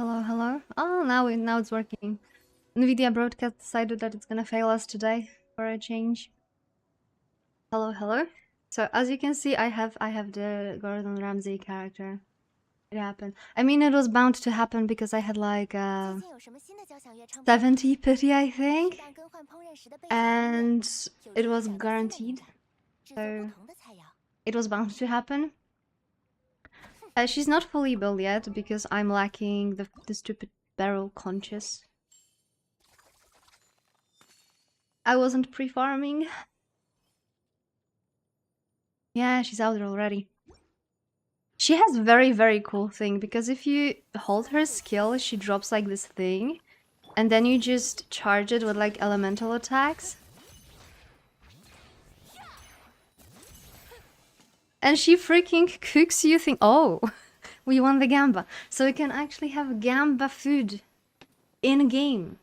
Hello, hello. Oh, now it's working. Nvidia broadcast decided that it's gonna fail us today for a change. Hello, hello. So as you can see, I have the Gordon Ramsay character. It happened. I mean, it was bound to happen because I had like 70 pity, I think, and it was guaranteed. So it was bound to happen. She's not fully built yet because I'm lacking the stupid barrel conscious. I wasn't pre-farming. Yeah, she's out there already. She has very, very cool thing because if you hold her skill, she drops like this thing, and then you just charge it with like elemental attacks. And she freaking cooks you think, oh, we won the Gamba. So we can actually have Gamba food in game.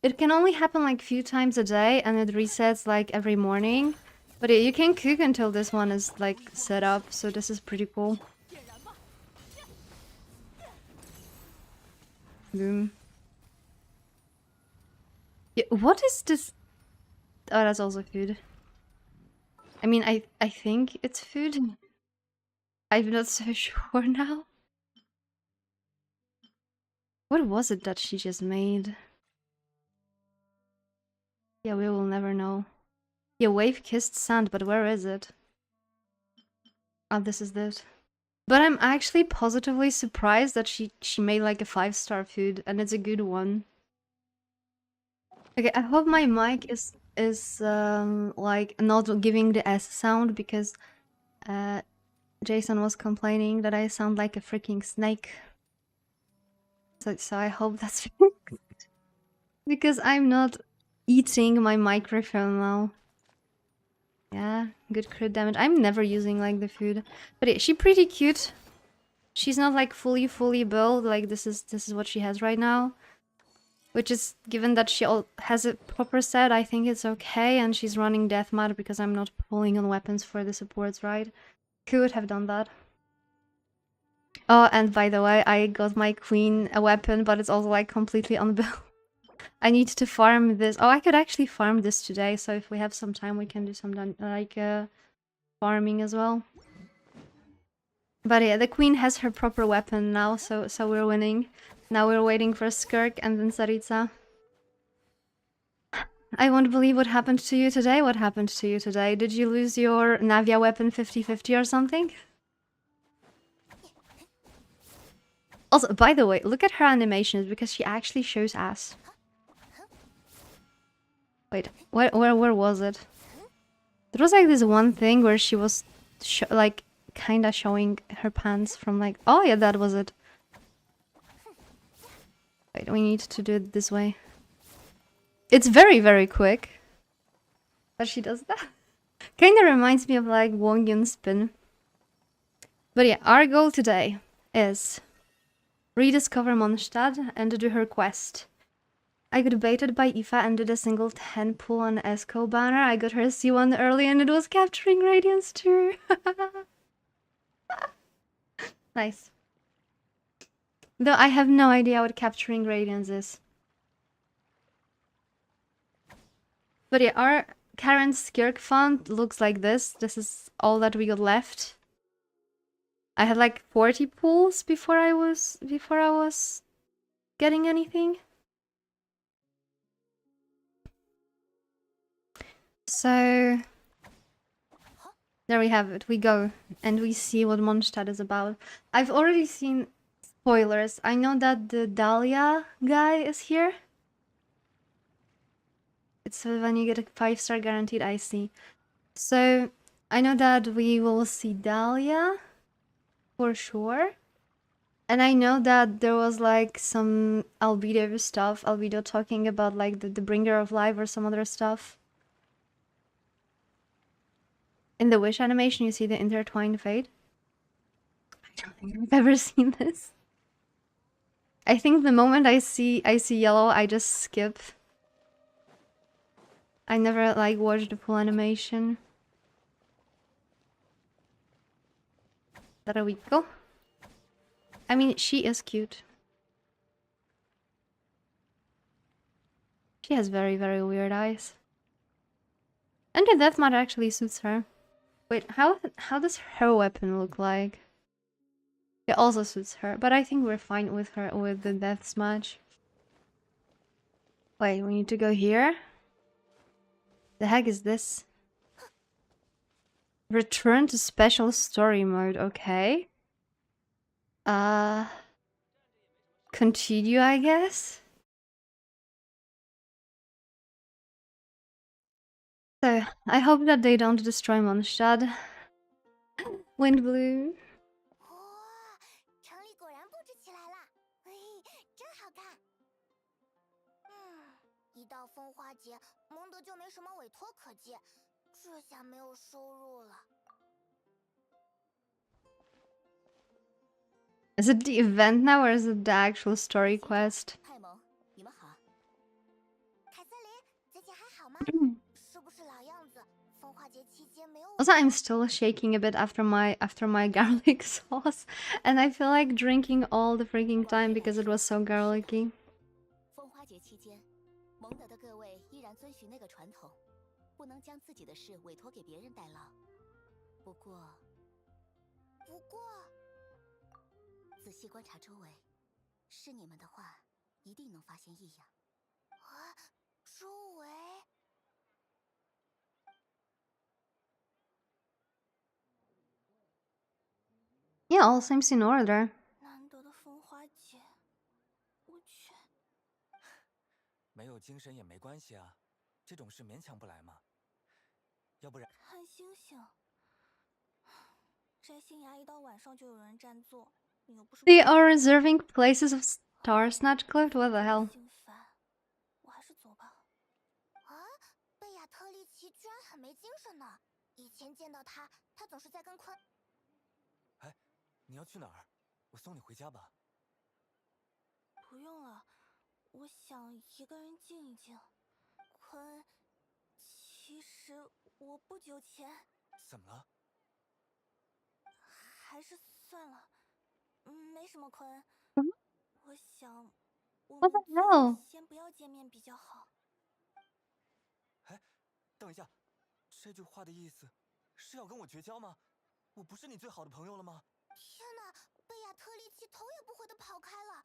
It can only happen like few times a day and it resets like every morning. But yeah, you can cook until this one is like set up, so this is pretty cool. Boom. Yeah, what is this? Oh, that's also food. I mean, I think it's food. I'm not so sure now. What was it that she just made? Yeah, we will never know. Yeah, wave-kissed sand, but where is it? Oh, this is this. But I'm actually positively surprised that she made like a 5-star food, and it's a good one. Okay, I hope my mic is like not giving the S sound because Jason was complaining that I sound like a freaking snake. So I hope that's fixed. Because I'm not eating my microphone now. Yeah, good crit damage. I'm never using like the food. But yeah, she's pretty cute. She's not like fully built, like this is what she has right now. Which is, given that she has a proper set, I think it's okay, and she's running deathmatch because I'm not pulling on weapons for the supports, right? Could have done that. Oh, and by the way, I got my queen a weapon, but it's also like completely unbuilt. I need to farm this. Oh, I could actually farm this today, so if we have some time, we can do some like farming as well. But yeah, the queen has her proper weapon now, so we're winning. Now we're waiting for Skirk and then Saritsa. I won't believe what happened to you today. What happened to you today? Did you lose your Navia weapon 50-50 or something? Also, by the way, look at her animations because she actually shows ass. Wait, where was it? There was like this one thing where she was like kinda showing her pants from like, oh yeah, that was it. Wait, we need to do it this way. It's very, very quick. But she does that. Kinda reminds me of like Wong Yun Spin. But yeah, our goal today is rediscover Mondstadt and do her quest. I got baited by Aoife and did a single 10 pull on Esco banner. I got her C1 early and it was capturing Radiance too. Nice. Though I have no idea what capturing Radiance is. But yeah, our current Skirk font looks like this. This is all that we got left. I had like 40 pulls before I was getting anything. So there we have it. We go and we see what Mondstadt is about. I've already seen spoilers. I know that the Dahlia guy is here. It's when you get a 5-star guaranteed, I see. So I know that we will see Dahlia for sure. And I know that there was like some Albedo stuff, Albedo talking about like the bringer of life or some other stuff. In the Wish animation, you see the intertwined fate. I don't think I've ever seen this. I think the moment I see yellow, I just skip. I never like watched the full animation. There we go. I mean, she is cute. She has very, very weird eyes. And the death mod actually suits her. Wait, how does her weapon look like? It also suits her, but I think we're fine with her with the death smudge. Wait, we need to go here? The heck is this? Return to special story mode, okay. Continue, I guess? So, I hope that they don't destroy Mondstadt. Wind blew. 哇，城里果然布置起来了，嘿，真好看。一到风花节，蒙德就没什么委托可接，这下没有收入了。Is it the event now or is it the actual story quest? 派蒙，你们好。凯瑟琳，最近还好吗？是不是老样子？风花节期间没有。Also, I'm still shaking a bit after my garlic sauce, and I feel like drinking all the freaking time because it was so garlicky. 风花节期间，蒙德的各位依然遵循那个传统，不能将自己的事委托给别人代劳。不过，仔细观察周围，是你们的话，一定能发现异样。啊，周围。Yeah, all seems in order. 难得的风花节，我去。没有精神也没关系啊，这种事勉强不来嘛。要不然看星星，摘星芽一到晚上就有人占座，你又不是。They are reserving places of Star Snatch Cliff? What the hell? 心烦，我还是走吧。啊，贝亚特利奇居然很没精神呢。以前见到他，他总是在跟昆。哎，你要去哪儿？我送你回家吧。不用了，我想一个人静一静。昆，其实我不久前。怎么了？还是算了，没什么昆。我想，我 What 们 the hell? 先不要见面比较好。哎，等一下，这句话的意思是要跟我绝交吗？我不是你最好的朋友了吗？天哪，贝亚特利奇头也不回的跑开了。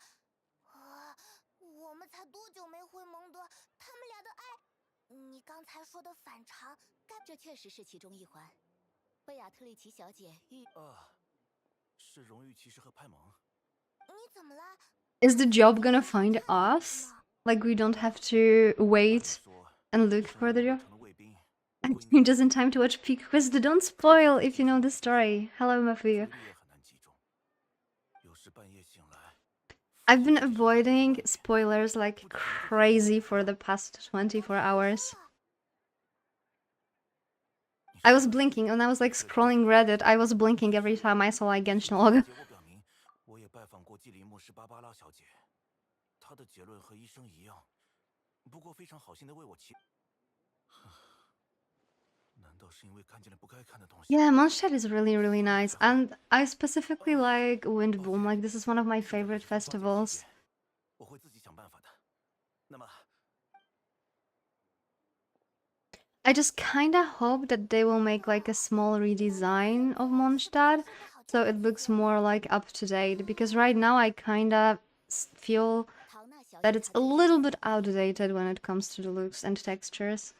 啊，我们才多久没回蒙德，他们俩的爱，你刚才说的反常，这确实是其中一环。贝亚特利奇小姐遇是荣誉骑士和派蒙。你怎么了？ Is the job gonna find us? Like we don't have to wait and look for the job? I'm just in time to watch Peak Quiz. Don't spoil if you know the story. Hello, Mafu. I've been avoiding spoilers like crazy for the past 24 hours. I was blinking and I was like scrolling Reddit. I was blinking every time I saw like Genshin log. 我也拜访过季里莫什芭芭拉小姐，她的结论和医生一样，不过非常好心的为我祈。难道是因为看见了不该看的东西？ Yeah, Mondstadt is really, really nice. And I specifically like Wind Boom. Like, this is one of my favorite festivals. 我会自己想办法的。那么， I just kinda hope that they will make like a small redesign of Mondstadt so it looks more like up to date, because right now I kinda feel that it's a little bit outdated when it comes to the looks and textures.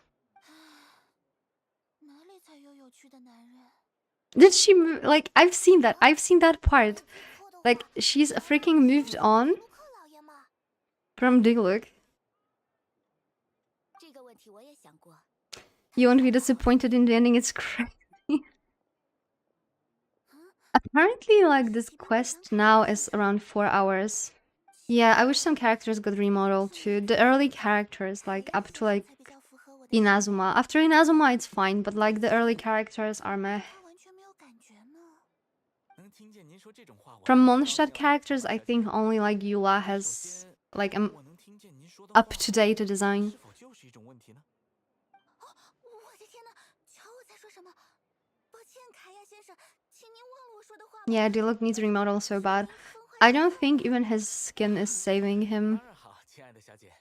Did she move? Like, I've seen that part. Like, she's freaking moved on from Digluk. You won't be disappointed in the ending, it's crazy. Apparently, like, this quest now is around 4 hours. Yeah, I wish some characters got remodeled too. The early characters, like, up to, like, Inazuma. After Inazuma, it's fine, but, like, the early characters are meh. From Mondstadt characters, I think only, like, Eula has, like, an up-to-date design. Yeah, Diluc needs remodel so bad. I don't think even his skin is saving him. 当然好，亲爱的小姐。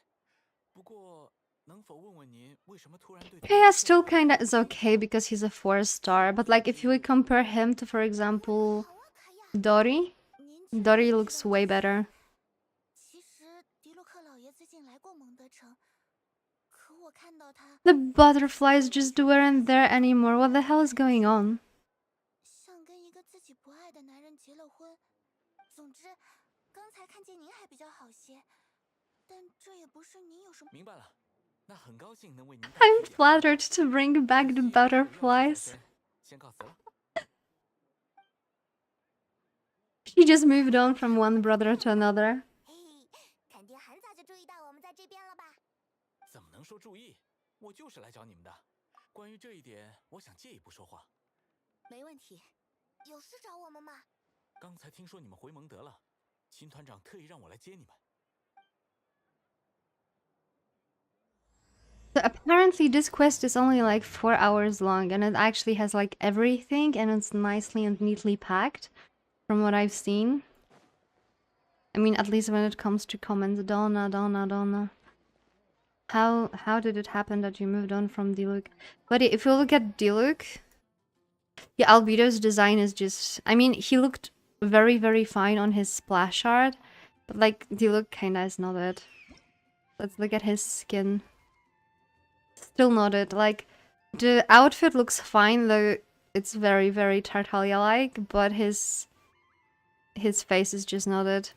不过，能否问问您为什么突然对？ Kaya still kinda is okay because he's a 4-star, but like if you would compare him to, for example, 好啊，卡亚。 Dori, 您 Dori 确实 looks 知道 way 这些。 better. 其实迪洛克老爷最近来过蒙德城，可我看到他 The butterflies just weren't there anymore. What the hell is going on? 像跟一个自己不爱的男人结了婚。总之，刚才看见您还比较好些，但这也不是您有什么。明白了，那很高兴能为您。I'm flattered to bring back the butterflies. 先告辞了。 She just moved on from one brother to another. 嘿，肯定很早就注意到我们在这边了吧？怎么能说注意？我就是来找你们的。关于这一点，我想借一步说话。没问题。有事找我们吗？刚才听说你们回蒙德了，秦团长特意让我来接你们。 So apparently this quest is only like 4 hours long, and it actually has like everything, and it's nicely and neatly packed, from what I've seen. I mean, at least when it comes to comments. Donna. How did it happen that you moved on from Diluc? But if you look at Diluc, yeah, Albedo's design is just... I mean, he looked very, very fine on his splash art, but like, Diluc kinda is not it. Let's look at his skin. Still not it. Like, the outfit looks fine, though it's very, very Tartaglia-like, but his face is just not it.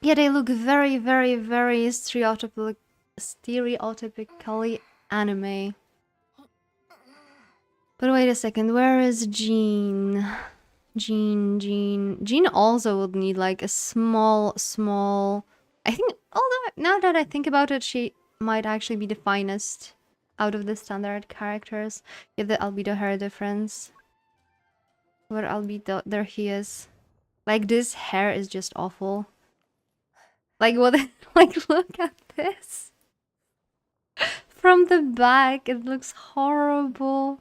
Yeah, they look very, very, very stereotypically anime. But wait a second, where is Jean? Jean also would need like a small... I think, although now that I think about it, she might actually be the finest out of the standard characters. Yeah, the albedo hair difference. Where albedo, there he is. Like, this hair is just awful. Like, what? Like, look at this. From the back, it looks horrible.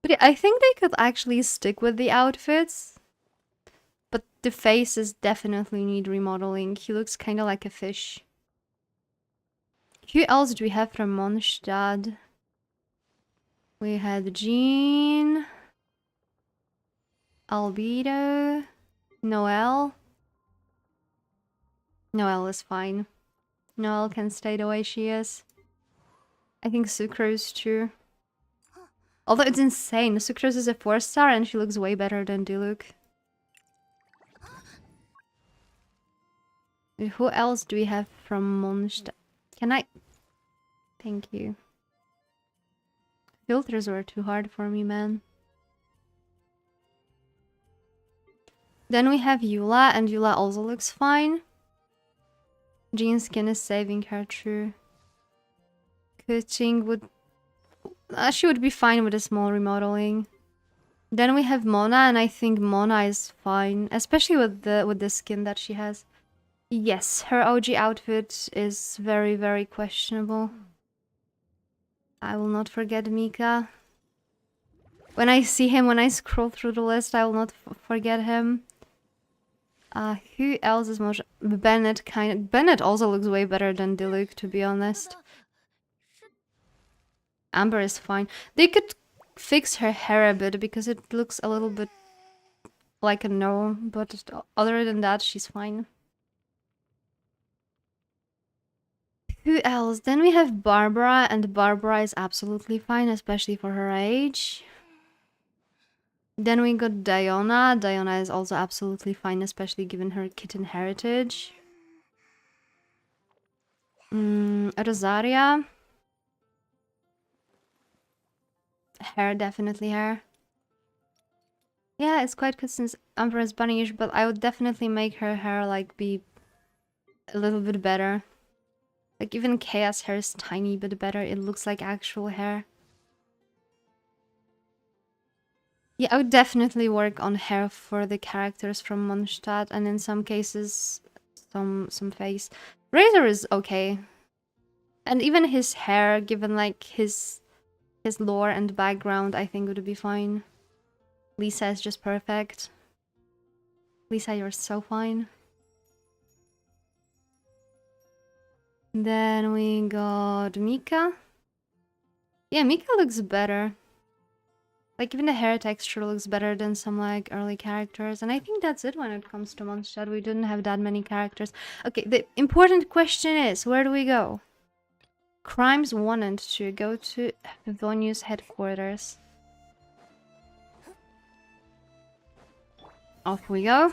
But yeah, I think they could actually stick with the outfits. But the faces definitely need remodeling. He looks kind of like a fish. Who else do we have from Mondstadt? We had Jean, Albedo, Noelle. Noelle is fine. Noelle can stay the way she is. I think Sucrose too. Although it's insane, Sucrose is a 4-star and she looks way better than Diluc. Who else do we have from Mondstadt? Can I... Thank you. Filters were too hard for me, man. Then we have Eula, and Eula also looks fine. Jean's skin is saving her, true. Kuching would... she would be fine with a small remodeling. Then we have Mona, and I think Mona is fine, especially with the skin that she has. Yes, her OG outfit is very, very questionable. I will not forget Mika. When I see him, when I scroll through the list, I will not forget him. Who else is most... Bennett Bennett also looks way better than Diluc, to be honest. Amber is fine. They could fix her hair a bit because it looks a little bit like a gnome, but other than that, she's fine. Who else? Then we have Barbara, and Barbara is absolutely fine, especially for her age. Then we got Diona. Diona is also absolutely fine, especially given her kitten heritage. Rosaria. Hair, definitely hair. Yeah, it's quite good since Empress Bunny-ish, but I would definitely make her hair like be a little bit better. Like even Chaos hair is tiny bit better. It looks like actual hair. Yeah, I would definitely work on hair for the characters from Mondstadt, and in some cases, some face. Razor is okay. And even his hair, given like his his lore and background, I think would be fine. Lisa is just perfect. Lisa, you're so fine. Then we got Mika. Yeah, Mika looks better. Like, even the hair texture looks better than some, like, early characters. And I think that's it when it comes to Mondstadt. We didn't have that many characters. Okay, the important question is, where do we go? Crimes 1 and 2. Go to Vonius headquarters. Off we go.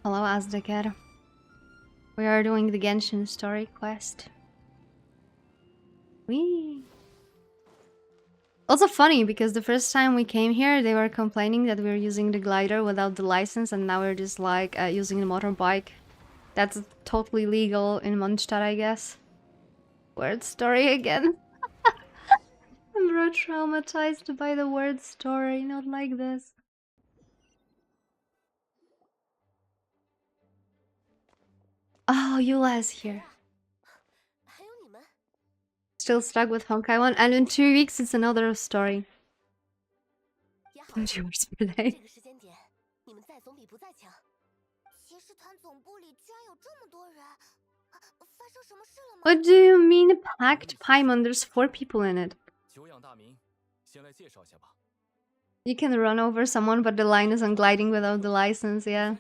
Hello, Aztekar. We are doing the Genshin story quest. Whee! Also funny, because the first time we came here, they were complaining that we were using the glider without the license, and now we're just like using the motorbike. That's totally legal in Mondstadt, I guess. Word story again. I'm bro traumatized by the word story, not like this. Oh, Eula is here. Still stuck with Honkai 1, and in 2 weeks it's another story. 2 hours per day. What do you mean packed Paimon? There's 4 people in it. You can run over someone, but the line is on gliding without the license, yeah.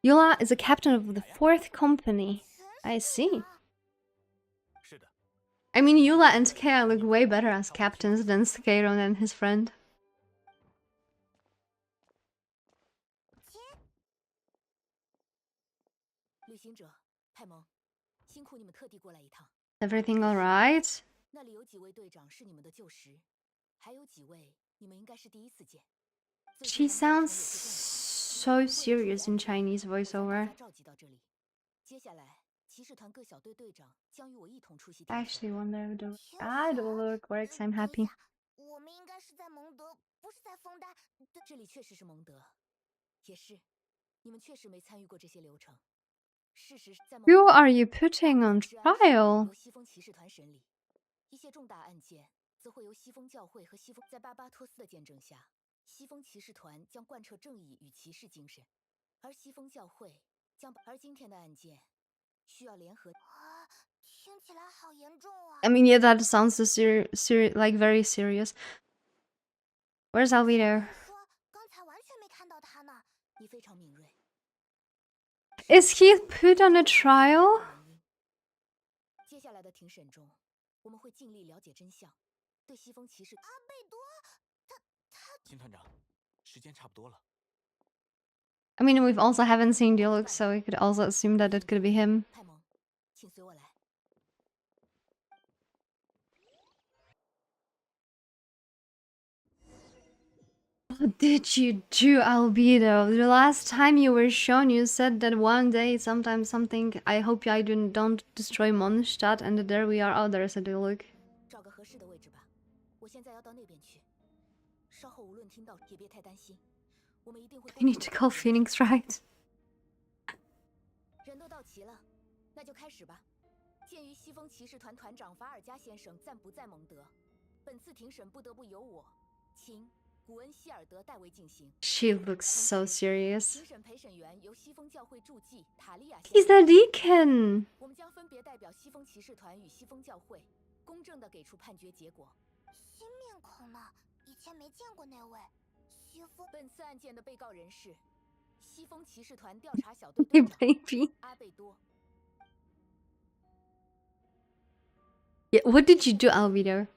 Eula is a captain of the 4th company. I see. I mean, Eula and Kea look way better as captains than Scaron and his friend. Everything alright? She sounds so serious in Chinese voiceover. I actually wonder if the work works. I'm happy. Who are you putting on trial? I mean, yeah, that sounds so like very serious. Where's Alvito? Is he put on a trial? I mean, we've also haven't seen Dialog, so we could also assume that it could be him. What did you do, Albedo? The last time you were shown, you said that one day, sometime something, I hope I don't destroy Mondstadt, and there we are. Oh, there's a Dialog. You need to call Phoenix, right? She looks so serious. He's the deacon! Hey, baby. Yeah, what did you do, Albedo?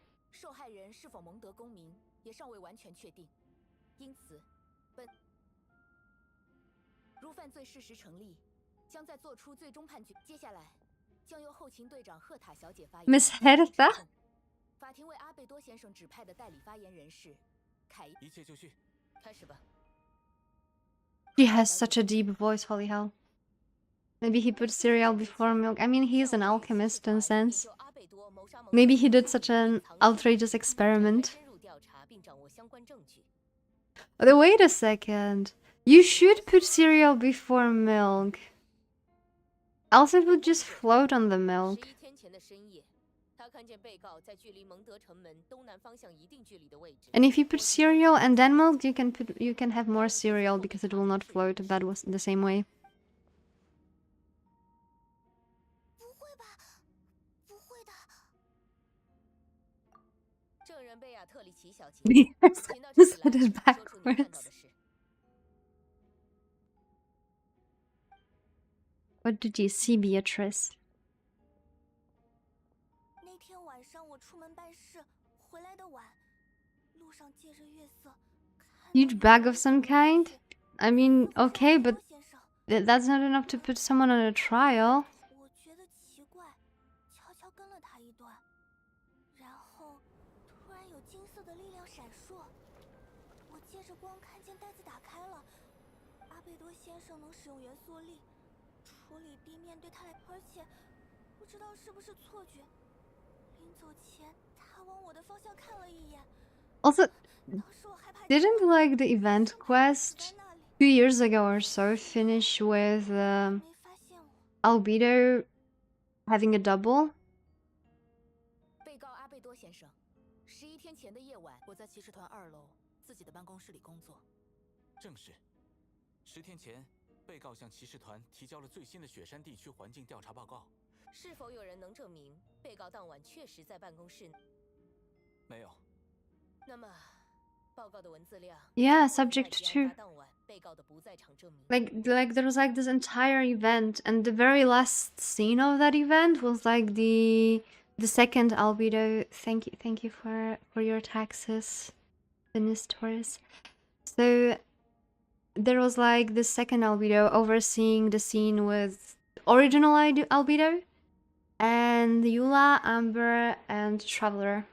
Miss Hertha? She has such a deep voice, holy hell. Maybe he put cereal before milk. I mean, he's an alchemist in a sense. Maybe he did such an outrageous experiment. But wait a second. You should put cereal before milk. Else it would just float on the milk. 11天前的深夜，他看见被告在距离蒙德城门东南方向一定距离的位置。 And if you put cereal and then milk, you can have more cereal because it will not float that was the same way. 不会吧？不会的。证人贝亚特里奇小姐， Yes, 请到这 said 里 it 来，说出你看到 backwards. 的事。 What did you see, Beatrice? 那天晚上我出门办事，回来的晚，路上借着月色，看到 Huge bag of 一个 some 人 kind? 走过去 I mean, 似乎是 okay, 阿 but 波先生。 that's not enough to put someone on a trial. 我觉得奇怪，悄悄跟了他一段，然后突然有金色的力量闪烁，我借着光看见袋子打开了。阿贝多先生能使用元素力处理地面对他来，而且不知道是不是错觉，临走前他往我的方向看了一眼。 Also, 当时我害怕极 didn't 了， like the event 生怕我死 quest 在那里， 2 years ago or so finish with 没发现我。 Albedo having a double? 被告阿贝多先生，11天前的夜晚，我在骑士团2楼自己的办公室里工作。正是。10天前，被告向骑士团提交了最新的雪山地区环境调查报告。是否有人能证明被告当晚确实在办公室？没有。那么，报告的文字量 Yeah, 会在 subject 其案 to 发当晚被告的不在场证明。 like there was like this entire event, and the very last scene of that event was like the second Albedo. Thank you for your taxes, Finis Taurus. So there was like the second Albedo overseeing the scene with original Albedo and Eula, Amber, and Traveler.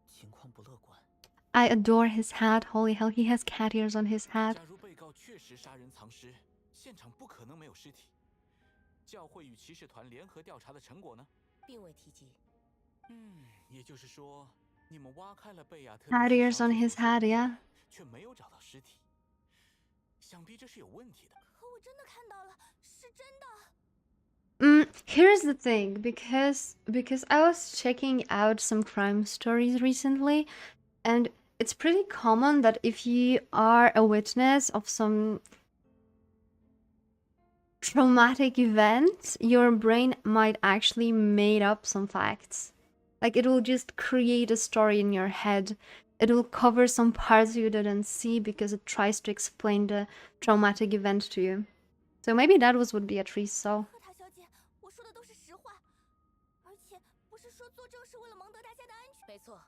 情况不乐观。 I adore his hat. Holy hell, he has cat ears on his hat. 假如被告确实杀人藏尸，现场不可能没有尸体。教会与骑士团联合调查的成果呢？并未提及。也就是说，你们挖开了贝亚特 Cat 里奇 ears 小 on 姐 his 所说 hat, 的 yeah. 却没有找到尸体。想必这是有问题的。可我真的看到了，是真的。 Here's the thing, because I was checking out some crime stories recently, and it's pretty common that if you are a witness of some traumatic event, your brain might actually made up some facts. Like it will just create a story in your head. It will cover some parts you didn't see because it tries to explain the traumatic event to you. So maybe that was what Beatrice saw. 赫塔小姐，我说的都是实话，而且不是说作证是为了蒙德大家的安全。没错，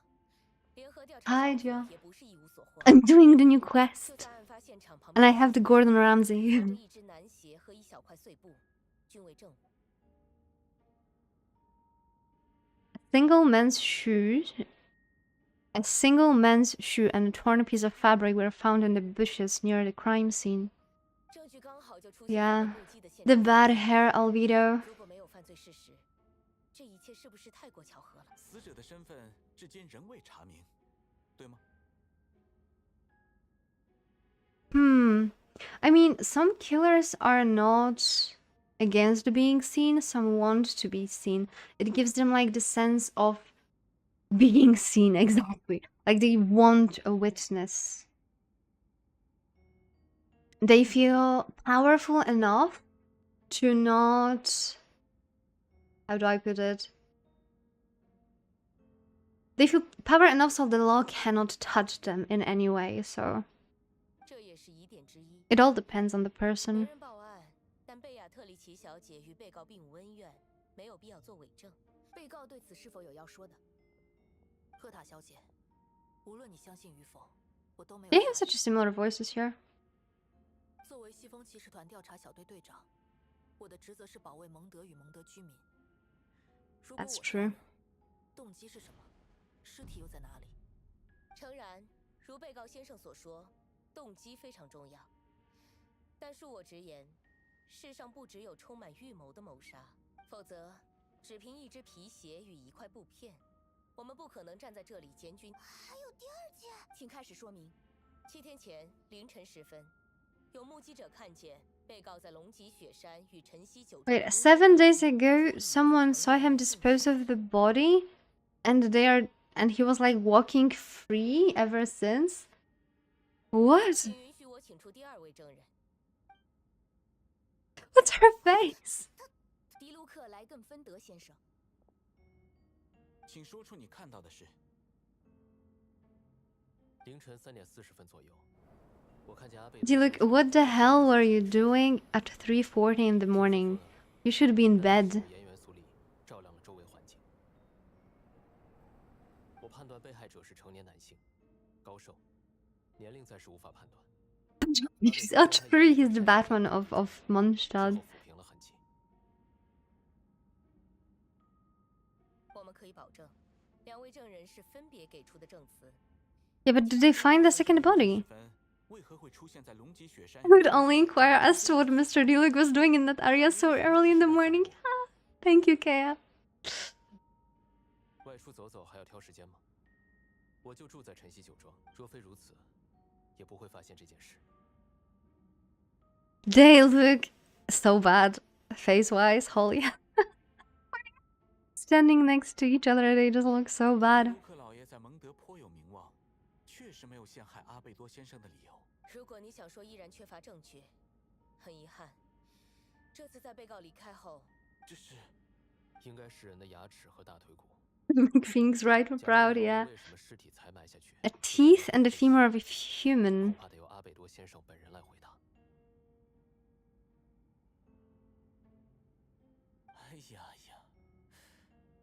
联合调 Hi, 查小 Joe. 组也不是一无所获。 I'm doing the new 就 quest. 在案发现场旁 And I 边 have the Gordon 留 Ramsay. 着一只男鞋和一小块碎布，均为证物。 A single man's shoe and a torn piece of fabric were found in the bushes near the crime scene. 证据刚好就出现在 Yeah, 目击的现 the 场。 bad hair albedo. 如果没有犯罪事实，这一切是不是太过巧合了？死者的身份至今仍未查明，对吗？ I mean, some killers are not against being seen, some want to be seen. It gives them like the sense of being seen, exactly. Like they want a witness. They feel powerful enough to not. How do I put it? They feel power enough so the law cannot touch them in any way, so 这也是疑点之一。 it all depends on the 没 person. 人报案，但贝亚特里奇小姐与被告并无恩怨，没有必要做伪证。被告对此是否有要说的？赫塔小姐，无论你相信与否，我都没有 They 查 have such 证。 similar voices here. 作为西风骑士团调查小队队长，我的职责是保卫蒙德与蒙德居民。如果 That's 我 true. 错了，动机是什么？尸体又在哪里？诚然，如被告先生所说，动机非常重要。但恕我直言，世上不只有充满预谋的谋杀，否则，只凭一只皮鞋与一块布片，我们不可能站在这里检举。还有第二件，请开始说明。7天前凌晨时分，有目击者看见 Wait, 7 days ago, someone saw him dispose of the body, and he was like walking free ever since. What? What's her face? 迪卢克莱根芬德先生，请说出你看到的事。凌晨3点40分左右，我看见阿贝。Look, what the hell were you doing at 3:40 in the morning? You should be in bed. 盐元素力照亮了周围环境。我判断被害者是成年男性，高瘦，年龄暂时无法判断。Oh, true, he's the Batman of Mondstadt. 我们可以保证，2位证人是分别给出的证词。Yeah, but did they find the second body? I would only inquire as to what Mr. Diluc was doing in that area so early in the morning. Thank you, Kea. 外出走走还要挑时间吗？我就住在晨曦酒庄，若非如此，也不会发现这件事。They look so bad, face-wise. Holy. Standing next to each other, they just look so bad. 确实没有陷害阿贝多先生的理由。如果你想说依然缺乏证据，很遗憾，这次在被告离开后，这是应该是人的牙齿和大腿骨。Make things right or proud, yeah. A teeth and a femur of a human. 怕得由阿贝多先生本人来回答。哎呀呀，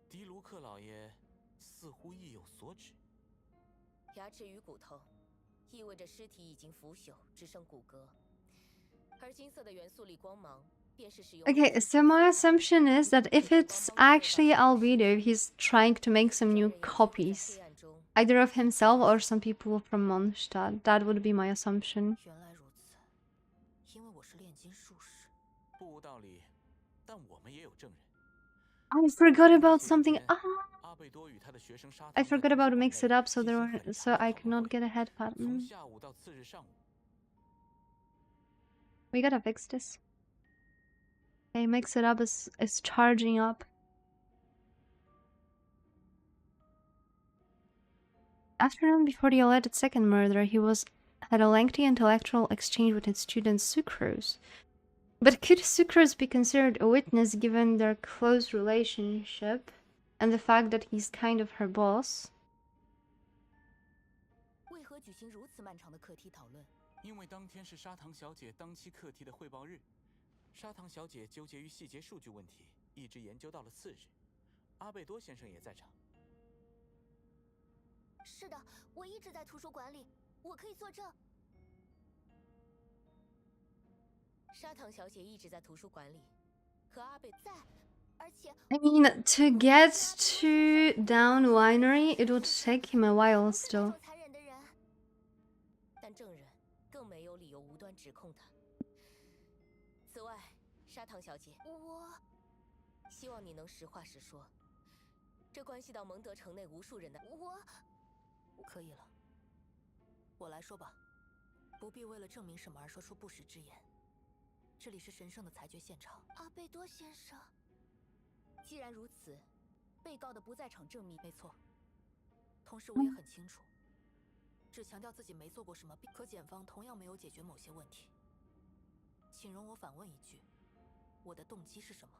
迪卢克老爷似乎意有所指。牙齿与骨头，意味着尸体已经腐朽，只剩骨骼，而金色的元素力光芒。Okay, so my assumption is that if it's actually Albedo, he's trying to make some new copies. Either of himself or some people from Mondstadt. That would be my assumption. I forgot about something. I forgot about to mix it up so I could not get a head pattern. We gotta fix this. Okay, mix it up is charging up. Afternoon before the alleged second murder, he had a lengthy intellectual exchange with his student Sucrose. But could Sucrose be considered a witness given their close relationship and the fact that he's kind of her boss? 为何举行如此漫长的课题讨论？因为当天是砂糖小姐当期课题的汇报日。砂糖小姐纠结于细节数据问题，一直研究到了次日。阿贝多先生也在场。是的，我一直在图书馆里，我可以作证。砂糖小姐一直在图书馆里，和阿贝在，而且 I mean, to get to Down Winery, it would take him a while still. 但证人更没有理由无端指控他。此外，砂糖小姐，我希望你能实话实说，这关系到蒙德城内无数人的。我可以了，我来说吧，不必为了证明什么而说出不实之言。这里是神圣的裁决现场。阿贝多先生，既然如此，被告的不在场证明没错。同时，我也很清楚，只强调自己没做过什么，可检方同样没有解决某些问题。请容我反问一句，我的动机是什么？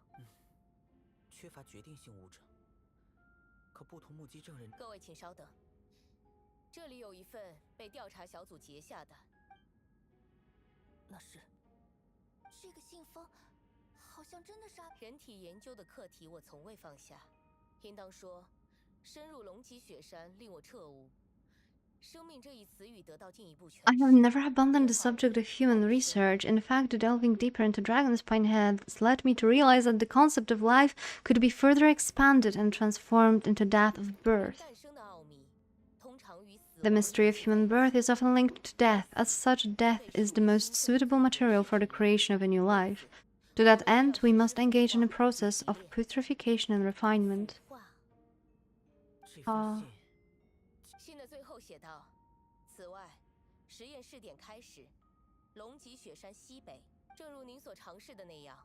缺乏决定性物证。可不同目击证人，各位请稍等。这里有一份被调查小组截下的，那是这个信封，好像真的是人体研究的课题，我从未放下。应当说，深入龙脊雪山令我彻悟。 I have never abandoned the subject of human research. In fact, delving deeper into Dragonspine has led me to realize that the concept of life could be further expanded and transformed into that of birth. The mystery of human birth is often linked to death. As such, death is the most suitable material for the creation of a new life. To that end, we must engage in a process of putrefaction and refinement. 写道：此外，实验试点开始，龙脊雪山西北正如您所尝试的那样，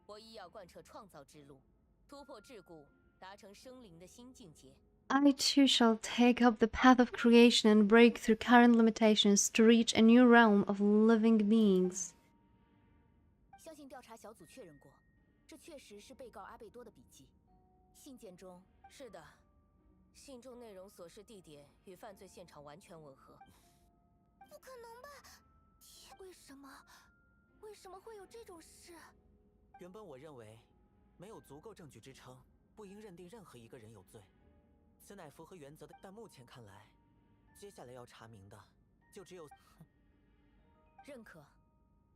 我亦要贯彻创造之路，突破桎梏，达成生灵的新境界。I too shall take up the path of creation and break through current limitations to reach a new realm of living beings. 相信调查小组确认过，这确实是被告阿贝多的笔记。信件中，是的，信中内容所示地点与犯罪现场完全吻合。不可能吧？为什么？为什么会有这种事？原本我认为，没有足够证据支撑，不应认定任何一个人有罪。此乃符合原则的，但目前看来，接下来要查明的，就只有认可。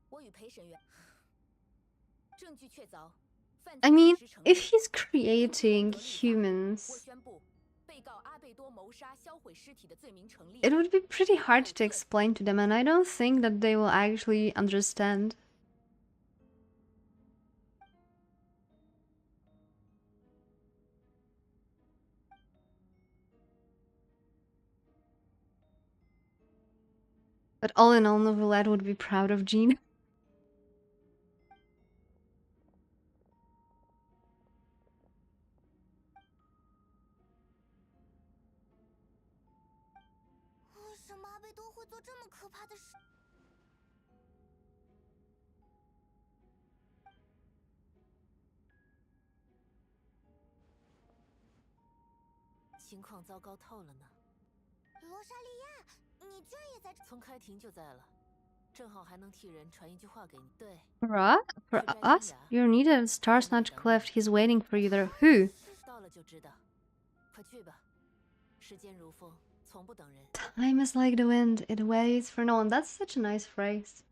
我与陪审员证据确凿，犯 I 罪 mean, 事实成立。 if he's creating 我 humans, 宣布，被告阿贝多谋杀、销毁尸体的罪名成立。 it would be pretty hard to explain to them, and I don't think that they will actually understand. But all in all, Novelette would be proud of Jean. 为什么阿贝多会做这么可怕的事？情况糟糕透了呢。罗莎莉亚，你居然也在这？从开庭就在了，正好还能替人传一句话给你。对， For us? You're needed at Starsnatch Cleft. He's waiting for you there. Who? 到了就知道。快去吧，时间如风，从不等人。 Time is like the wind, it waits for no one. That's such a nice phrase.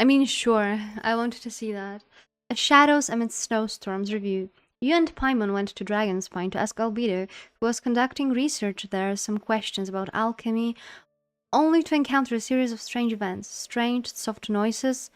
I mean, sure, I wanted to see that. A Shadows Amid Snowstorms review. You and Paimon went to Dragonspine to ask Albedo, who was conducting research there, some questions about alchemy, only to encounter a series of strange events, strange, soft noises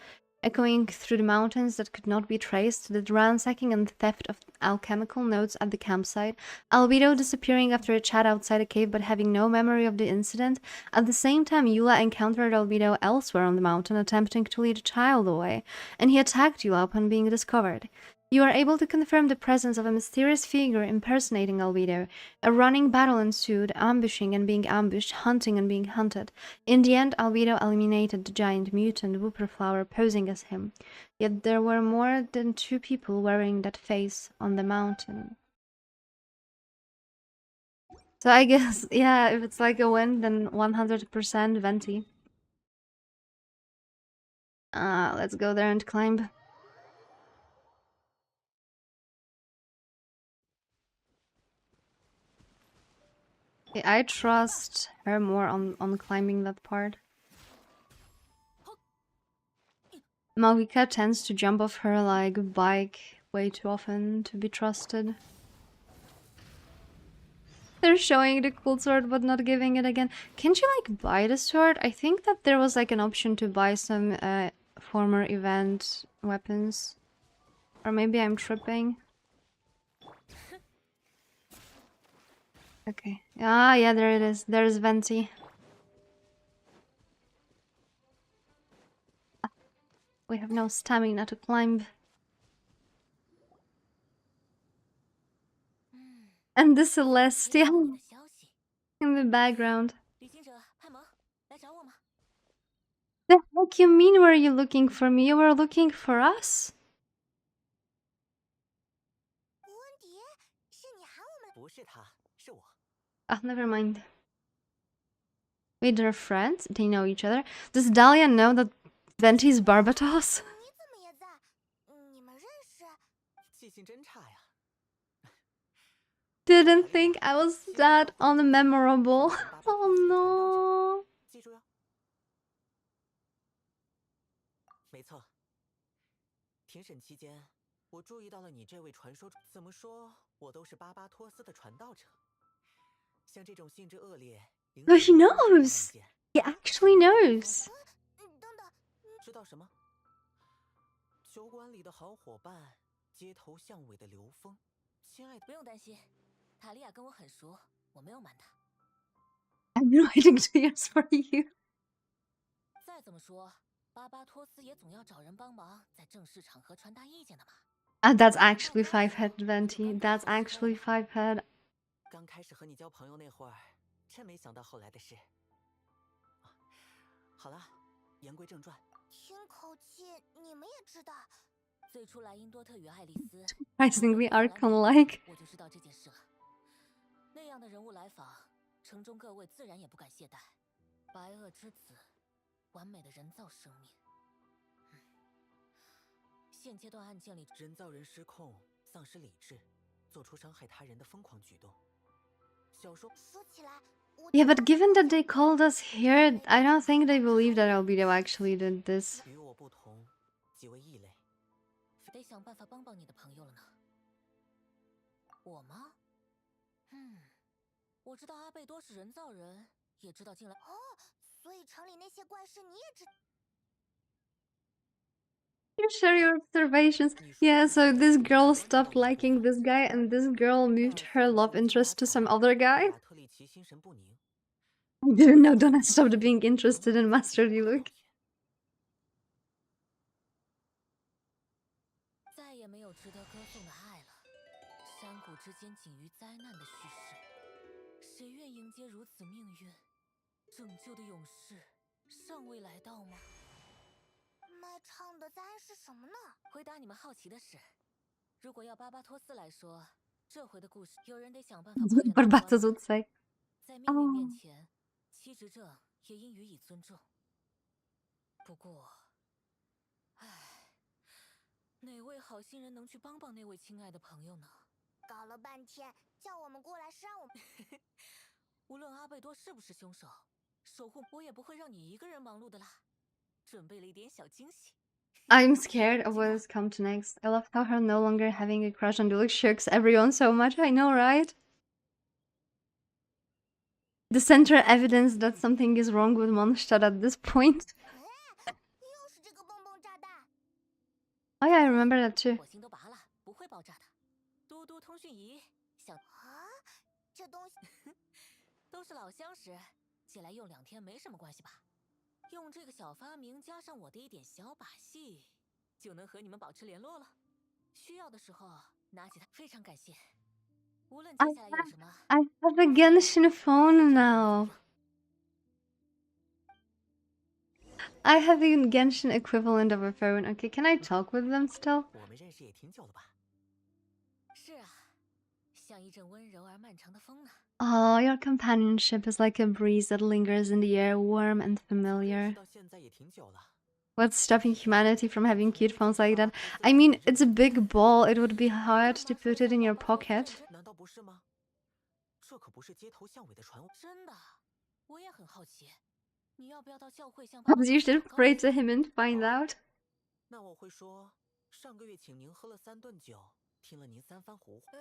echoing through the mountains that could not be traced, the ransacking and theft of alchemical notes at the campsite, Albedo disappearing after a chat outside a cave but having no memory of the incident. At the same time, Eula encountered Albedo elsewhere on the mountain, attempting to lead a child away, and he attacked Eula upon being discovered. You are able to confirm the presence of a mysterious figure impersonating Albedo. A running battle ensued, ambushing and being ambushed, hunting and being hunted. In the end, Albedo eliminated the giant mutant Whooper Flower posing as him. Yet there were more than 2 people wearing that face on the mountain. So I guess, yeah, if it's like a win, then 100% Venti. Let's go there and climb. I trust her more on climbing that part. Malvika tends to jump off her like bike way too often to be trusted. They're showing the cool sword but not giving it again. Can't you like buy the sword? I think that there was like an option to buy some former event weapons. Or maybe I'm tripping. Okay. Ah, yeah, there it is. There's Venti. We have no stamina to climb. And the Celestial in the background. 旅行者派蒙，来找我吗？ The heck you mean were you looking for me? You were looking for us? 无问题，是你喊我们。不是他，是我。 Ah, never mind. Wait, they're friends? They know each other? Does Dahlia know that Venti's Barbatos? 你怎么也在？你们认识？记性真差呀。 Didn't think I was that unmemorable. Oh no. 记住哟。没错。庭审期间，我注意到了你这位传说，怎么说，我都是巴巴托斯的传道者。像这种性质恶劣、影 Oh, 响 he 人身的 knows. 案件， He actually knows. 等等，知道什么？球馆里的好伙伴，街头巷尾的流风，亲爱的，不用担心，塔利亚跟我很熟，我没有瞒她。I've been waiting 2 years for you. 再怎么说，巴巴托斯也总要找人帮忙，在正式场合传达意见的嘛。That's actually 5-head Venti. That's actually 5-head. 刚开始和你交朋友那会儿，真没想到后来的事。好了，言归正传。听口气，你们也知道。最初莱茵多特与爱丽丝， I think we are kinda like. 我就知道这件事了。那样的人物来访，城中各位自然也不敢懈怠。白垩之子，完美的人造生命。现阶段案件里，人造人失控，丧失理智，做出伤害他人的疯狂举动。小说说起来，我 Yeah, but given that they called us here, I don't think they believe that Albedo actually did this. 与我不同，极为异类。得想办法帮帮你的朋友了呢。我吗？我知道阿贝多是人造人，也知道进来。哦，所以城里那些怪事你也知。 You share your observations. Yeah, so this girl stopped liking this guy and this girl moved her love interest to some other guy. 亚特里奇心神不宁。 I didn't know Donna stopped being interested in Master Luke. 再也没有值得歌颂的爱了。山谷之间仅于灾难的叙事，谁愿迎接如此命运？拯救的勇士尚未来到吗？卖唱的答案是什么呢？回答你们好奇的是，如果要巴巴托斯来说，这回的故事，有人得想办法 That's what Barbatos would say. 在命运面前，七执政也应予以尊重。不过，哪位好心人能去帮帮那位亲爱的朋友呢？搞了半天，叫我们过来是让我们……无论阿贝多是不是凶手，守护我也不会让你一个人忙碌的啦。准备了一点小惊喜。I'm scared of what has come to next. I love how her no longer having a crush on Luke shocks everyone so much. I know, right? The center evidence that something is wrong with Mondstadt at this point. 又是这个蹦蹦炸弹！ Oh yeah, I remember that too. 火星都拔了，不会爆炸的。嘟嘟通讯仪，想啊，这东西都是老相识，借来用2天没什么关系吧？用这个小发明加上我的一点小把戏，就能和你们保持联络了。需要的时候拿起它。非常感谢。无论接下来有什么， I have a Genshin phone now. I have a Genshin equivalent of a phone. Okay, can I talk with them still? 我们认识也挺久了吧？是啊，像一阵温柔而漫长的风呢。 Oh, your companionship is like a breeze that lingers in the air, warm and 认识 familiar. 到现在也挺久了。 What's stopping humanity from having cute phones like that? I mean, it's a big ball. It would be hard to put it in your pocket. 难道不是吗？这可不是街头巷尾的传闻。真的，我也很好奇，你要不要到教会向爸爸 Perhaps you should 祷告 pray to him and find out. 那我会说，上个月请您喝了3顿酒，听了您3番胡话。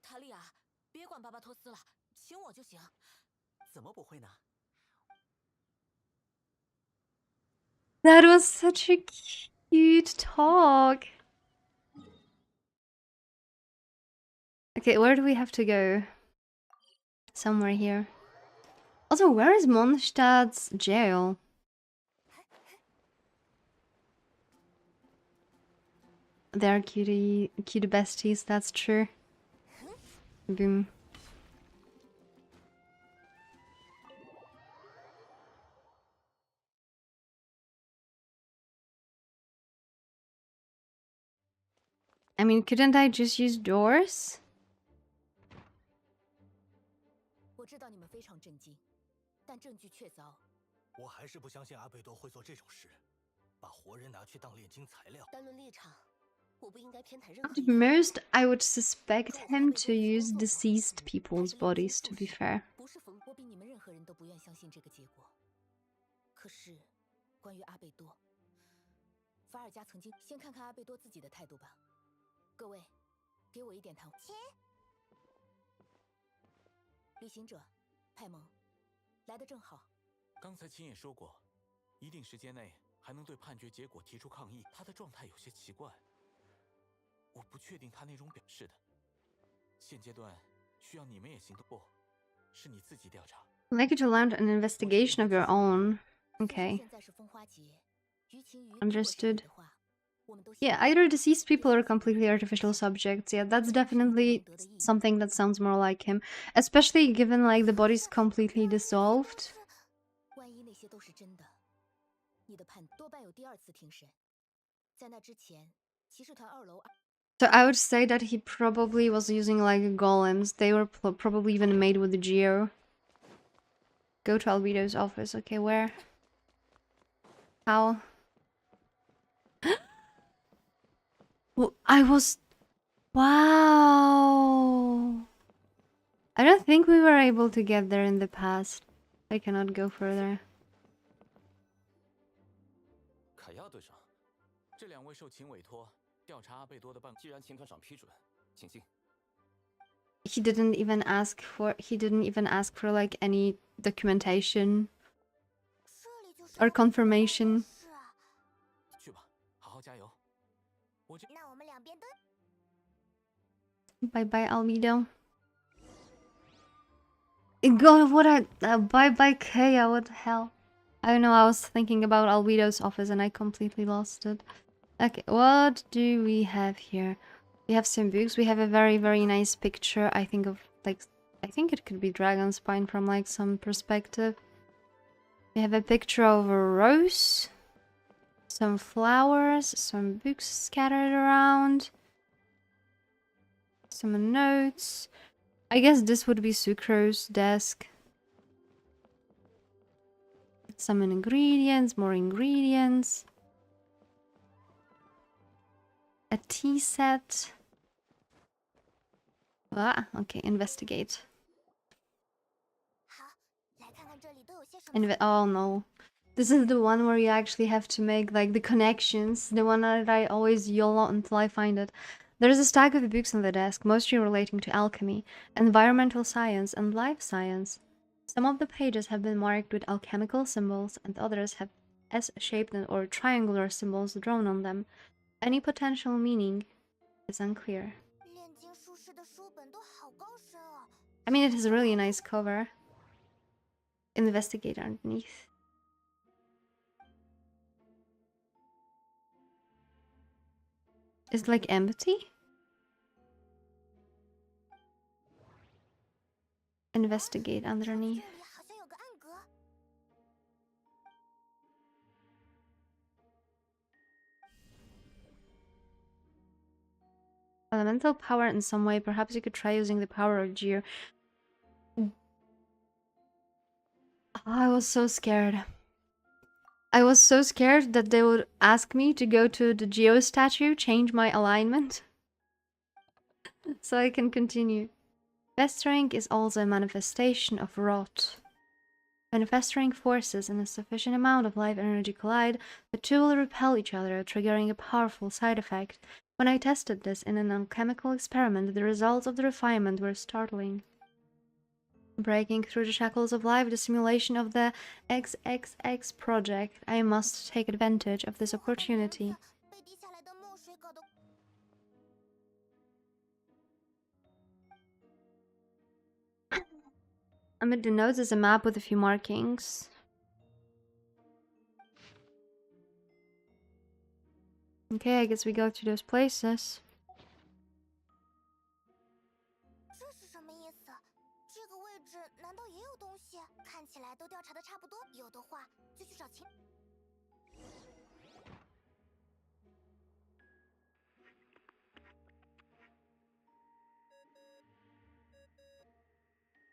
塔利亚，别管巴巴托斯了，请我就行。怎么不会呢？ That was such a cute talk. Okay, where do we have to go? Somewhere here. Also, where is Mondstadt's jail? They're cute besties, that's true. Boom. I mean, couldn't I just use doors? 我知道你们非常震惊，但证据确凿。我还是不相信阿贝多会做这种事，把活人拿去当炼金材料。单论立场，我不应该偏袒任 At 何一方。 most, I would suspect him to use deceased people's bodies, to be fair. 不是冯，我比你们任何人都不愿相信这个结果。可是，关于阿贝多，法尔加曾经先看看阿贝多自己的态度吧。各位，给我一点谈话。亲，旅行者，派蒙，来得正好。刚才秦也说过，一定时间内还能对判决结果提出抗议。他的状态有些奇怪，我不确定他那种表示的。现阶段需要你们也行动，不，是你自己调查。 I'd like you to launch an investigation of your own. Okay. 现在是风花节，于情于 Understood. 的话，我们都 Yeah, either deceased people or completely artificial subjects. Yeah, that's definitely something that sounds more like him. Especially given, like, the body's completely dissolved. 万一那些都是真的，你的判多半有第二次庭审。在那之前，骑士团2楼。 So I would say that he probably was using, like, golems. They were probably even made with the Geo. Go to Albedo's office. Okay, where? How? Well, I was... Wow! I don't think we were able to get there in the past. I cannot go further. 凯亚队长，这2位受请委托调查阿贝多的办公。既然秦团长批准，请进。He didn't even ask for like any documentation 这里就是 or confirmation. 是啊，去吧，好好加油。我就那我们两边都 Bye bye, Albedo. God, what a bye bye, Kaya. What the hell? I don't know. I was thinking about Albedo's office and I completely lost it. Okay, what do we have here? We have some books. We have a very nice picture. I think it could be dragon spine from like some perspective. We have a picture of a rose, some flowers, some books scattered around, some notes. I guess this would be Sucro's desk. Some ingredients, more ingredients. A tea set. Ah, okay, investigate. 好，来看看这里都有些什么。 Oh no. This is the one where you actually have to make like the connections. The one that I always YOLO until I find it. There's a stack of books on the desk, mostly relating to alchemy, environmental science, and life science. Some of the pages have been marked with alchemical symbols, and others have S-shaped or triangular symbols drawn on them. Any potential meaning is unclear. 炼金术士的书本都好高深啊！ I mean, it has a really nice cover. Investigate underneath. Is it like empty? Investigate 这 underneath. 里好像有个暗格。 Elemental power in some way. Perhaps you could try using the power of Geo. I was so scared. I was so scared that they would ask me to go to the Geo statue, change my alignment, so I can continue. Festering is also a manifestation of rot. When festering forces in a sufficient amount of life energy collide, the two will repel each other, triggering a powerful side effect. When I tested this in an alchemical experiment, the results of the refinement were startling. Breaking through the shackles of life, the simulation of the XXX project, I must take advantage of this opportunity. 被滴下来的墨水搞得。 Amid the notes is a map with a few markings. Okay, I guess we go to those places. 这是什么意思？这个位置难道也有东西？看起来都调查的差不多，有的话就去找秦。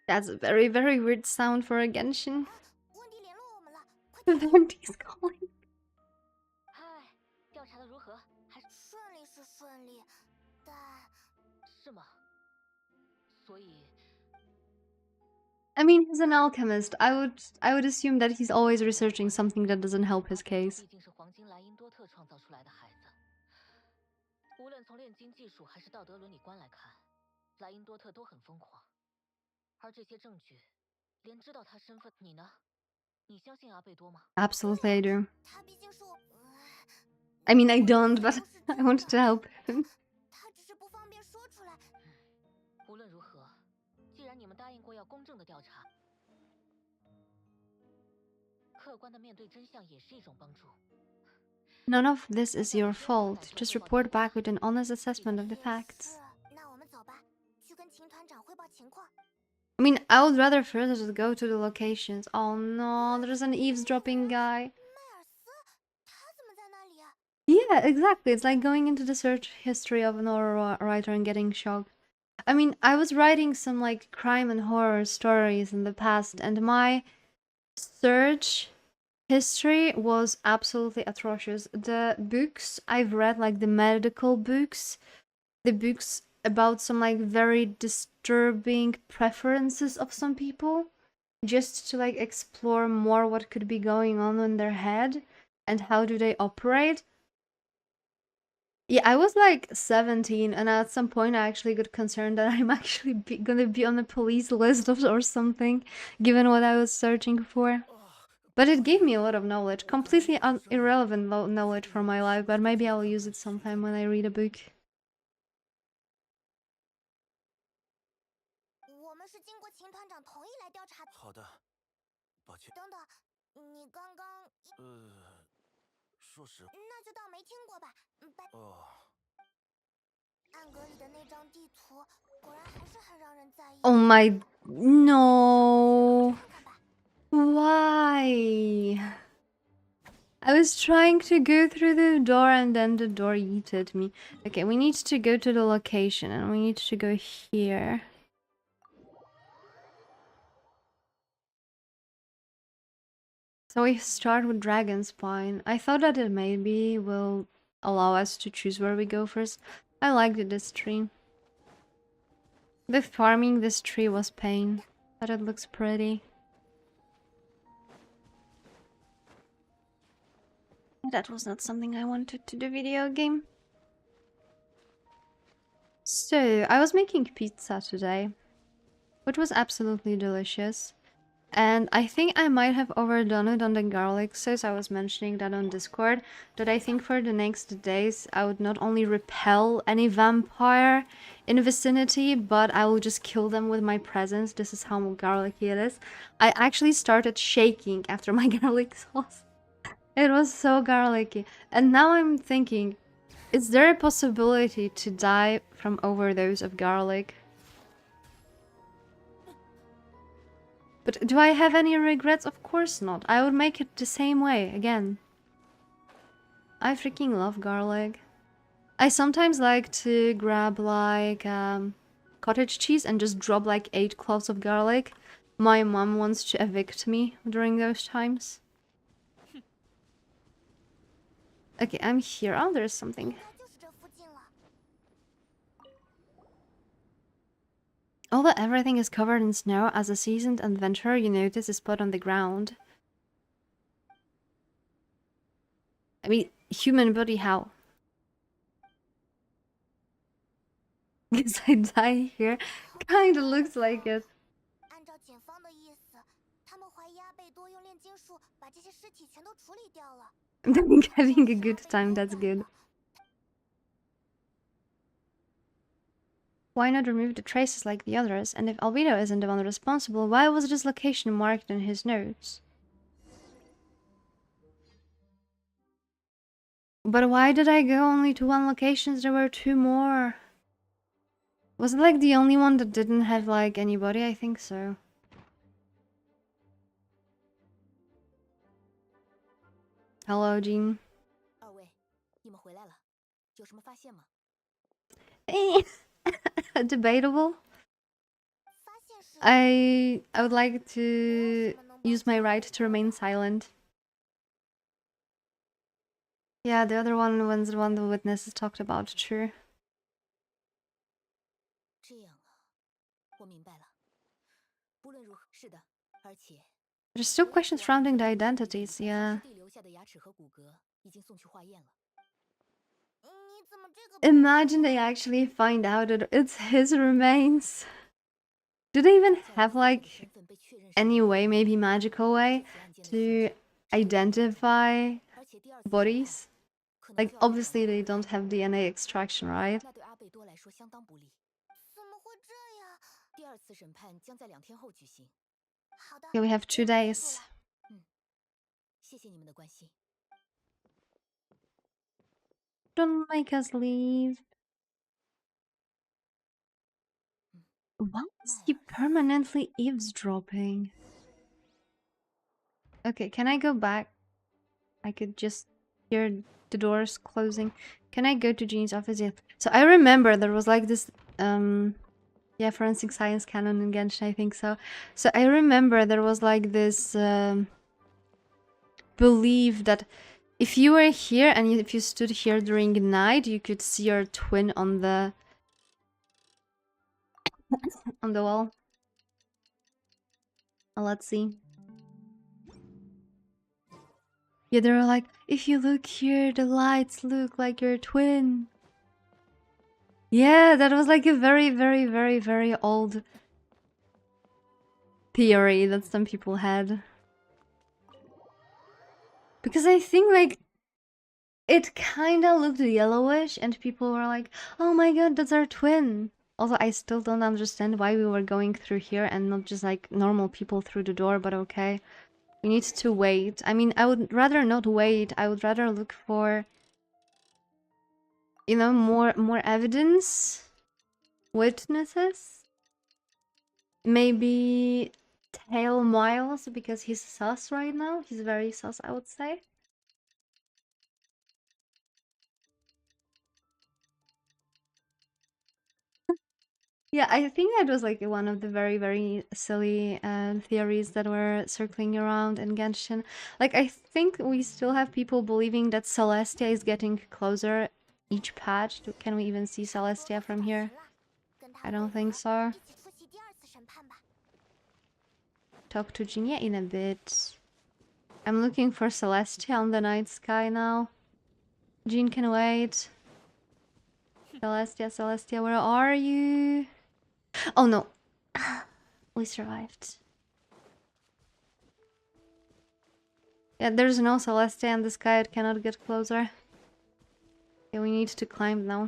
That's a very weird sound for a Genshin. 温迪联络我们了，快点！ Wendy's calling. 嗨，调查的如何？还是顺利是顺利，但是吗？所以 I mean, he's an alchemist. I would assume that he's always researching something that doesn't help his case. 毕竟是黄金莱茵多特创造出来的孩子，无论从炼金技术还是道德伦理观来看，莱茵多特都很疯狂。而这些证据，连知道他身份，你呢？你相信阿贝多吗？ Absolutely, I do. 他毕竟是我。 I mean, I don't, but I wanted to help him. 他只是不方便说出来。无无论如何，既然你们答应过要公正的调查，客观的面对真相也是一种帮助。 None of this is your fault. Just report back with an honest assessment of the facts. 那我们走吧，去跟秦团长汇报情况。 I mean, I would rather first just go to the locations. Oh no, there's an eavesdropping guy. 迈尔斯，他怎么在那里啊？ Yeah, exactly. It's like going into the search history of an horror writer and getting shocked. I mean, I was writing some like crime and horror stories in the past, and my search history was absolutely atrocious. The books I've read, like the medical books, the books about some like very disturbing preferences of some people, just to like explore more what could be going on in their head and how do they operate. Yeah, I was like 17, and at some point I actually got concerned that I'm actually gonna be on a police list or something, given what I was searching for. But it gave me a lot of knowledge, completely irrelevant knowledge for my life, but maybe I'll use it sometime when I read a book. 我们是经过秦团长同意来调查。好的，抱歉。等等，你刚刚……说实……那就当没听过吧。哦。暗格里的那张地图果然还是很让人在意。 Oh my... no... Why? I was trying to go through the door and then the door yeeted me. Okay, we need to go to the location and we need to go here. So we start with Dragon Spine. I thought that it maybe will allow us to choose where we go first. I liked this tree. The farming this tree was pain, but it looks pretty. That was not something I wanted to do video game. So, I was making pizza today, which was absolutely delicious. And I think I might have overdone it on the garlic sauce. I was mentioning that on Discord, that I think for the next days I would not only repel any vampire in the vicinity, but I will just kill them with my presence. This is how garlicky it is. I actually started shaking after my garlic sauce. It was so garlicky. And now I'm thinking, is there a possibility to die from overdose of garlic? But do I have any regrets? Of course not. I would make it the same way again. I freaking love garlic. I sometimes like to grab like cottage cheese and just drop like 8 cloves of garlic. My mom wants to evict me during those times. Okay, I'm here. Oh, there's something. Although everything is covered in snow, as a seasoned adventurer, you notice a spot on the ground. I mean, human body, how? Guess I die here. Kinda looks like it. 按照检方的意思，他们怀疑阿贝多用炼金术把这些尸体全都处理掉了。 I'm having a good time, that's good. Why not remove the traces like the others? And if Albedo isn't the one responsible, why was this location marked in his notes? But why did I go only to one location? There were 2 more. Was it like the only one that didn't have like anybody? I think so. Hello, Jean. 二位，你们回来了，有什么发现吗？ Debatable. I would like to use my right to remain silent. Yeah, the other one was the one the witnesses talked about, true. 这样啊，我明白了。不论如何，是的，而且 There's still questions surrounding the identities, yeah. 地留下的牙齿和骨骼已经送去化验了。 Imagine they actually find out that it's his remains. Do they even have like any way, maybe magical way, to identify bodies? Like obviously they don't have DNA extraction, right? 那对阿贝多来说相当不利。怎么会这样？第二次审判将在2天后举行。好的。 Okay, we have 2 我记住 days. 了。谢谢你们的关心。 Don't make us leave. Why is he permanently eavesdropping? Okay, can I go back? I could just hear the doors closing. Can I go to Jean's office? Yeah. So I remember there was like this yeah, forensic science canon in Genshin, I think so. So I remember there was like this belief that if you were here and if you stood here during night, you could see your twin on the wall. Let's see. Yeah, they were like, if you look here, the lights look like your twin. Yeah, that was like a very, very, very, very old theory that some people had. Because I think like it kinda looked yellowish and people were like, oh my god, that's our twin. Also, I still don't understand why we were going through here and not just like normal people through the door, but okay. We need to wait. I mean, I would rather not wait. I would rather look for, you know, more evidence, witnesses. Maybe Tail Miles because he's sus right now. He's very sus, I would say. Yeah, I think that was like one of the very, very silly theories that were circling around in Genshin. Like, I think we still have people believing that Celestia is getting closer each patch. Can we even see Celestia from here? I don't think so. 一起出席第二次审判吧。 Talk to Jinya in a bit. I'm looking for Celestia on the night sky now. Jean can wait. Celestia, Celestia, where are you? Oh no. We survived. Yeah, there's no Celestia in the sky. It cannot get closer. Okay, we need to climb now.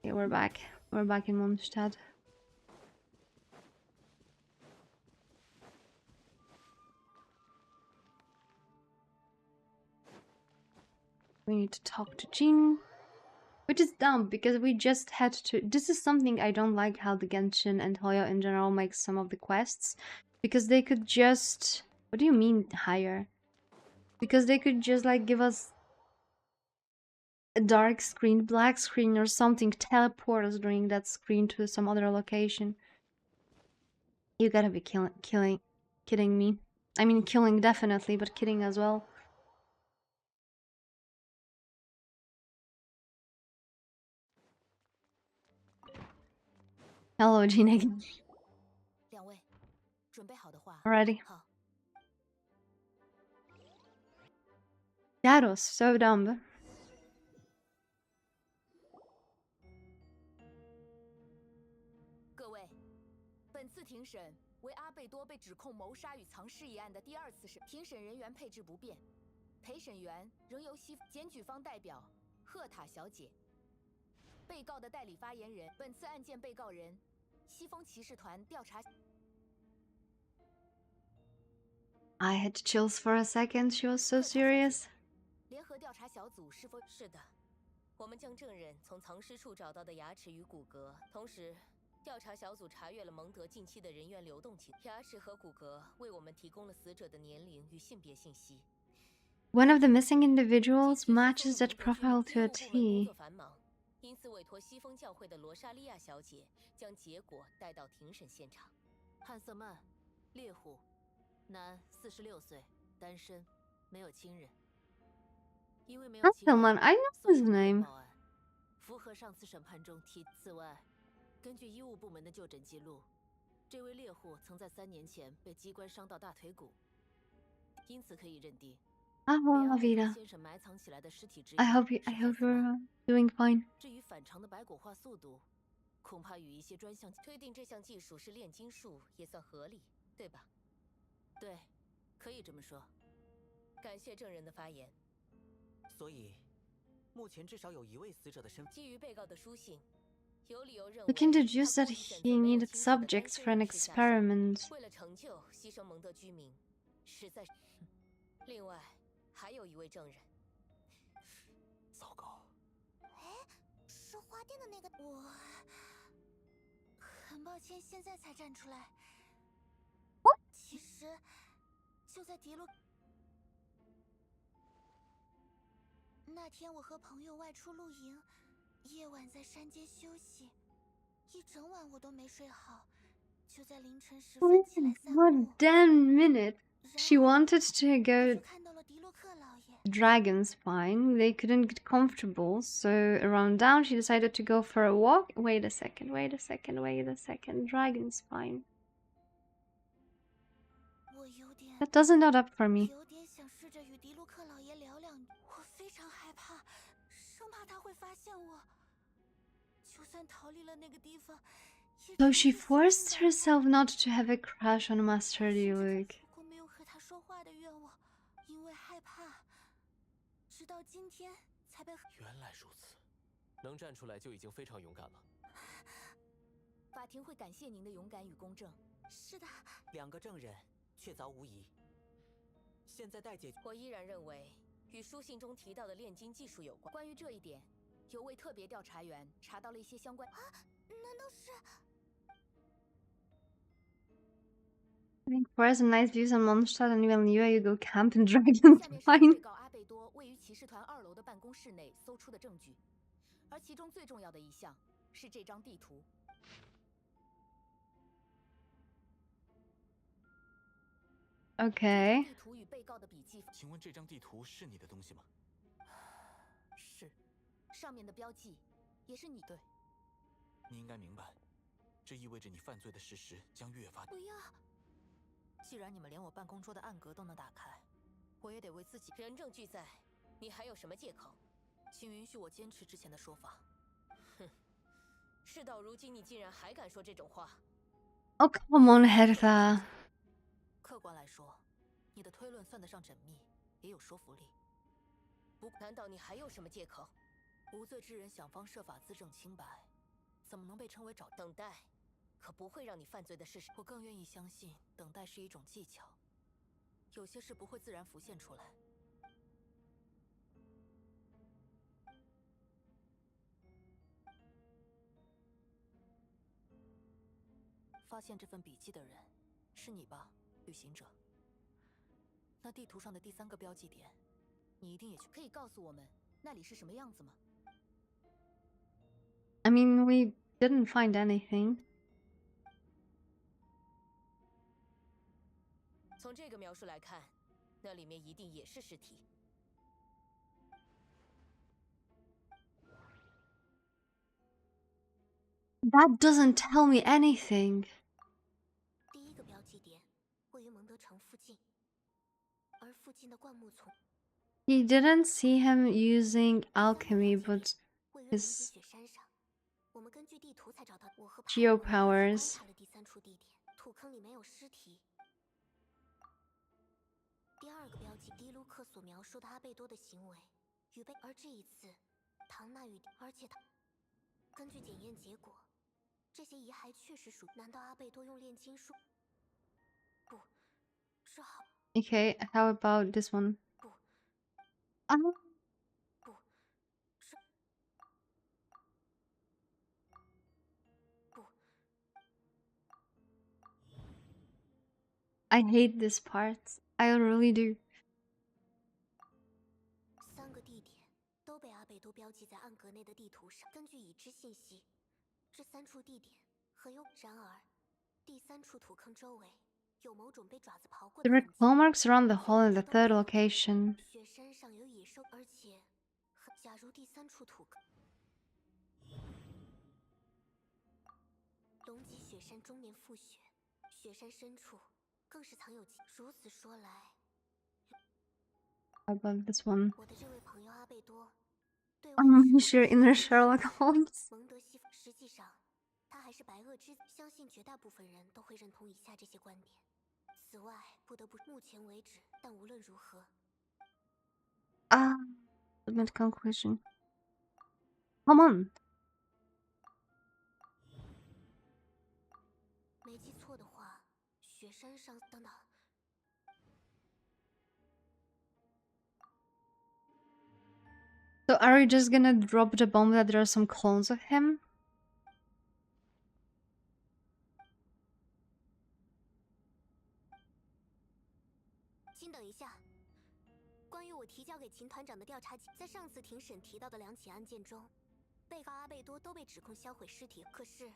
Okay, we're back. We're back in Mondstadt. We need to talk to Jean. Which is dumb, because we just had to... This is something I don't like, how the Genshin and Hoyo in general makes some of the quests. Because they could just... What do you mean, hire? Because they could just, like, give us a dark screen, black screen or something, teleport us during that screen to some other location. You gotta be kidding me. I mean, killing definitely, but kidding as well. Hello, Jean. 2位，准备好的话， Already. 好。 That was so dumb. 各位，本次庭审为阿贝多被指控谋杀与藏尸一案的第2次审，庭审人员配置不变，陪审员仍由检举方代表赫塔小姐。被告的代理发言人，本次案件被告人西风骑士团调查。 I had chills for a second. She was so serious. 联合调查小组是否？是的，我们将证人从藏尸处找到的牙齿与骨骼，同时调查小组查阅了蒙德近期的人员流动情况。牙齿和骨骼为我们提供了死者的年龄与性别信息。 One of the missing individuals matches that profile to a 工 T. 作繁忙，因此委托西风教会的罗莎莉亚小姐将结果带到庭审现场。汉瑟曼，猎户，男，46岁，单身，没有亲人。因为没有亲人， Someone I know 所以 his 不会 name. 报案，符合上次审判中提。此外，根据医务部门的就诊记录，这位猎户曾在3年前被机关伤到大腿骨，因此可以认定。 Ah, 被 well, 阿贝多 Vida. 先生埋藏起来的尸体之一 I hope 是 you're doing fine. 至于反常的白骨化速度，恐怕与一些专项推定这项技术是炼金术也算合理，对吧？对，可以这么说。感谢证人的发言。所以，目前至少有1位死者的身份。基于被告的书信，有理由认为 Looking to deduce 他 that 故意选择 he 没有 needed 亲属的单 subjects 身 for an 人士下手， experiment. 为了成就牺牲蒙德居民，实在是……另外，还有一位证人。糟糕，是花店的那个。我很抱歉，现在才站出来。其实就在迪洛那天，我和朋友外出露营，夜晚在山间休息，一整晚我都没睡好，就在凌晨时分起来散 One 步。 damn minute. 然 She 后 wanted to 我 go 就看到了迪洛克老爷。 Dragon Spine. They couldn't get comfortable, so around down she decided to go for a walk. Wait a second, wait a second, wait a second. Dragon Spine. 我有点 That doesn't add up for me. 有点想试着与迪洛克老爷聊两句，我非常害怕，生怕他会发现我。就算逃离了那个地方，也 So 只 she 是心 forced 情 herself not to have a crush on 我 Master 甚至 Diluc. 做过没有和他说话的愿望，因为害怕，直到今天才被。原来如此，能站出来就已经非常勇敢了。法庭会感谢您的勇敢与公正。是的， 2个证人确凿无疑。现在待解决。我依然认为与书信中提到的炼金技术有关。关于这一点，有位特别调查员查到了一些相关。难道是？ I think for some nice views on Mondstadt and even you go camp in Dragon 下面是 Spine. 被告阿贝多位于骑士团2楼的办公室内搜出的证据，而其中最重要的一项是这张地图。 Okay. 地图与被告的笔记，请问这张地图是你的东西吗？是，上面的标记也是你对。你应该明白，这意味着你犯罪的事实将越发……不要！既然你们连我办公桌的暗格都能打开，我也得为自己。人证俱在，你还有什么借口？请允许我坚持之前的说法。哼，事到如今，你竟然还敢说这种话？ Oh, come on, Hertha. 客观来说，你的推论算得上缜密，也有说服力。不，难道你还有什么借口？无罪之人想方设法自证清白，怎么能被称为找？等待，可不会让你犯罪的事实。我更愿意相信，等待是一种技巧，有些事不会自然浮现出来。发现这份笔记的人，是你吧，旅行者？那地图上的第3个标记点，你一定也去。可以告诉我们那里是什么样子吗？ I mean, we didn't find anything. 从这个描述来看，那里面一定也是尸体。 That doesn't tell me anything. 第1个标记点位于蒙德城附近，而附近的灌木丛。 He didn't see him using alchemy, but 位于龙脊 his 雪山上。我们根据地图才找到。我和 geo 朋友观 powers. 察了第3处地点，土坑里没有尸体。第2个标记，迪卢克所描述的阿贝多的行为与被，而这一次，唐纳与，而且他根据检验结果，这些遗骸确实属。难道阿贝多用炼金术？不，是好。 Okay, how about this one? 不， Ah, 不是，不， I hate this part. I really do. 3个地点都被阿贝多标记在暗格内的地图上。根据已知信息，这3处地点很有。然而，第3处土坑周围有某种被爪子刨过的 There are 痕迹。 claw marks around the hole in the 3rd location. 雪山上有野兽，而且，假如第3处土坑，龙脊雪山终年覆雪，雪山深处更是藏有。如此说来， How about this one? 我的这位朋友阿贝多，对外的 Unleash your inner Sherlock Holmes. 蒙德西，实际上，他还是白垩之子。相信绝大部分人都会认同以下这些观点。此外，不得不目前为止，但无论如何， Ah, submit conclusion. Come on. 没记错的话，雪山上等等。So are you just gonna drop the bomb that there are some clones of him? 请等一下，关于我提交给秦团长的调查，在上次庭审提到的2起案件中，被告阿贝多都被指控销毁尸体。可是，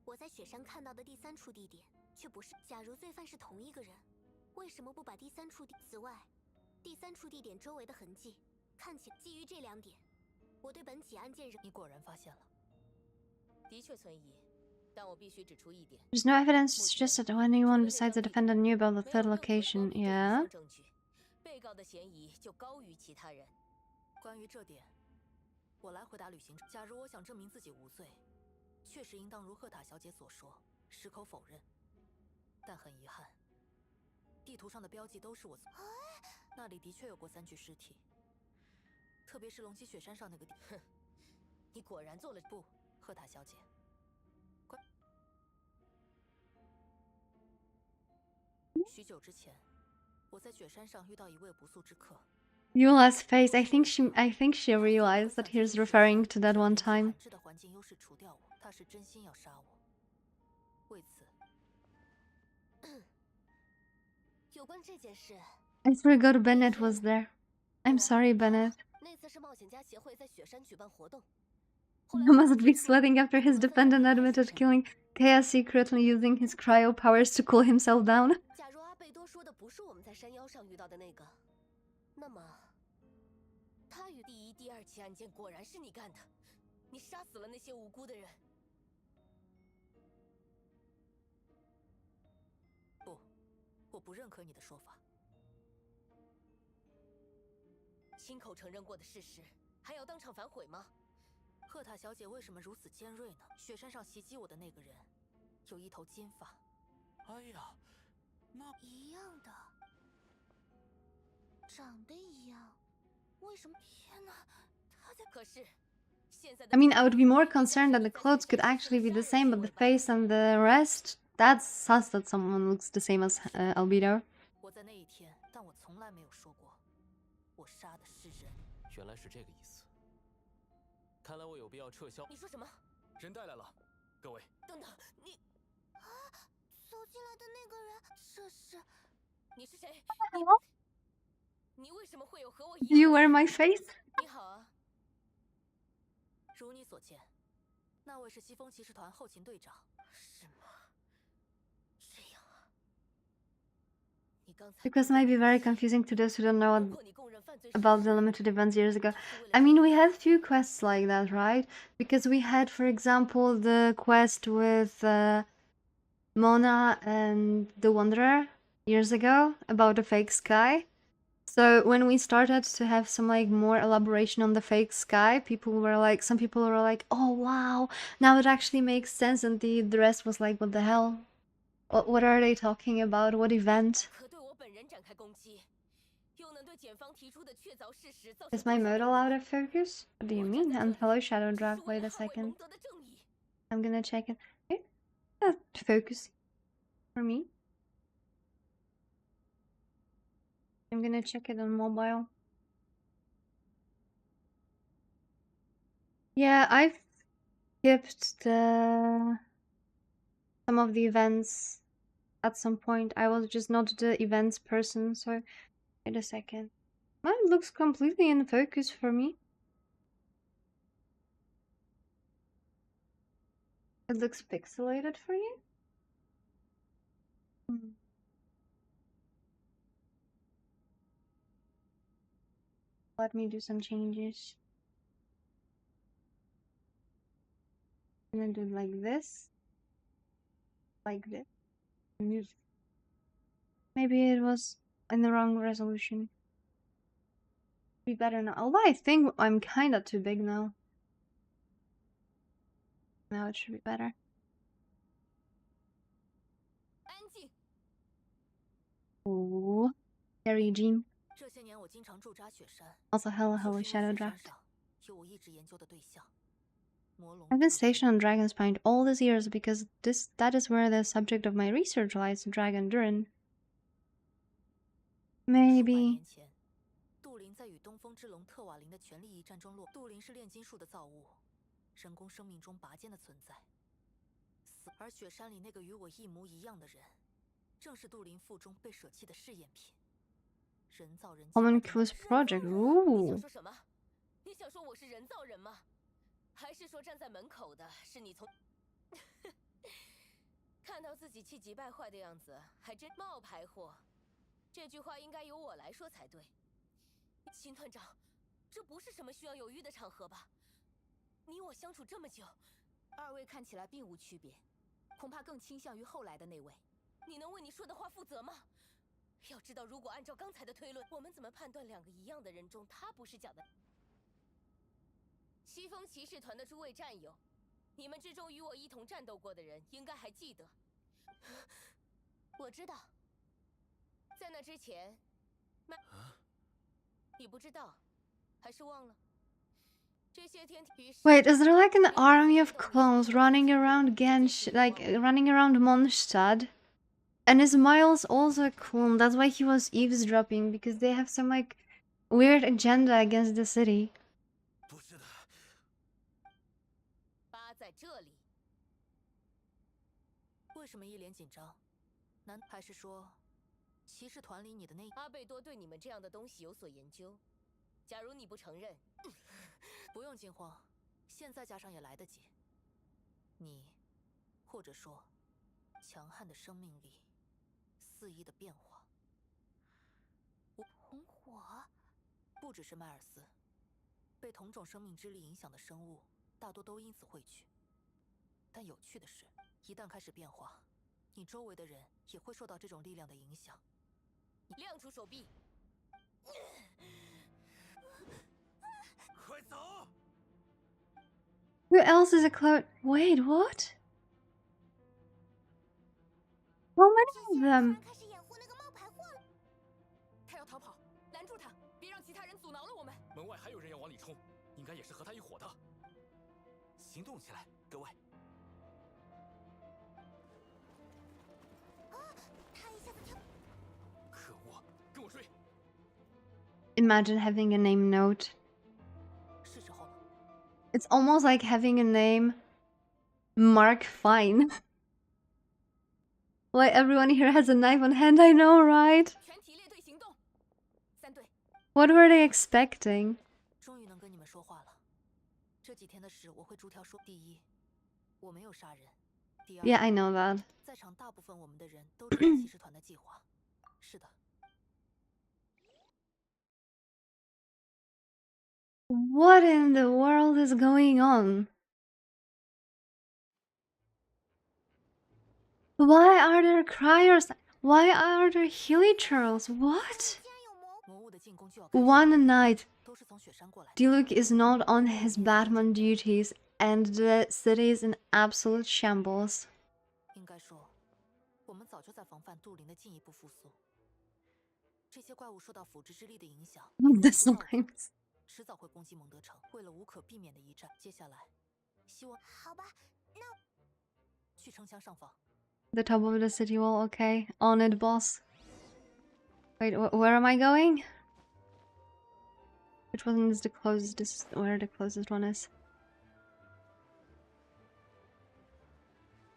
我在雪山看到的第3处地点却不是。假如罪犯是同一个人，为什么不把第3处此外，第3处地点周围的痕迹看起？基于这2点，我对本起案件你果然发现了。的确存疑，但我必须指出一点。 There's no evidence to suggest that anyone besides the defendant knew about the third location. Yeah. 证据，被告的嫌疑就高于其他人。关于这点，我来回答旅行者。假如我想证明自己无罪，确实应当如赫塔小姐所说，矢口否认。但很遗憾，地图上的标记都是我。那里的确有过3具尸体，特别是龙脊雪山上那个地。哼，你果然做了不，赫塔小姐。许久之前，我在雪山上遇到一位不速之客。 Eula's face. I think she realized that he was referring to that one time. 质的环境优势除掉我，他是真心要杀我。为此，有关这件事， I forgot Bennett was there. I'm sorry, Bennett. 那次是冒险家协会在雪山举办活动。 He must be sweating after his defendant admitted killing Kea secretly using his cryo powers to cool himself down. 假如阿贝多说的不是我们在山腰上遇到的那个，那么他与第1、第2起案件果然是你干的，你杀死了那些无辜的人。不，我不认可你的说法。亲口承认过的事实，还要当场反悔吗？ 赫塔小姐为什么如此尖锐呢？雪山上袭击我的那个人，有一头金发。哎呀，那一样的，长得一样，为什么？天哪，他在……可是，现在的 I mean, I would be more concerned that the clothes could actually be the same, but the face and the rest, that's sus that someone looks the same as Albedo. 我在那一天，但我从来没有说过，我杀的是人。原来是这个意思。看来我有必要撤销。你说什么？人带来了，各位。等等，你走进来的那个人，这是……你是谁？你为什么会有和我一 Do 样？ you wear my face? 你好啊，如你所见，那位是西风骑士团后勤队长。是吗？这样啊。你刚才 Because it might be very confusing to those who don't know 包括你供认犯罪事 about 实 the limited events years ago. 是为了 I mean, we had few quests like that, right? Because we had, for example, the quest with Mona and the Wanderer years ago about the fake sky. So when we started to have some like more elaboration on the fake sky, some people were like, oh wow, now it actually makes sense, and the rest was like, what the hell? What are they talking about? What event? 可对我本人展开攻击，又能对检方提出的确凿事实造成 Is my 多少 modal 动荡 out of focus? What do you 我站 mean? 在这 And 里 hello, Shadow 只是 Drag. 为 Wait 了 a 捍卫 second. 蒙德的正义。 I'm gonna check it. Okay. Focus for me. I'm gonna check it on mobile. Yeah, I've skipped some of the events at some point. I was just not the events person, so wait a second. Mine looks completely in focus for me. It looks pixelated for you? Let me do some changes. I'm gonna do it like this. Like this. Maybe it was in the wrong resolution. Be better now. Although I think I'm kinda too big now. Now it should be better. 安静。 Ooh. Scary Jean. 这些年我经常驻扎雪山， Also hello 就是因为 Shadow 雪山 Draft. 上有我一直研究的对象。I've been stationed on Dragon's Point all these years because that is where the subject of my research lies, Dragon Durin. Maybe. 前，杜林在与东风之龙特瓦林的权力一战中落。杜林是炼金术的造物，人工生命中拔尖的存在。而雪山里那个与我一模一样的人，正是杜林腹中被舍弃的试验品。人造人。Homunculus Project. 你想 Ooh. 说什么？你想说我是人造人吗？还是说站在门口的是你从？看到自己气急败坏的样子，还真冒牌货。这句话应该由我来说才对。秦团长，这不是什么需要犹豫的场合吧？你我相处这么久，二位看起来并无区别，恐怕更倾向于后来的那位。你能为你说的话负责吗？要知道，如果按照刚才的推论，我们怎么判断两个一样的人中他不是假的？西风骑士团的诸位战友，你们之中与我一同战斗过的人，应该还记得。我知道，在那之前，你不知道，还是忘了？这些天体。Wait, is there like an army of clones running around Genshin, like running around Mondstadt? And is Miles also a clone? That's why he was eavesdropping, because they have some like weird agenda against the city. 不是的，疤在这里。为什么一脸紧张？难还是说，骑士团里你的那阿贝多对你们这样的东西有所研究。假如你不承认，不用惊慌，现在加上也来得及。你，或者说，强悍的生命力，肆意的变化。红火，不只是迈尔斯，被同种生命之力影响的生物，大多都因此汇聚。但有趣的是，一旦开始变化，你周围的人也会受到这种力量的影响。亮出手臂。快走！ Who else is a clone? Wait, what? How many of them? 开始掩护那个冒牌货了。他要逃跑，拦住他，别让其他人阻挠了我们。门外还有人要往里冲，应该也是和他一伙的。行动起来，各位！他一下子跳。可恶，跟我追！ Imagine having a name note. It's almost like having a name Mark Fine. Why everyone here has a knife on hand, I know, right? What were they expecting? 终于能跟你们说话了。这几天的事我会逐条说。第一，我没有杀人。第二 Yeah, I know that. 在场大部分我们的人都知道骑士团的计划。是的。 What in the world is going on? Why are there criers? Why are there hilichurls? What? One night, Diluc is not on his Batman duties, and the city is in absolute shambles. 应该说，我们早就在防范杜林的进一步复苏。这些怪物受到腐殖之力的影响， The slimes. 迟早会攻击蒙德城。为了无可避免的一战，接下来，希望好吧，那去城墙上方。 The top of the city wall, okay. On it, boss. Wait, where am I going? Which one is the closest? This is where the closest one is.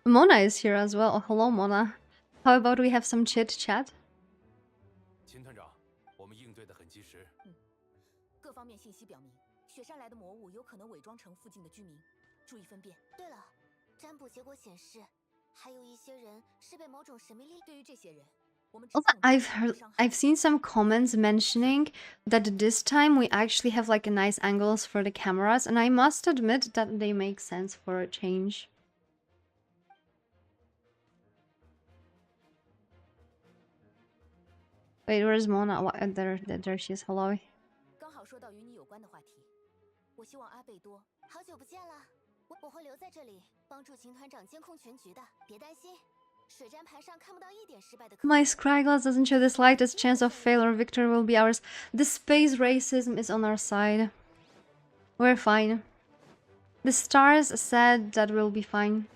Mona is here as well. Oh, hello, Mona. How about we have some chit chat? 秦团长，我们应对的很及时。各方面信息表明，雪山来的魔物有可能伪装成附近的居民，注意分辨。对了，占卜结果显示，还有一些人是被某种神秘力。对于这些人，我们 Also, I've seen some comments mentioning that this time we actually have like nice angles for the cameras, and I must admit that they make sense for a change. Wait, where's Mona? What, there she is. Hello. 刚好说到与你有关的话题，我希望阿贝多。好久不见了，我会留在这里帮助秦团长监控全局的，别担心。水占盘上看不到一点失败的。My Scryglass doesn't show the slightest chance of failure. Victory will be ours. The space racism is on our side. We're fine. The stars said that we'll be fine.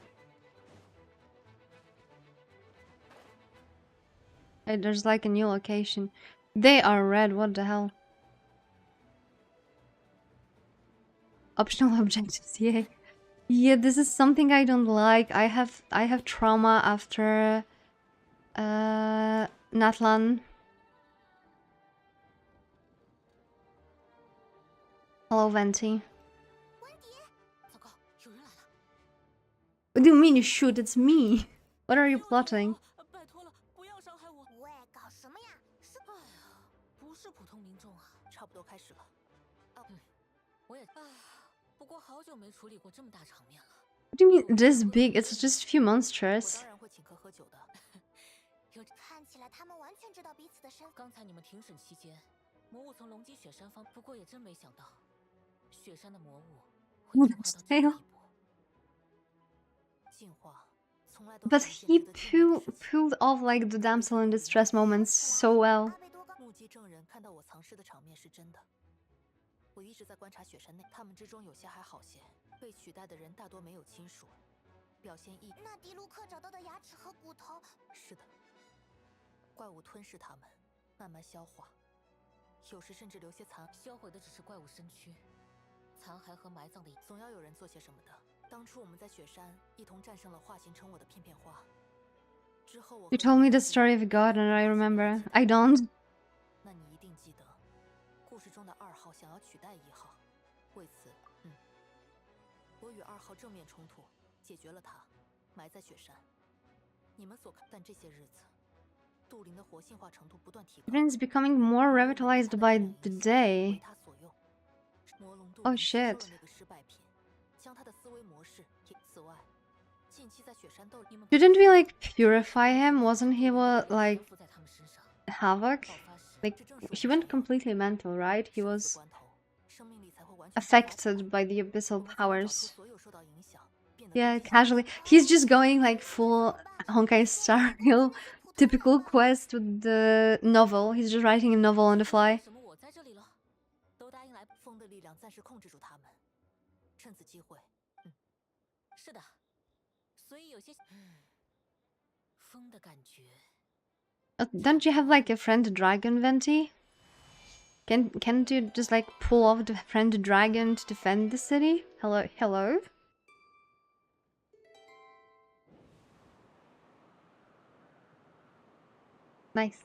Hey, there's like a new location. They are red, what the hell? Optional objectives, yay. Yeah, this is something I don't like. I have trauma after Natlan. Hello, Venti. 温迪，糟糕，有人来了！ What do you mean you shoot? It's me. What are you 不要动 plotting? 我拜托了，不要伤害我！喂，搞什么呀？是，哎呀，不是普通民众啊！差不多开始了。我也，哎，不过好久没处理过这么大场面了。 What do you mean this big? It's just a few 我 monsters. 当然会请客喝酒的。看起来他们完全知道彼此的身份。刚才你们庭审期间，魔物从龙脊雪山方，不过也真没想到，雪山的魔物会进化到这个地步。进化从来都 But 是 he 一件值得纪念的事情。 pulled off like the damsel in distress moments so well. 阿贝多刚目击证人看到我藏尸的场面是真的。我一直在观察雪山内，他们之中有些还好些，被取代的人大多没有亲属，表现异。那迪卢克找到的牙齿和骨头，是的，怪物吞噬他们，慢慢消化，有时甚至留些残。销毁的只是怪物身躯，残骸和埋葬的，总要有人做些什么的。当初我们在雪山一同战胜了化形成我的片片花，之后我 You told me the story of God and I remember. I don't. 那你一定记得，故事中的2号想要取代1号，为此，我与2号正面冲突，解决了他，埋在雪山。你们所看，但这些日子，杜林的活性化程度不断提高。 Rin is becoming more revitalized by the day. 为他所用。魔龙杜 Oh 林吸收了 shit. 那个失败品，将他的思维模式。此外，近期在雪山斗，你们 Didn't we like purify him? Wasn't he what like 附在他们身上。 havoc? 爆发时， Like 这正是我 he went completely mental, right? He 生 was 死关头，生命力才会完全消耗 affected by the 我 abyssal 们才能找出 powers. 所有受到影响，变得 Yeah, 更坚 casually. He's just going like full Honkai Star Rail typical quest with the novel. He's just writing a novel on the 为 fly. 什么我在这里了？都答应来，风的力量暂时控制住他们，趁此机会，是的，所以有些，风的感觉。 Don't you have like a friend dragon, Venti? Can't you just like pull off the friend dragon to defend the city? Hello, hello. Nice.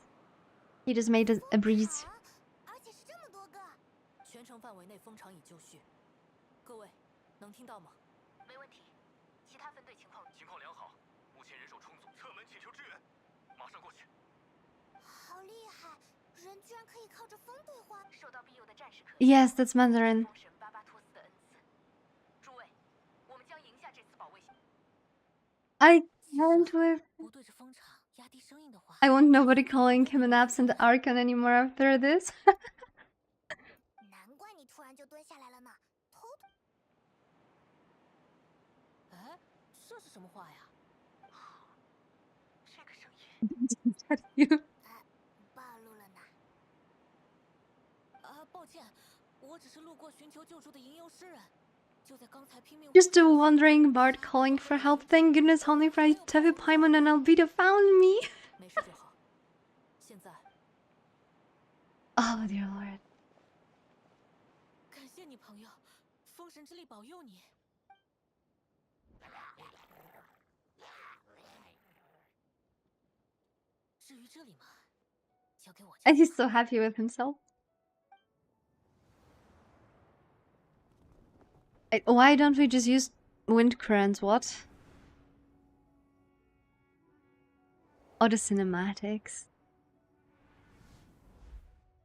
He just made a breeze. 而且是这么多个。全城范围内风场已就绪，各位能听到吗？没问题。其他分队情况？情况良好，目前人手充足，侧门请求支援，马上过去。好厉害，人居然可以靠着风对话。受到庇佑的战士可以。 Yes, that's Mandarin. 封神巴巴托斯的恩赐。诸位，我们将赢下这次保卫。 I can't with. 不对着风场压低声音的话。 I want nobody calling him an absent archon anymore after this. 难怪你突然就蹲下来了呢。偷偷。哎，这是什么话呀？这个声音。You 暴露了呢。抱歉，我只是路过寻求救助的吟游诗人，就在刚才拼命。 just a wandering bard calling for help. Thank goodness only for Tevi Paimon and Albedo found me. 没事就好。现在， Oh dear lord. 感谢你，朋友，风神之力保佑你。至于这里嘛，交给我。 And he's so happy with himself. Why don't we just use wind currents? What? Oh, the cinematics.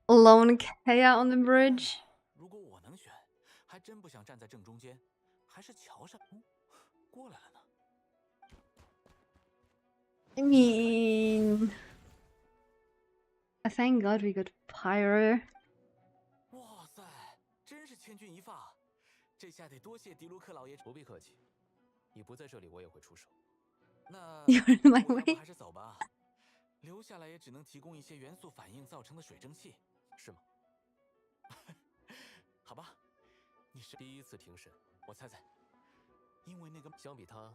Lone Kea on the bridge. 如果我能选，还真不想站在正中间，还是桥上。过来了呢。 I mean, thank God we got Pyro. 哇塞，真是千钧一发！这下得多谢迪卢克老爷。不必客气，你不在这里，我也会出手。那 You're in my 我要不 way. 还是走吧，留下来也只能提供一些元素反应造成的水蒸气，是吗？好吧？你是第一次庭审，我猜猜，因为那个相比他，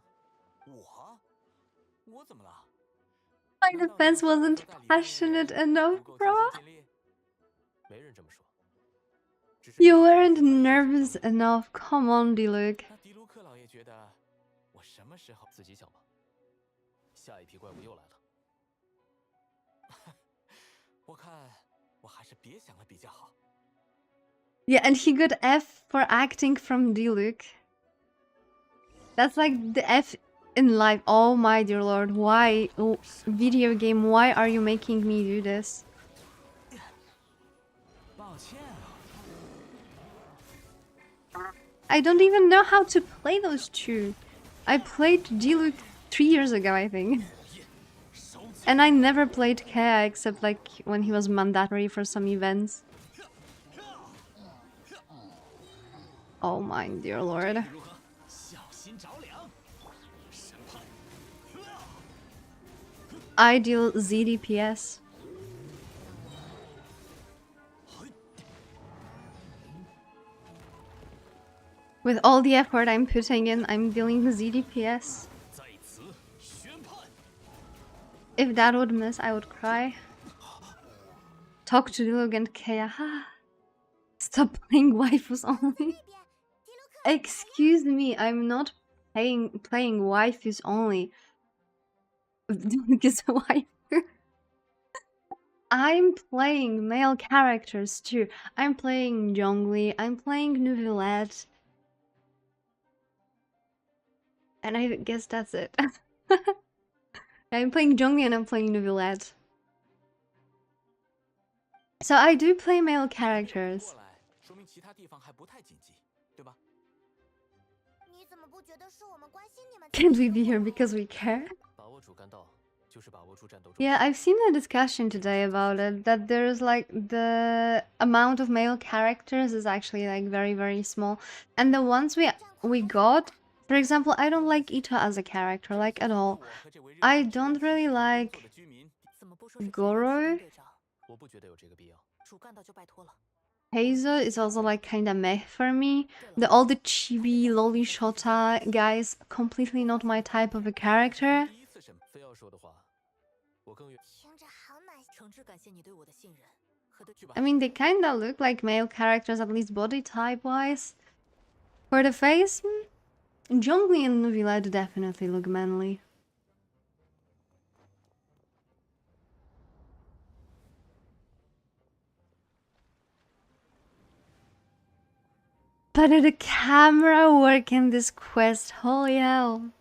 我怎么了？ My 难道 defense 你要 wasn't 说代理代言 passionate 人 enough, 不够 bro. 尽心尽力？没人这么说。只是 You 没有谁 weren't 说反应 nervous enough. Come on, Diluc. 那迪卢克老爷觉得我什么时候？自己想吧。下一批怪物又来了。我看我还是别想了比较好。 Yeah, and he got F for acting from Diluc. That's like the F in life. Oh my dear lord, why? Oh, video game, why are you making me do this? 抱歉啊。 I don't even know how to play those two. I played Diluc 3 years ago, I think. And I never played Kea except like when he was mandatory for some events. Oh my dear lord. 小心着凉。审判。 Ideal ZDPS. With all the effort I'm putting in, I'm dealing with ZDPS. 在此宣判。 If that would miss, I would cry. Talk to Diluc and Kea. Stop playing waifus only. Excuse me, I'm not playing waifus only. Diluc is a waifu. I'm playing male characters too. I'm playing Zhongli, I'm playing Neuvillette. And I guess that's it. I'm playing Zhongli and I'm playing Neuvillette. So I do play male characters. 过来，说明其他地方还不太紧急，对吧？ 你怎么不觉得是我们关心你们？ Can't we be here because we care? 把握住干道，就是把握住战斗中。 Yeah, I've seen a discussion today about it, that there's like the amount of male characters is actually like very, very small. And the ones we got, for example, I don't like Ito as a character, like at all. 我和这位日 I 本 don't really like 的居民 怎么不说是 Goro. 队长？ 我不觉得有这个必要。 主干道就拜托了。 Heizo is also like kinda meh for me. All the chibi, loli shota guys, completely not my type of a character. 第一次审非要说的话，我更愿。听着好暖心。诚挚感谢你对我的信任和对。 I mean, they kinda look like male characters, at least body type wise. For the face, Zhongli and Neuvillette definitely look manly. But did the camera work in this quest? Holy hell.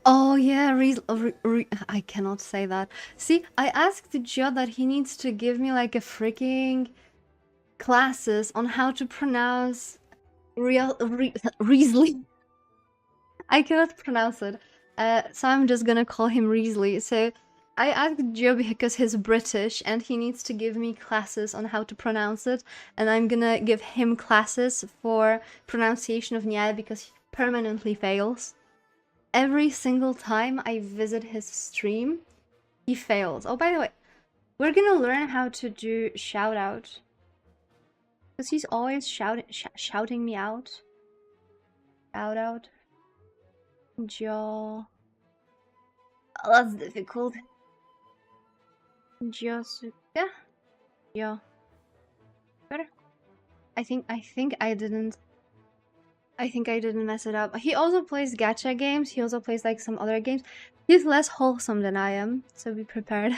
Oh yeah, I cannot say that. See, I asked Joe that he needs to give me like a freaking classes on how to pronounce Riesling. I cannot pronounce it, so I'm just gonna call him Riesling. So I asked Joe because he's British and he needs to give me classes on how to pronounce it, and I'm gonna give him classes for pronunciation of Nyaehh because he permanently fails. Every single time I visit his stream, he fails. Oh, by the way, we're gonna learn how to do shout out. Because he's always shouting me out. Shout out. Joe. Oh, that's difficult. Josuke? Yo. Better. I think I didn't mess it up. He also plays gacha games. He also plays like some other games. He's less wholesome than I am, so be prepared.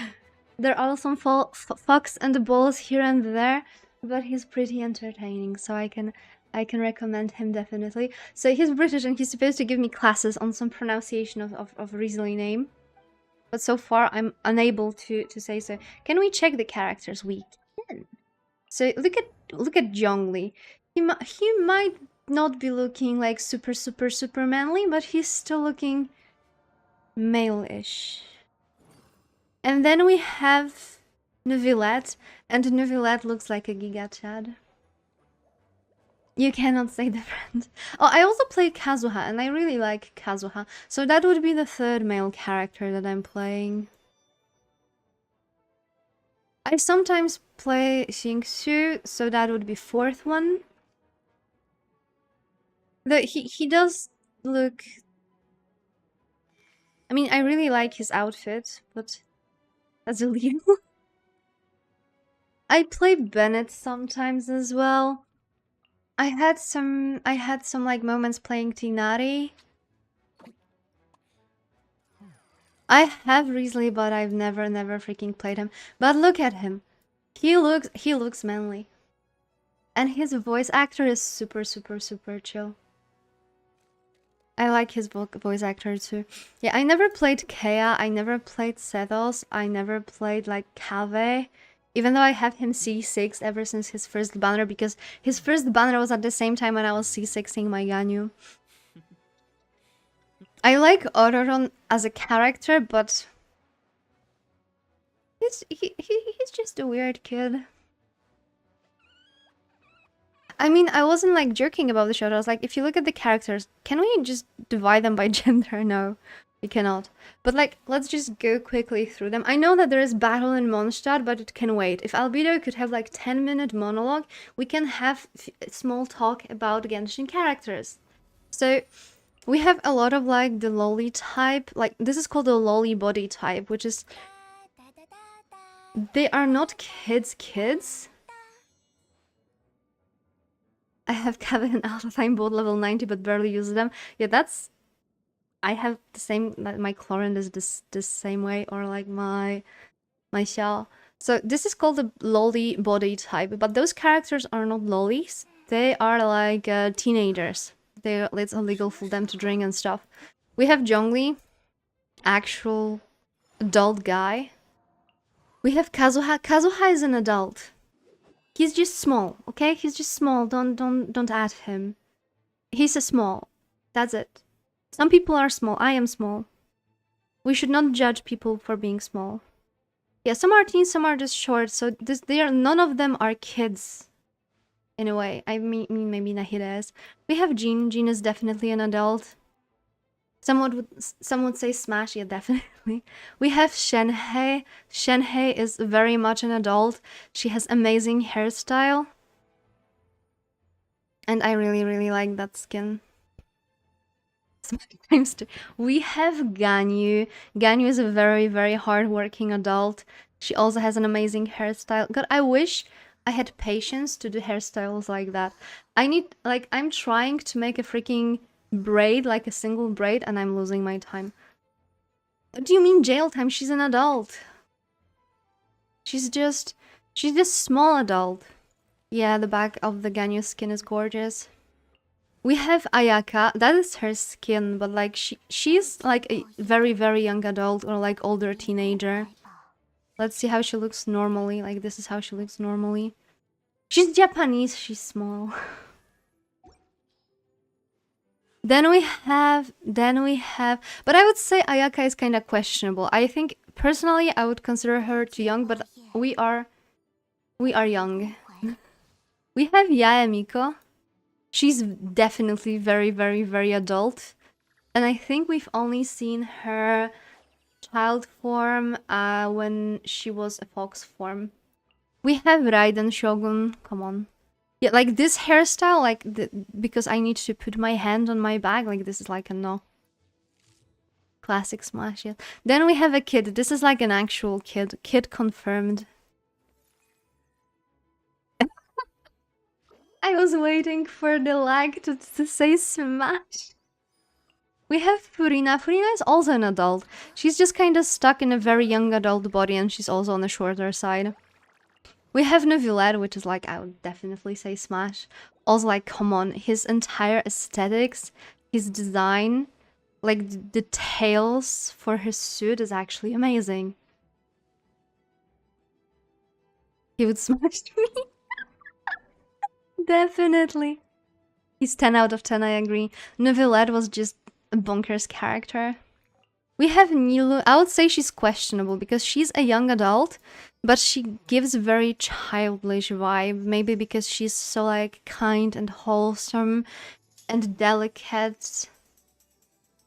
There are some fucks and balls here and there, but he's pretty entertaining, so I can recommend him definitely. So he's British and he's supposed to give me classes on some pronunciation of Riesling name. But so far I'm unable to say so. Can we check the characters? We can. So look at Zhongli. He might not be looking like super manly, but he's still looking male-ish. And then we have Neuvillette, and Neuvillette looks like a Giga Chad. You cannot say different. Oh, I also played Kazuha, and I really like Kazuha. So that would be the third male character that I'm playing. I sometimes play Xingqiu, so that would be fourth one. He does look. I mean, I really like his outfit, but as a Leo, I play Bennett sometimes as well. I had some like moments playing Tinari. I have recently, but I've never freaking played him. But look at him. He looks manly. And his voice actor is super chill. I like his voice actor too. Yeah, I never played Kea, I never played Sethos, I never played like Kave. Even though I have him C6 ever since his first banner, because his first banner was at the same time when I was C6ing my Ganyu. I like Ororon as a character, but he's just a weird kid. I mean, I wasn't like jerking about the show. I was like, if you look at the characters, can we just divide them by gender? No, we cannot. But like, let's just go quickly through them. I know that there is battle in Mondstadt, but it can wait. If Albedo could have like 10-minute monologue, we can have small talk about Genshin characters. So we have a lot of like the loli type. Like this is called the loli body type, which is they are not kids. I have Kevin and Alpha, I'm both level 90 but barely use them. Yeah, that's... I have the same... My Chlorine is this same way, or like my Xiao. So this is called the loli body type, but those characters are not lolis. They are like teenagers. It's illegal for them to drink and stuff. We have Zhongli, actual adult guy. We have Kazuha. Kazuha is an adult. He's just small, okay? He's just small. Don't add him. He's a small. That's it. Some people are small. I am small. We should not judge people for being small. Yeah, some are teens, some are just short. So none of them are kids. In a way. I mean maybe Nyaehh is. We have Jean. Jean is definitely an adult. Some would say Smash, yeah, definitely. We have Nyaehh. Nyaehh is very much an adult. She has amazing hairstyle. And I really like that skin. We have Ganyu. Ganyu is a very hard-working adult. She also has an amazing hairstyle. God, I wish I had patience to do hairstyles like that. I'm trying to make a freaking braid, like a single braid, and I'm losing my time. What do you mean jail time? She's an adult. She's just small adult. Yeah, the back of the Ganyu skin is gorgeous. We have Ayaka. That is her skin, but like she's like a very young adult or like older teenager. Let's see how she looks normally. Like this is how she looks normally. She's Japanese, she's small. Then we have, but I would say Ayaka is kind of questionable. I think, personally, I would consider her too young, but we are young. We have Nyaehh Miko. She's definitely very adult. And I think we've only seen her child form when she was a fox form. We have Raiden Shogun, come on. Yeah, like this hairstyle, like, because I need to put my hand on my bag, like this is like a no. Classic Smash, yeah. Then we have a kid. This is like an actual kid. Kid confirmed. I was waiting for the lag to say Smash. We have Furina. Furina is also an adult. She's just kind of stuck in a very young adult body, and she's also on the shorter side. We have Neuvillette, which is like, I would definitely say Smash. Also, like, come on, his entire aesthetics, his design, like, the details for his suit is actually amazing. He would smash me. Definitely. He's 10 out of 10, I agree. Neuvillette was just a bonkers character. We have Nilou. I would say she's questionable because she's a young adult, but she gives a very childish vibe. Maybe because she's so like kind and wholesome and delicate.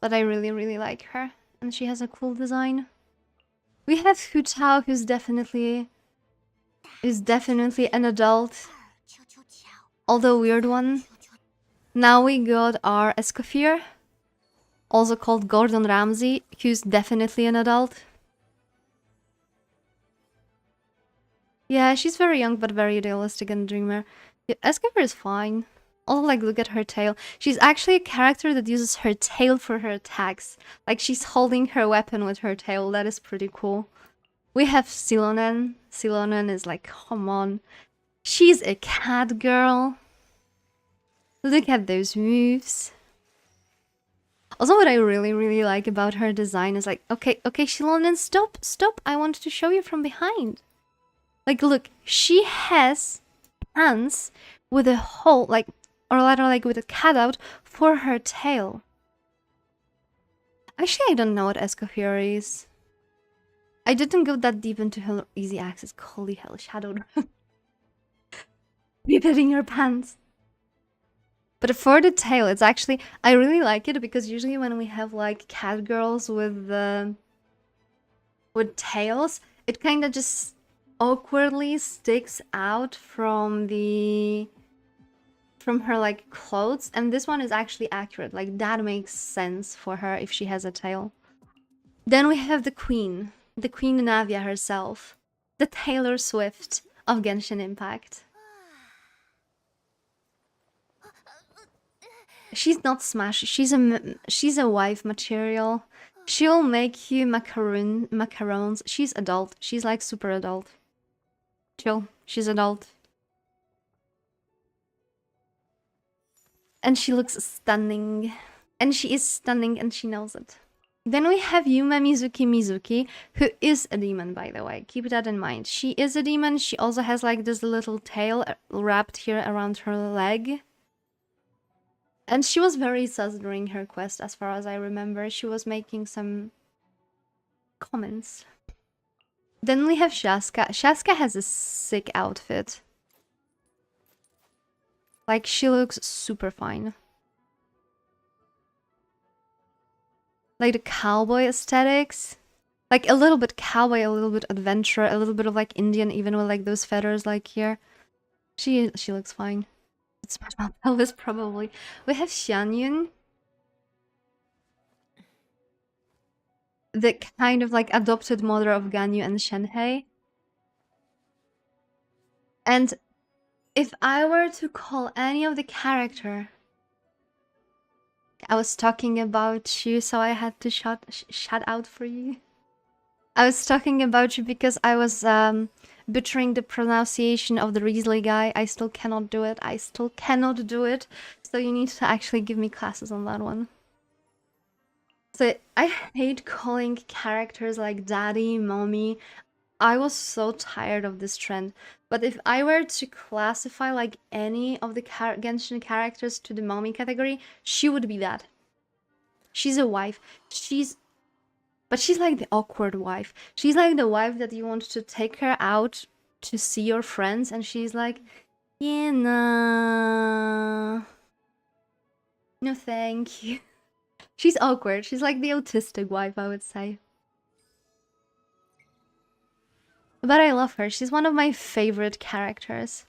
But I really like her, and she has a cool design. We have Hu Tao, who's definitely an adult, although weird one. Now we got our Escoffier, also called Gordon Ramsay, who's definitely an adult. Yeah, she's very young but very realistic and dreamer. Yeah, Escoffier is fine. Also, like, look at her tail. She's actually a character that uses her tail for her attacks. Like, she's holding her weapon with her tail. That is pretty cool. We have Silonen. Silonen is like, come on. She's a cat girl. Look at those moves. Also, what I really like about her design is like, okay, Silonen, stop. I want to show you from behind. Like, look, she has hands with a hole, like, or rather, like, with a cutout for her tail. Actually, I don't know what Escoffier is. I didn't go that deep into her easy access. Holy hell, Shadow. Be petting your pants. But for the tail, it's actually, I really like it because usually when we have like cat girls with tails, it kind of just awkwardly sticks out from her like clothes, and this one is actually accurate. Like, that makes sense for her if she has a tail. Then we have the Queen Navia herself, the Taylor Swift of Genshin Impact. She's not Smash. She's a wife material. She'll make you macarons. She's adult. She's like super adult. Chill. She's adult. And she looks stunning. And she is stunning and she knows it. Then we have Yuma Mizuki, who is a demon, by the way. Keep that in mind. She is a demon. She also has like this little tail wrapped here around her leg. And she was very sus during her quest, as far as I remember. She was making some comments. Then we have Shaska. Shaska has a sick outfit. Like, she looks super fine. Like, the cowboy aesthetics. Like, a little bit cowboy, a little bit adventure, a little bit of, like, Indian, even with, like, those feathers, like, here. She looks fine. It's my pelvis, probably. We have Xianyun. The kind of, like, adopted mother of Ganyu and Shenhei. And if I were to call any of the character... I was talking about you, so I had to shout out for you. I was talking about you because I was butchering the pronunciation of the Riesling guy. I still cannot do it. So you need to actually give me classes on that one. So I hate calling characters like daddy, mommy. I was so tired of this trend. But if I were to classify like any of the Genshin characters to the mommy category, she would be that. She's a wife. But she's like the awkward wife. She's like the wife that you want to take her out to see your friends, and she's like, yeah, nah. No thank you. She's awkward. She's like the autistic wife, I would say. But I love her. She's one of my favorite characters.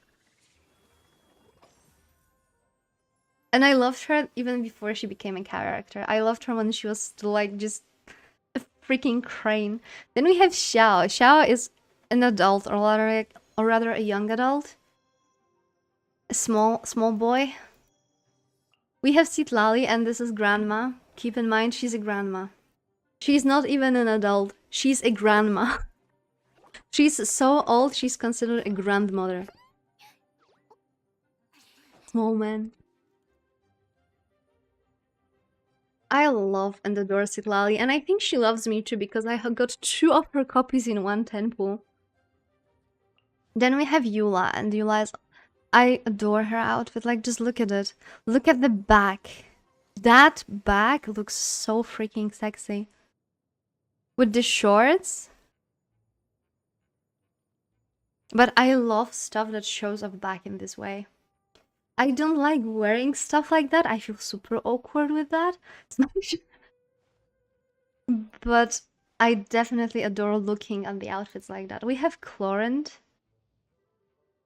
And I loved her even before she became a character. I loved her when she was still like just a freaking crane. Then we have Xiao. Xiao is an adult, or rather a young adult. A small boy. We have Citlali, and this is grandma. Keep in mind, she's a grandma. She's not even an adult. She's a grandma. She's so old, she's considered a grandmother. Small man. I love and adore Citlali, and I think she loves me too because I got 2 of her copies in one temple. Then we have Eula, and Eula is... I adore her outfit. Like, just look at it. Look at the back. That back looks so freaking sexy. With the shorts. But I love stuff that shows off back in this way. I don't like wearing stuff like that. I feel super awkward with that. But I definitely adore looking at the outfits like that. We have Clorent.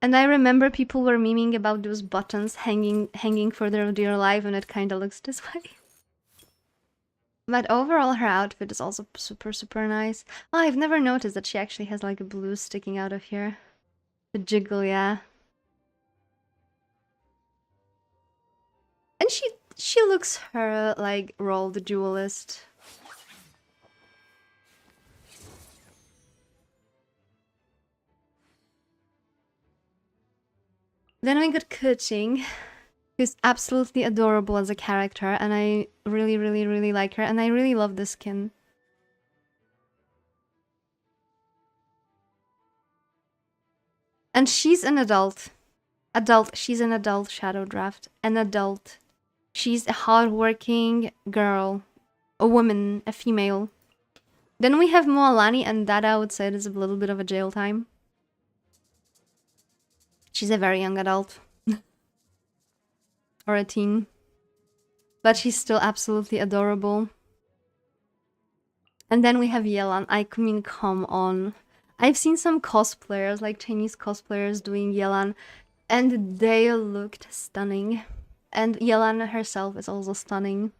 And I remember people were memeing about those buttons hanging for their dear life, and it kind of looks this way. But overall, her outfit is also super, super nice. Oh, I've never noticed that she actually has like a blue sticking out of here. The jiggle, yeah. And she looks her like role, the duelist. Then we got Kuching, who's absolutely adorable as a character, and I really, really, really like her, and I really love the skin. And she's an adult. She's an adult Shadow Draft. An adult. She's a hardworking girl. A woman. A female. Then we have Moalani, and that I would say is a little bit of a jail time. She's a very young adult. Or a teen. But she's still absolutely adorable. And then we have Yelan. I mean, come on. I've seen some cosplayers, like Chinese cosplayers doing Yelan, and they looked stunning. And Yelan herself is also stunning.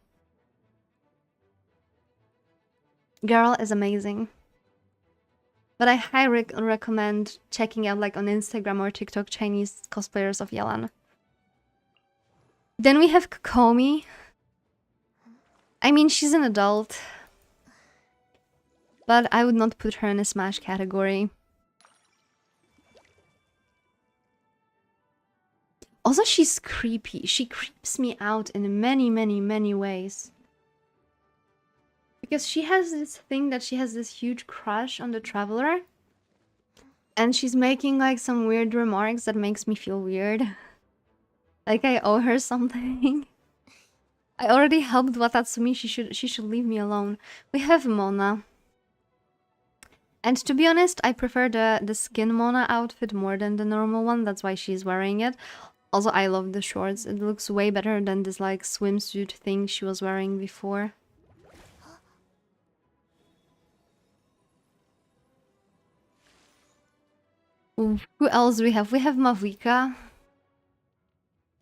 Girl is amazing. But I highly recommend checking out like on Instagram or TikTok Chinese cosplayers of Yelan. Then we have Kokomi. I mean, she's an adult. But I would not put her in a Smash category. Also, she's creepy. She creeps me out in many, many, many ways. Because she has this thing that she has this huge crush on the Traveler. And she's making like some weird remarks that makes me feel weird. Like I owe her something. I already helped Watatsumi, she should leave me alone. We have Mona. And to be honest, I prefer the skin Mona outfit more than the normal one. That's why she's wearing it. Also, I love the shorts. It looks way better than this like swimsuit thing she was wearing before. Ooh, who else do we have? We have Mavuika.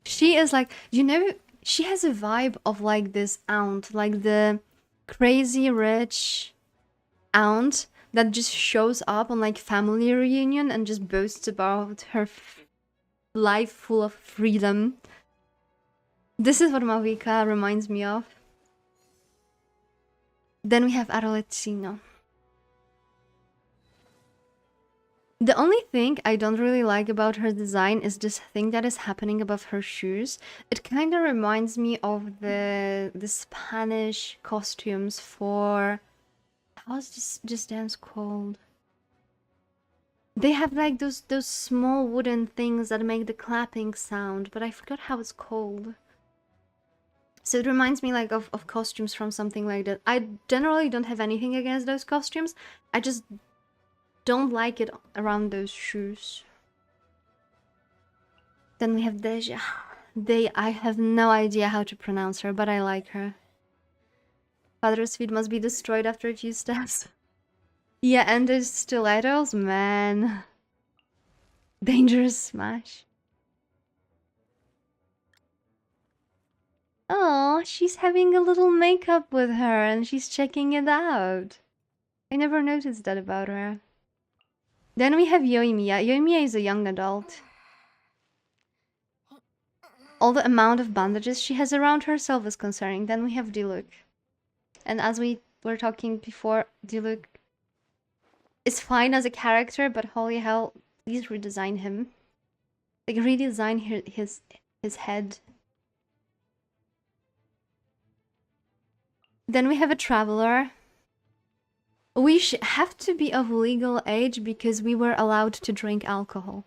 She is like, you know, she has a vibe of like this aunt, like the crazy rich aunt that just shows up on like family reunion and just boasts about her life full of freedom. This is what Mavuika reminds me of. Then we have Arlecchino. The only thing I don't really like about her design is this thing that is happening above her shoes. It kind of reminds me of the Spanish costumes for... How's this dance called? They have like those small wooden things that make the clapping sound, but I forgot how it's called. So it reminds me like of costumes from something like that. I generally don't have anything against those costumes. I just don't like it around those shoes. Then we have Deja. I have no idea how to pronounce her, but I like her. Father's feet must be destroyed after a few steps. Yeah, and the stilettos, man. Dangerous smash. Oh, she's having a little makeup with her and she's checking it out. I never noticed that about her. Then we have Yoimiya. Yoimiya is a young adult. All the amount of bandages she has around herself is concerning. Then we have Diluc. And as we were talking before, Diluc is fine as a character, but holy hell, please redesign him. Like, redesign his head. Then we have a Traveler. We have to be of legal age because we were allowed to drink alcohol.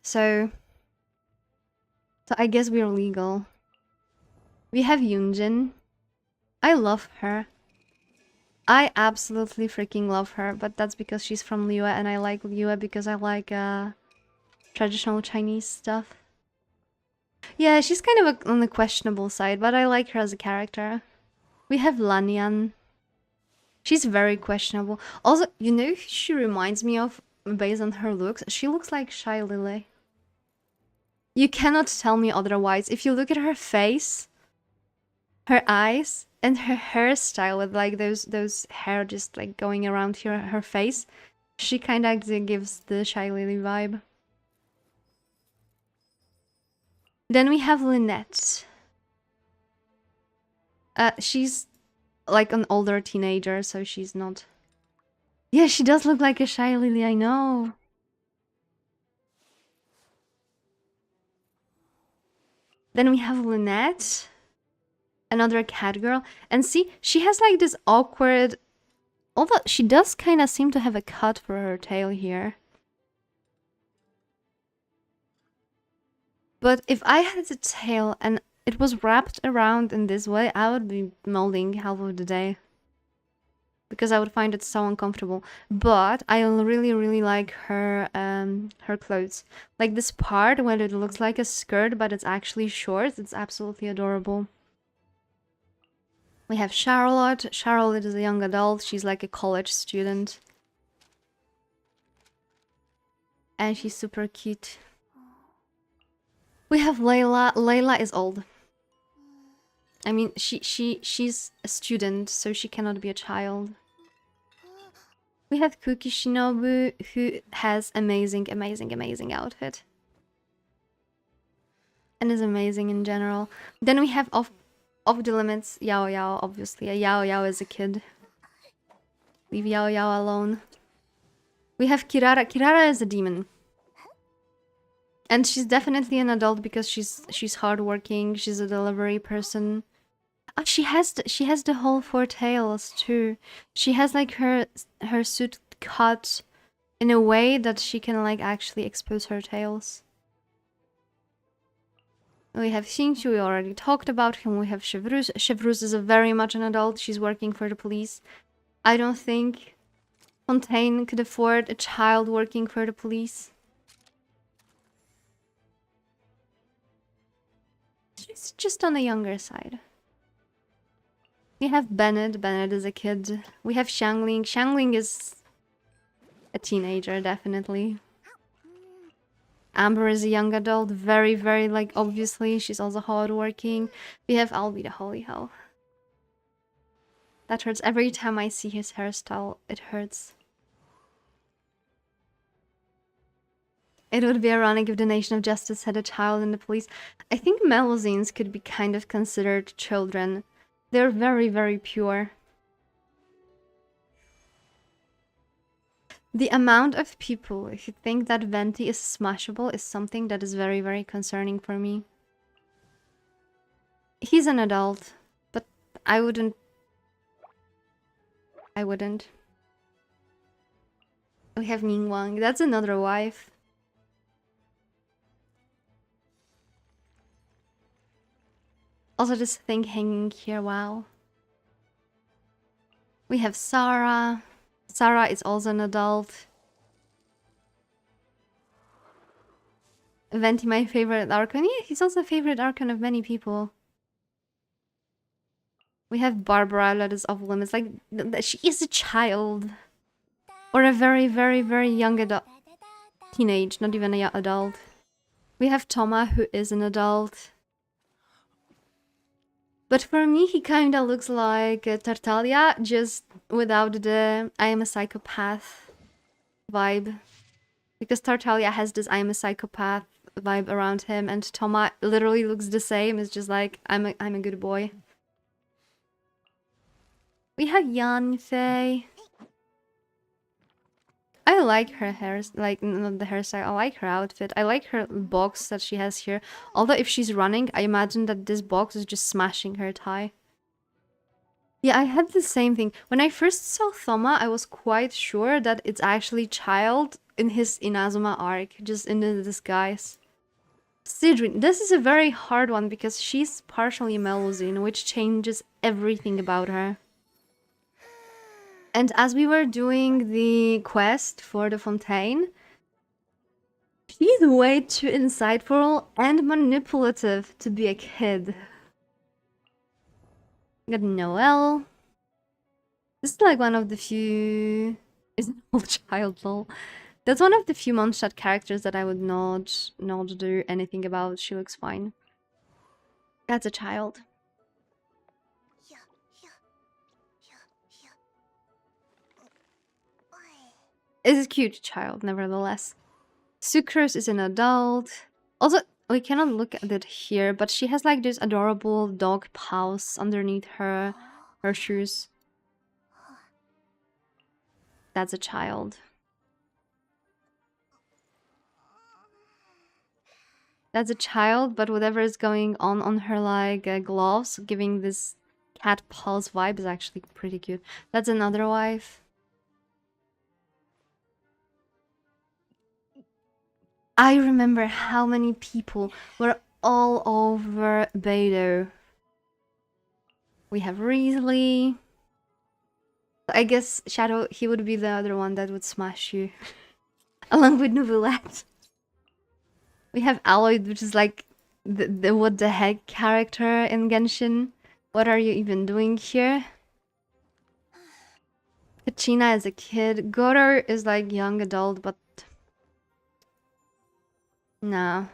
So I guess we're legal. We have Yunjin. I love her. I absolutely freaking love her, but that's because she's from Liyue, and I like Liyue because I like traditional Chinese stuff. Yeah, she's kind of on the questionable side, but I like her as a character. We have Lanyan. She's very questionable. Also, you know who she reminds me of? based on her looks, she looks like Shy Lily. You cannot tell me otherwise. If you look at her face, her eyes, and her hairstyle with like those hair just like going around her face, she kind of gives the Shy Lily vibe. Then we have Lynette. She's like an older teenager, so she's not. Yeah, she does look like a Shy Lily, I know. Then we have Lynette, another cat girl. And see, she has like this awkward... Although she does kind of seem to have a cut for her tail here. But if I had a tail and it was wrapped around in this way, I would be molding half of the day. Because I would find it so uncomfortable. But I really, really like her her clothes. Like this part where it looks like a skirt, but it's actually short. It's absolutely adorable. We have Charlotte. Charlotte is a young adult. She's like a college student. And she's super cute. We have Layla. Layla is old. I mean, she's a student, so she cannot be a child. We have Kuki Shinobu, who has amazing, amazing, amazing outfit. And is amazing in general. Then we have off the limits, Yao Yao, obviously. Yao Yao is a kid. Leave Yao Yao alone. We have Kirara. Kirara is a demon. And she's definitely an adult because she's hardworking. She's a delivery person. Oh, she has the whole four tails too. She has like her suit cut in a way that she can like actually expose her tails. We have Xingqiu, we already talked about him. We have Chevrus. Chevrus is a very much an adult. She's working for the police. I don't think Fontaine could afford a child working for the police. She's just on the younger side. We have Bennett. Bennett is a kid. We have Xiangling. Xiangling is a teenager, definitely. Amber is a young adult. Very, very, like, obviously. She's also hardworking. We have Albie the Holy Hell. That hurts. Every time I see his hairstyle, it hurts. It would be ironic if the Nation of Justice had a child in the police. I think Melusines could be kind of considered children. They're very, very pure. The amount of people who think that Venti is smashable is something that is very, very concerning for me. He's an adult, but I wouldn't. We have Ningguang. That's another wife. Also, this thing hanging here, wow. We have Sarah. Sarah is also an adult. Venti, my favorite Archon. Yeah, he's also a favorite Archon of many people. We have Barbara, that is off limits. Like, she is a child. Or a very, very, very young adult. Teenage, not even an adult. We have Toma, who is an adult. But for me, he kinda looks like Tartaglia, just without the I am a psychopath vibe. Because Tartaglia has this I am a psychopath vibe around him, and Toma literally looks the same. It's just like, I'm a good boy. We have Yanfei. I like her hair, like, not the hairstyle, I like her outfit. I like her box that she has here. Although if she's running, I imagine that this box is just smashing her thigh. Yeah, I had the same thing. When I first saw Thoma, I was quite sure that it's actually Child in his Inazuma arc, just in the disguise. Sidrin, this is a very hard one because she's partially Melusine, which changes everything about her. And as we were doing the quest for the Fontaine, she's way too insightful and manipulative to be a kid. We got Noelle. This is like one of the few... Is an old child, lol. That's one of the few Mondstadt characters that I would not do anything about. She looks fine. That's a child. Yeah, yeah, yeah, yeah. It's a cute child, nevertheless. Sucrose is an adult. Also, we cannot look at it here, but she has like this adorable dog paws underneath her shoes. That's a child. That's a child, but whatever is going on her like gloves, giving this cat paws vibe is actually pretty cute. That's another wife. I remember how many people were all over Beidou. We have Riesli. I guess Shadow, he would be the other one that would smash you. Along with Nouvellette. We have Aloyd, which is like the what the heck character in Genshin. What are you even doing here? Kachina is a kid. Godor is like young adult, but nah.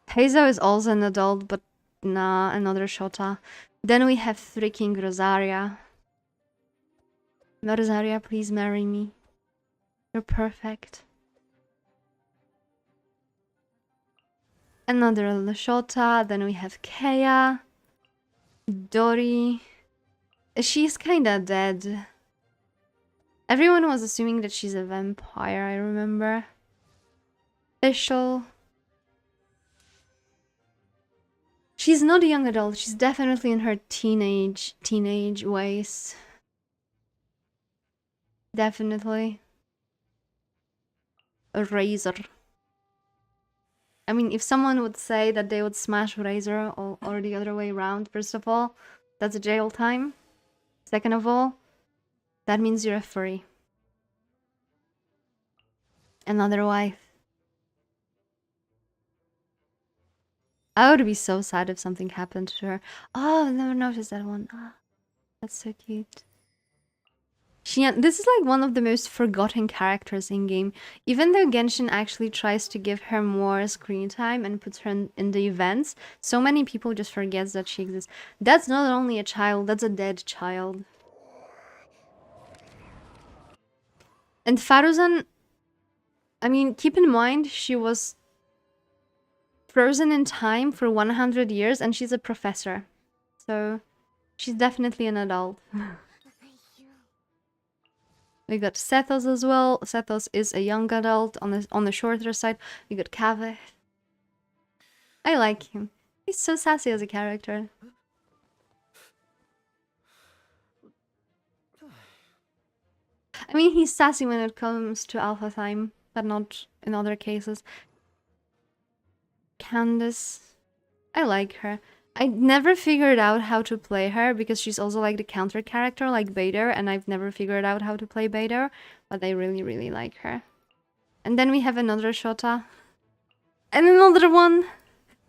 Heizo is also an adult, but nah, another Shota. Then we have freaking Rosaria. Rosaria, please marry me. You're perfect. Another Lashota. Then we have Kea. Dori. She's kinda dead. Everyone was assuming that she's a vampire, I remember. Fischl. She's not a young adult. She's definitely in her teenage ways. Definitely. A Razor. I mean, if someone would say that they would smash Razor or the other way around, first of all, that's a jail time. Second of all, that means you're a furry. Another wife. I would be so sad if something happened to her. Oh, I've never noticed that one. Ah, that's so cute. This is like one of the most forgotten characters in game. Even though Genshin actually tries to give her more screen time and puts her in the events, so many people just forget that she exists. That's not only a child, that's a dead child. And Faruzan, I mean, keep in mind, she was frozen in time for 100 years and she's a professor. So, she's definitely an adult. We got Sethos as well. Sethos is a young adult on the shorter side. We got Kaveh. I like him. He's so sassy as a character. I mean, he's sassy when it comes to Alpha time, but not in other cases. Candace. I like her. I never figured out how to play her because she's also like the counter character like Bader, and I've never figured out how to play Bader, but I really, really like her. And then we have another Shota. And another one.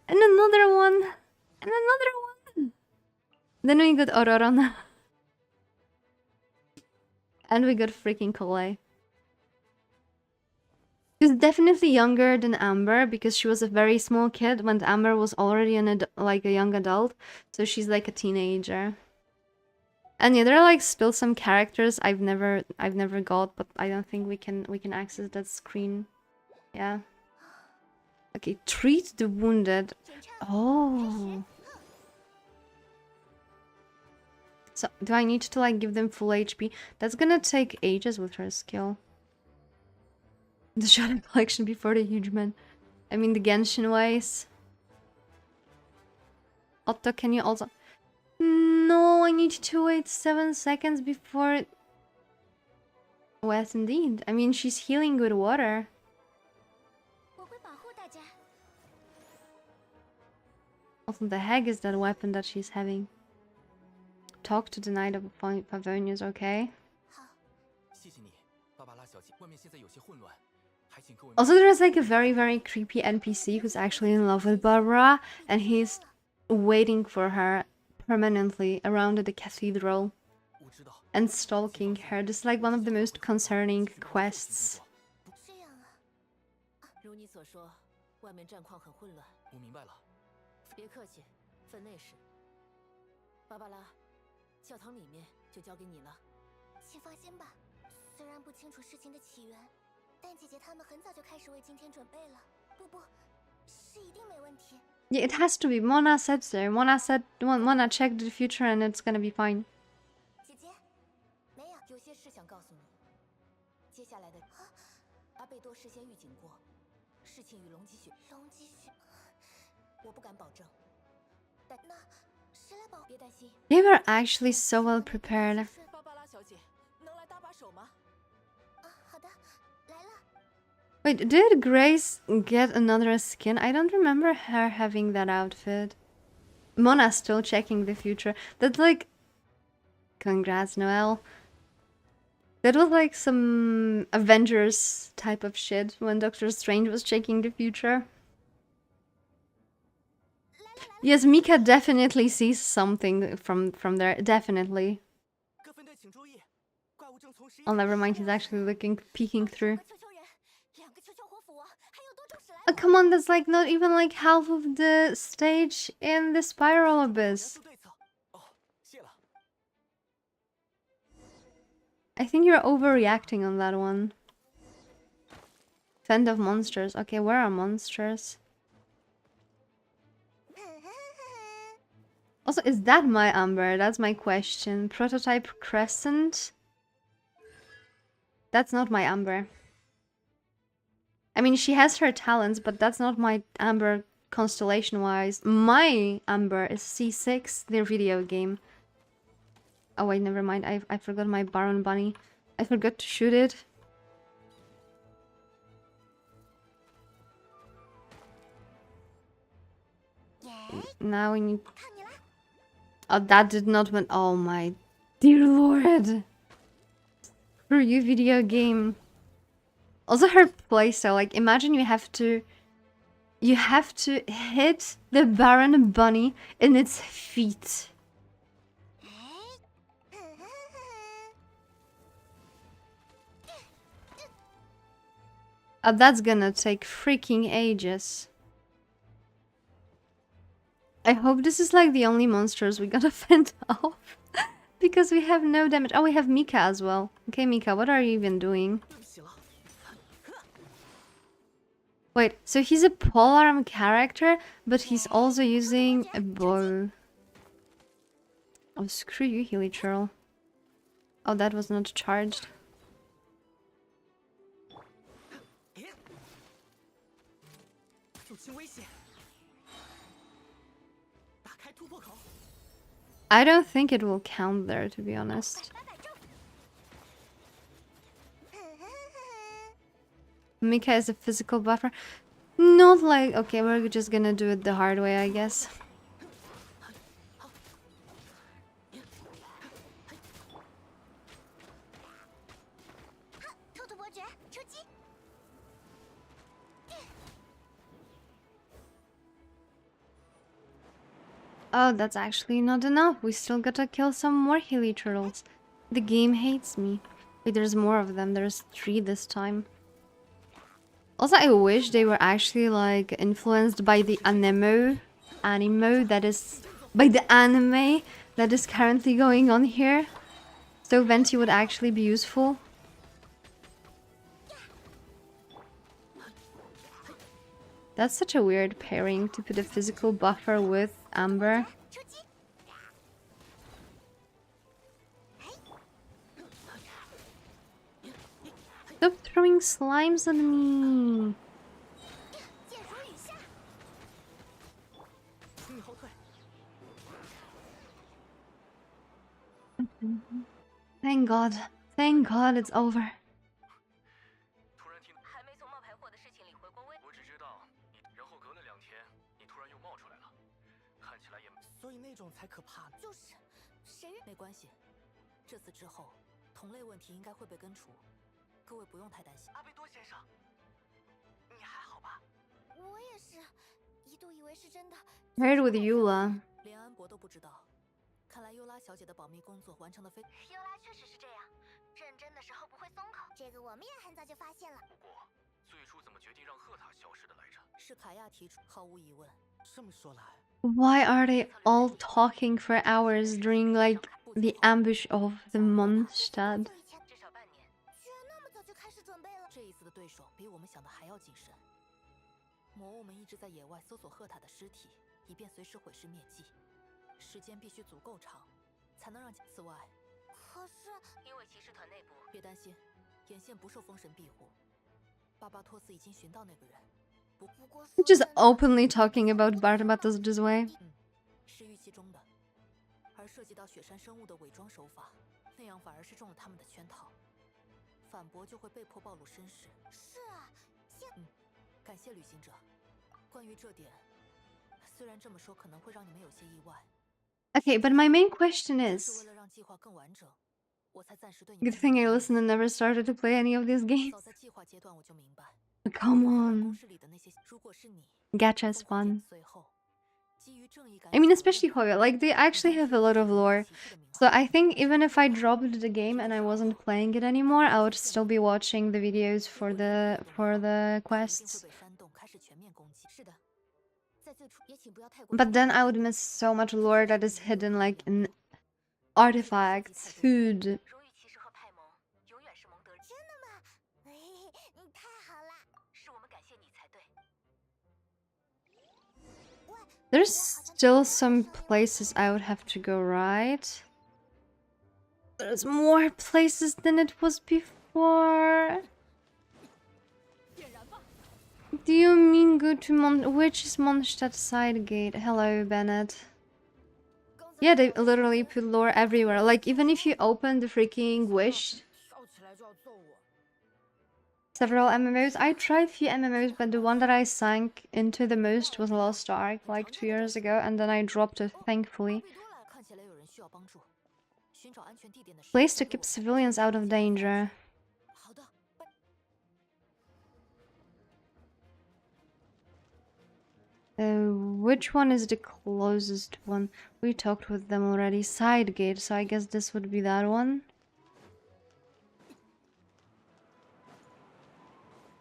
And another one. And another one. Then we got Auroron. And we got freaking Kolei. She's definitely younger than Amber because she was a very small kid when Amber was already like a young adult. So she's like a teenager. And yeah, there are like still some characters I've never got, but I don't think we can access that screen. Yeah. Okay, treat the wounded. Oh. So do I need to like give them full HP? That's gonna take ages with her skill. The Shadow Collection before the huge man. I mean the Genshin ways. Otto, can you also... No, I need to wait 7 seconds before... Yes, indeed. I mean, she's healing with water. Also, the heck is that weapon that she's having? Talk to the Knight of Pavonius, okay? Also, there's like a very, very creepy NPC who's actually in love with Barbara, and he's waiting for her permanently around the cathedral and stalking her. This is like one of the most concerning quests. 说，外面战况很混乱。我明白了。别客气，分内事。芭芭拉，教堂里面就交给你了。请放心吧，虽然不清楚事情的起源，但姐姐他们很早就开始为今天准备了。不，是一定没问题。Yeah, it has to be. Mona said so. Mona checked the future and it's gonna be fine. 姐姐，没有，有些事想告诉你。接下来的，阿贝多事先预警过，事情与龙积雪。龙积雪，我不敢保证，但那谁来保？别担心。They were actually so well prepared. 芭芭拉小姐，能来搭把手吗？啊，好的，来了。Wait, did Grace get another skin? I don't remember her having that outfit. Mona's still checking the future. That's like... Congrats, Noelle. That was like some Avengers type of shit when Doctor Strange was checking the future. Yes, Mika definitely sees something from there. Definitely. 各分队请注意，怪物正从11 Oh, never mind. He's actually peeking through. 球球人，2个球球火斧王，还有多种史莱 Oh, come on, that's like not even like half of the stage in the Spiral 元 Abyss. 素对策。哦，谢了。 I think you're overreacting on that one. Fend of monsters. Okay, where are monsters? Also, is that my Amber? That's my question. Prototype Crescent? That's not my Amber. I mean, she has her talents, but that's not my Amber constellation-wise. My Amber is C6, their video game. Oh wait, never mind. I forgot my Baron Bunny. I forgot to shoot it. Now we need... 看你了。 Oh, that did not win. Oh my dear lord. Screw you, video game. Also her playstyle, like imagine you have to hit the Baron Bunny in its feet. That's gonna take freaking ages. I hope this is like the only monsters we gotta fend off. Because we have no damage. Oh, we have Mika as well. Okay, Mika, what are you even doing? 对不起了。 Wait, so he's a polearm character, but he's also using a bow. Oh, screw you, Healy Churl. Oh, that was not charged. 入侵危险。打开突破口。 I don't think it will count there, to be honest. Mika is a physical buffer. Not like... Okay, we're just gonna do it the hard way, I guess. Oh, that's actually not enough. We still gotta kill some more Healy Turtles. The game hates me. Wait, there's more of them. There's 3 this time. Also, I wish they were actually like influenced by the anime that is currently going on here. So Venti would actually be useful. That's such a weird pairing to put a physical buffer with Amber. Stop throwing slimes at me. 箭如雨下。 请你后退。 Thank God. Thank God it's over. 突然听，还没从冒牌货的事情里回过味。我只知道你，然后隔了2天，你突然又冒出来了，看起来也……所以那种才可怕呢。就是，谁没关系，这次之后，同类问题应该会被根除，各位不用太担心。阿贝多先生，你还好吧？我也是，一度以为是真的。 Paired with Eula. 连安博都不知道，看来尤拉小姐的保密工作完成的非……尤拉确实是这样，认真的时候不会松口，这个我们也很早就发现了。不过最初怎么决定让赫塔消失的来着？是卡亚提出，毫无疑问。这么说来， Why are they all talking for hours during like the ambush of the Mondstadt? 做以前至少半年。居然那么早就开始准备了。这一次的对手比我们想的还要谨慎。魔物们一直在野外搜索赫塔的尸体，以便随时毁尸灭迹。时间必须足够长，才能让。此外，可是因为骑士团内部，别担心，眼线不受封神庇护。巴巴托斯已经寻到那个人，不过说 Just 真的 openly talking about Barbatos this way. 是预期中的。而涉及到雪山生物的伪装手法，那样反而是中了他们的圈套。反驳就会被迫暴露身世。是啊，感谢旅行者。关于这点，虽然这么说可能会让你们有些意外， Okay, but my main question 但是 is, 为了让计划更完整，我才暂时对你 good 们 thing I 没有 listened and never started to play any of these games. 早在计划阶段我就明白， Come 办公 on, 室里的那些，如果是你， Gacha's 疯狂点 fun. 随后，基于正义感 I mean, 与责任 especially 感， Hoyo, like they actually have a lot of lore. So I think even if I dropped the game and I wasn't playing it anymore, I would still be watching the videos for the 它一定会 quests. 被煽动开始全面攻击。是的，在最初也请不要太过。 But then I would miss so much lore that is hidden like in artifacts, food. 荣誉骑士和派蒙永远是蒙德人。真的吗？你太好了。是我们感谢你才对。 There's still some places I would have to go, right? There's more places than it was before. Do you mean go to which is Mondstadt side gate? Hello, Bennett. Yeah, they literally put lore everywhere. Like, even if you open the freaking wish, 跳起来就要揍我。 several MMOs. I tried a few MMOs, but the one that I sank into the most was Lost Ark like 2 years ago, and then I dropped it, thankfully. 贝多来，看起来有人需要帮助，寻找安全地点的时候 Place to keep civilians out of danger. 好的， Which one is the closest one? We talked with them already. Side gate, so I guess this would be that one.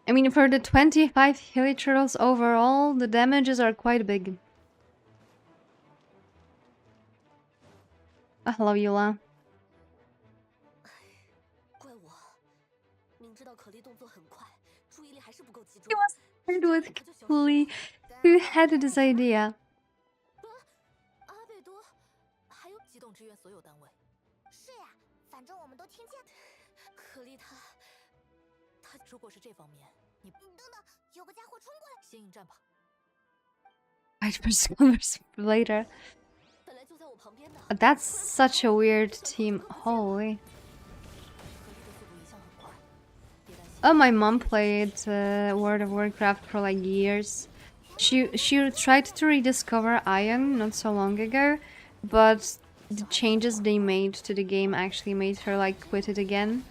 I mean, for the 25 hilly turtles overall, the damages are quite big. Hello, Yula. 怪我，明知道可莉动作很快，注意力还是不够集中。 It was paired with Klee, who had this idea. 阿贝多，还有机动支援所有单位。是呀，反正我们都听见。可莉她如果是这方面，你等等，有个家伙冲过来。先应战吧。 Fight for Scholars later. 本来就在我旁边呢。 That's such a weird team. Holy. 可莉的速度一向很快，别担心。 Oh, my mom played World of Warcraft for like years. She tried to rediscover Iron not so long ago, but the changes they made to the game actually made her like quit it again.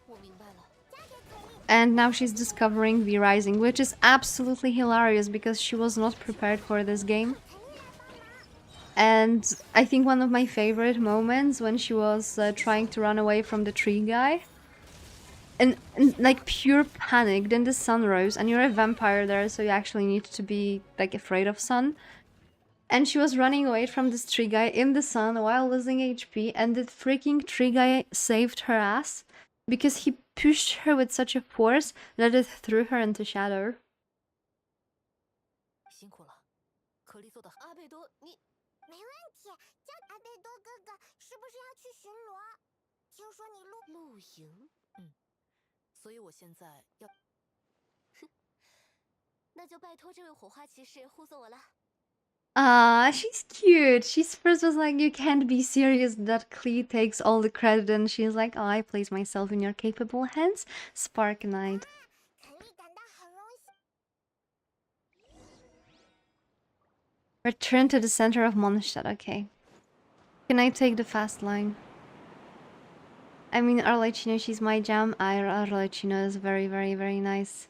我明白了。 And now she's discovering V Rising, which is absolutely hilarious because she was not prepared for this game. And I think one of my favorite moments when she was trying to run away from the tree guy. And like pure panic, then the sun rose and you're a vampire there, so you actually need to be like afraid of sun. And she was running away from this tree guy in the sun while losing HP, and the freaking tree guy saved her ass because he pushed her with such a force that it threw her into shadow. 辛苦了，可莉做的。阿贝多，你没问题。叫阿贝多哥哥，是不是要去巡逻？听说你露营，所以我现在要。那就拜托这位火花骑士护送我了。 Ah, she's cute. She first was like, you can't be serious that Klee takes all the credit, and she's like, oh, I place myself in your capable hands. Spark Knight. 肯定感到很荣幸。 Return to the center of Mondstadt, okay. Can I take the fast line? I mean, Arlecchino, she's my jam. Arlecchino is very, very, very nice.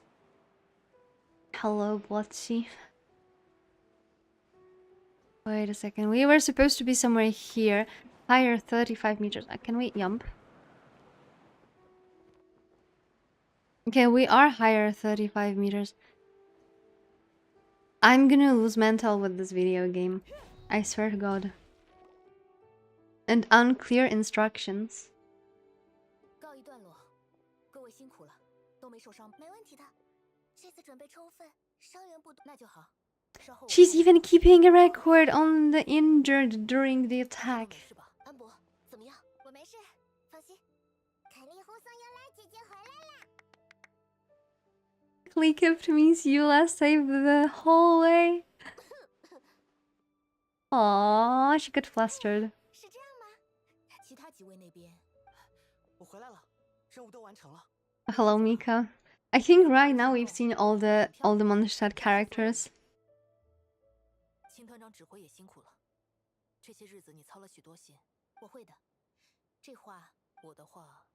Hello, Blotzy. Wait a second. We were supposed to be somewhere here. Higher 35 meters. Can we jump? Okay, we are higher 35 meters. I'm gonna lose mental with this video game. I swear to God. And unclear instructions. 告一段落，各位辛苦了，都没受伤，没问题的，这次准备充分，伤员不多。那就好。稍后我 She's 看一 even 下 keeping a record on the injured during the 没 attack. 事吧？安博，怎么样？我没事，放心。凯莉护送尤拉姐姐回来啦。Clicked means Eula saved the whole way. Aww, she got flustered. 是这样吗？其他几位那边，我回来了，任务都完成了。 Hello, Mika. I think right now we've seen all the Mondstadt characters. 秦团长指挥也辛苦了，这些日子你操了许多心。我会的。这话，我的话，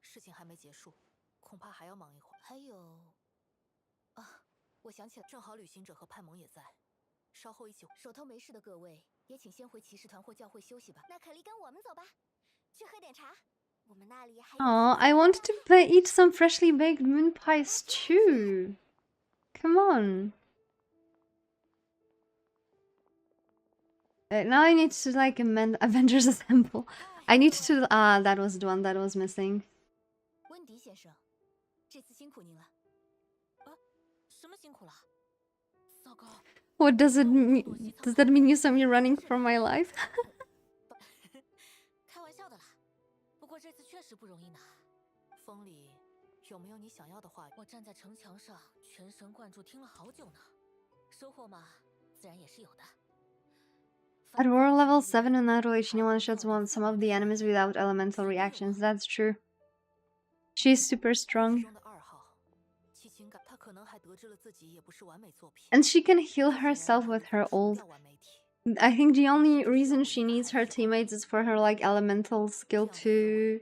事情还没结束，恐怕还要忙一会儿。还有，啊，我想起来，正好旅行者和派蒙也在，稍后一起。手头没事的各位，也请先回骑士团或教会休息吧。那可莉跟我们走吧，去喝点茶。我们那里还有。 Aw, I wanted to eat some freshly baked moon pies too. Come on. Now I need to like amend Avengers Assemble. I need to that was the one that was missing. 温迪先生，这次辛苦您了。啊，什么辛苦了？糟糕， What does it mean? Does that mean you saw me running from my life? 开玩笑的啦。不过这次确实不容易呢。风里有没有你想要的话语？我站在城墙上，全神贯注听了好久呢。收获嘛，自然也是有的。 At world level 7 and natural H, one shots some of the enemies without elemental reactions. That's true. She's super strong. 中的2号，其情感，他可能还得知了自己也不是完美作品。 And she can heal herself with her ult. I think the only reason she needs her teammates is for her like elemental skill to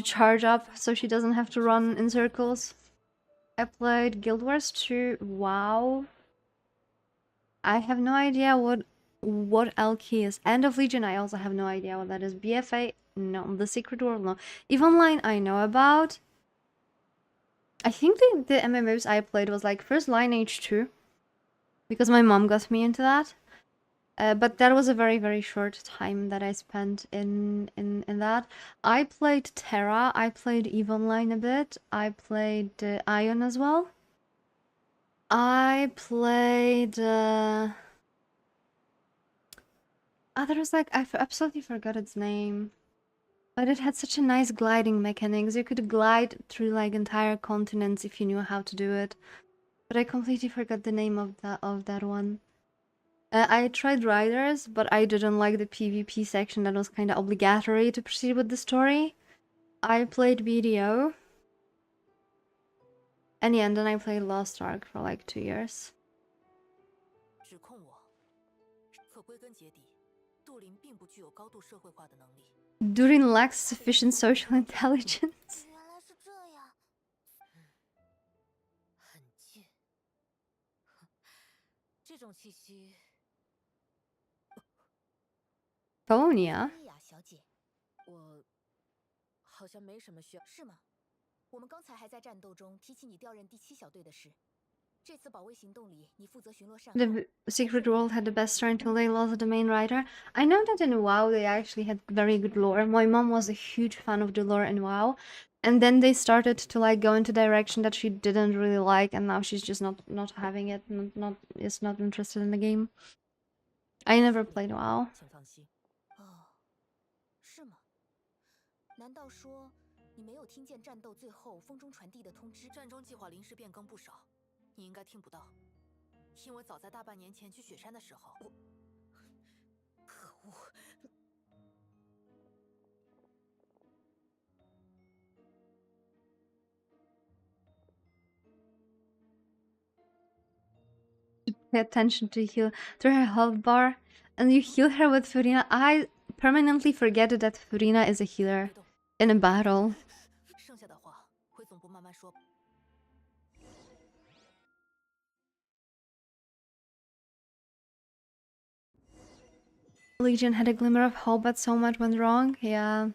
charge up so she doesn't have to run in circles. I played Guild Wars 2. Wow. I have no idea what L-Key is. End of Legion, I also have no idea what that is. BFA, no. The Secret World, no. EVE Online, I know about. I think the MMOs I played was like first Lineage 2. Because my mom got me into that. But that was a very, very short time that I spent in that. I played Terra, I played EVE Online a bit, I played Ion as well. I played... there was like... I absolutely forgot its name. But it had such a nice gliding mechanics. You could glide through like entire continents if you knew how to do it. But I completely forgot the name of that one. I tried Riders, but I didn't like the PvP section that was kind of obligatory to proceed with the story. I played BDO. And yeah, and then I played Lost Ark for like 2 years. 指控我，可归根结底，杜林并不具有高度社会化的能力。 Durin lacks sufficient social intelligence. 原来是这样。很贱，这种气息。 Phonia? 莉亚小姐，我好像没什么需要，是吗？我们刚才还在战斗中提起你调任第7小队的事。这次保卫行动里，你负责巡逻上。 The Secret World had the best story until they lost the main writer. I know that in WoW they actually had very good lore. My mom was a huge fan of the lore in WoW. And then they started to like go into direction that she didn't really like, and now she's just not having it, is not interested in the game. I never played WoW. 请放心。哦，是吗？难道说你没有听见战斗最后风中传递的通知？战中计划临时变更不少，你应该听不到，因为早在大半年前去雪山的时候，我……可恶！ Pay attention to heal through her health bar, and you heal her with Furina. I permanently forget that Furina is a healer in a battle. 剩下的话回总部慢慢说。 Legion had a glimmer of hope, but so much went wrong. Yeah.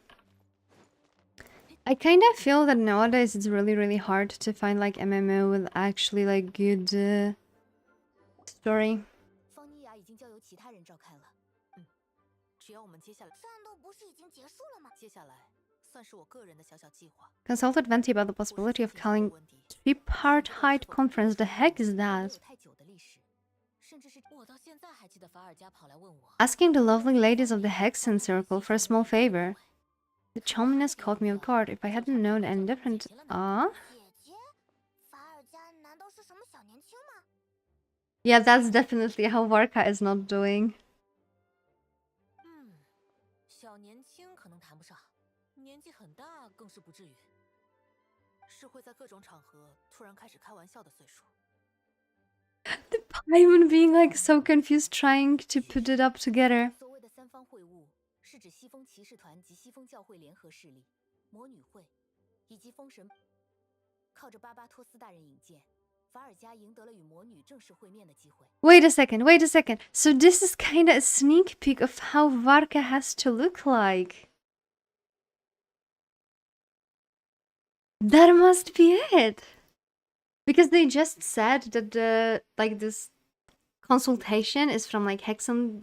I kind of feel that nowadays it's really hard to find like MMO with actually like good story. 方妮雅已经交由其他人照看了。只要我们接下来战斗不是已经结束了吗？接下来算是我个人的小小计划。 Consulted Venti about the possibility of calling tripartite conference. The heck is that? 太久的历史，甚至是我到现在还记得法尔加跑来问我， Asking the lovely ladies of the Hexen Circle for a small favor. The chauvinist caught me off guard. If I hadn't known any different... 姐姐，法尔加难道是什么小年轻吗？ Yeah, that's definitely how Varka is not doing. 小年轻可能谈不上，年纪很大更是不至于。是会在各种场合突然开始开玩笑的岁数。 The Paimon being like so confused trying to put it up together. 所谓的三方会晤，是指西风骑士团及西风教会联合势力、魔女会以及风神。靠着巴巴托斯大人引荐，法尔加赢得了与魔女正式会面的机会。 Wait a second. So this is kinda a sneak peek of how Varka has to look like. That must be it. Because they just said that the like this consultation is from like Hexen,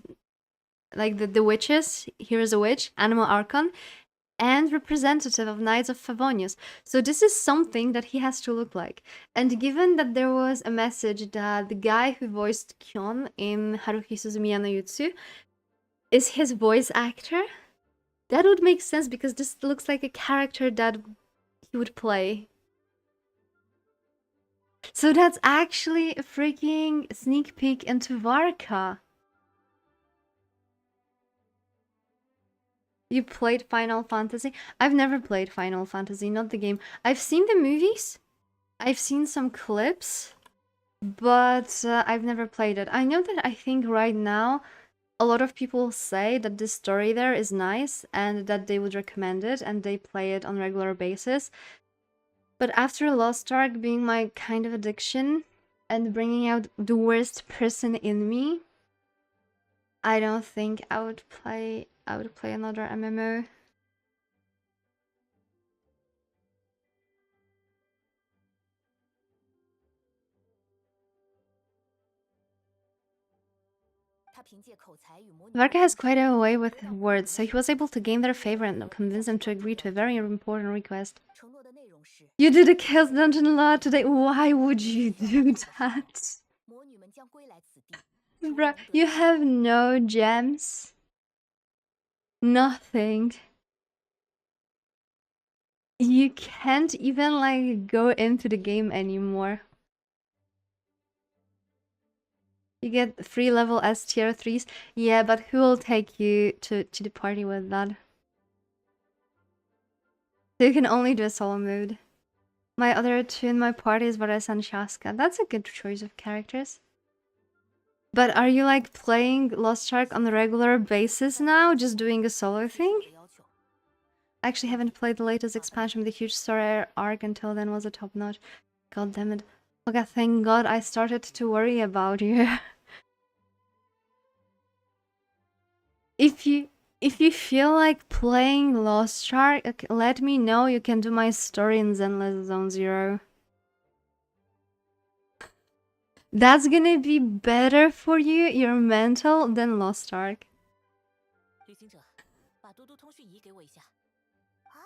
like the witches. Here is a witch, Animal Archon, and representative of Knights of Favonius. So this is something that he has to look like. And given that there was a message that the guy who voiced Kyon in Haruhi Suzumiya no Yutsu is his voice actor, that would make sense because this looks like a character that he would play. So that's actually a freaking sneak peek into Varka. You played Final Fantasy? I've never played Final Fantasy, not the game. I've seen the movies. I've seen some clips. But I've never played it. I know that I think right now a lot of people say that the story there is nice and that they would recommend it and they play it on a regular basis. But after Lost Ark being my kind of addiction and bringing out the worst person in me, I don't think I would play another MMO. Varka has quite a way with words, so he was able to gain their favor and convince them to agree to a very important request. You did a Chaos Dungeon a lot today. Why would you do that? Bruh, you have no gems. Nothing. You can't even like go into the game anymore. You get 3 level S tier 3s. Yeah, but who will take you to the party with that? So you can only do a solo mode. My other two in my party is Varese and Shaska. That's a good choice of characters. But are you like playing Lost Ark on a regular basis now? Just doing a solo thing? I actually haven't played the latest expansion with the huge story arc until then. Was a top notch. God damn it. Okay, thank God I started to worry about you. If you feel like playing Lost Ark, let me know. You can do my story in Zenless Zone Zero. That's gonna be better for you, your mental, than Lost Ark. 旅行者，把嘟嘟通讯仪给我一下。啊，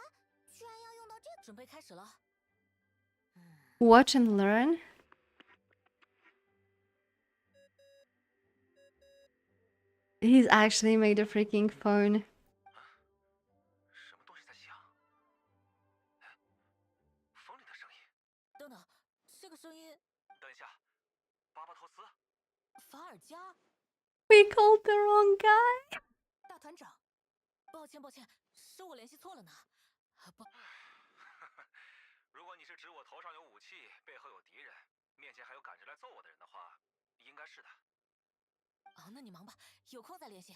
居然要用到这个，准备开始了。Watch and learn. He's actually made a freaking phone. 什么东西在响？哎，风里的声音。等等，这个声音，等一下，巴巴托斯。法尔加。We called the wrong guy. 大团长，抱歉，是我联系错了呢。不，如果你是指我头上有武器，背后有敌人，面前还有赶着来揍我的人的话，应该是的。哦，那你忙吧，有空再联系。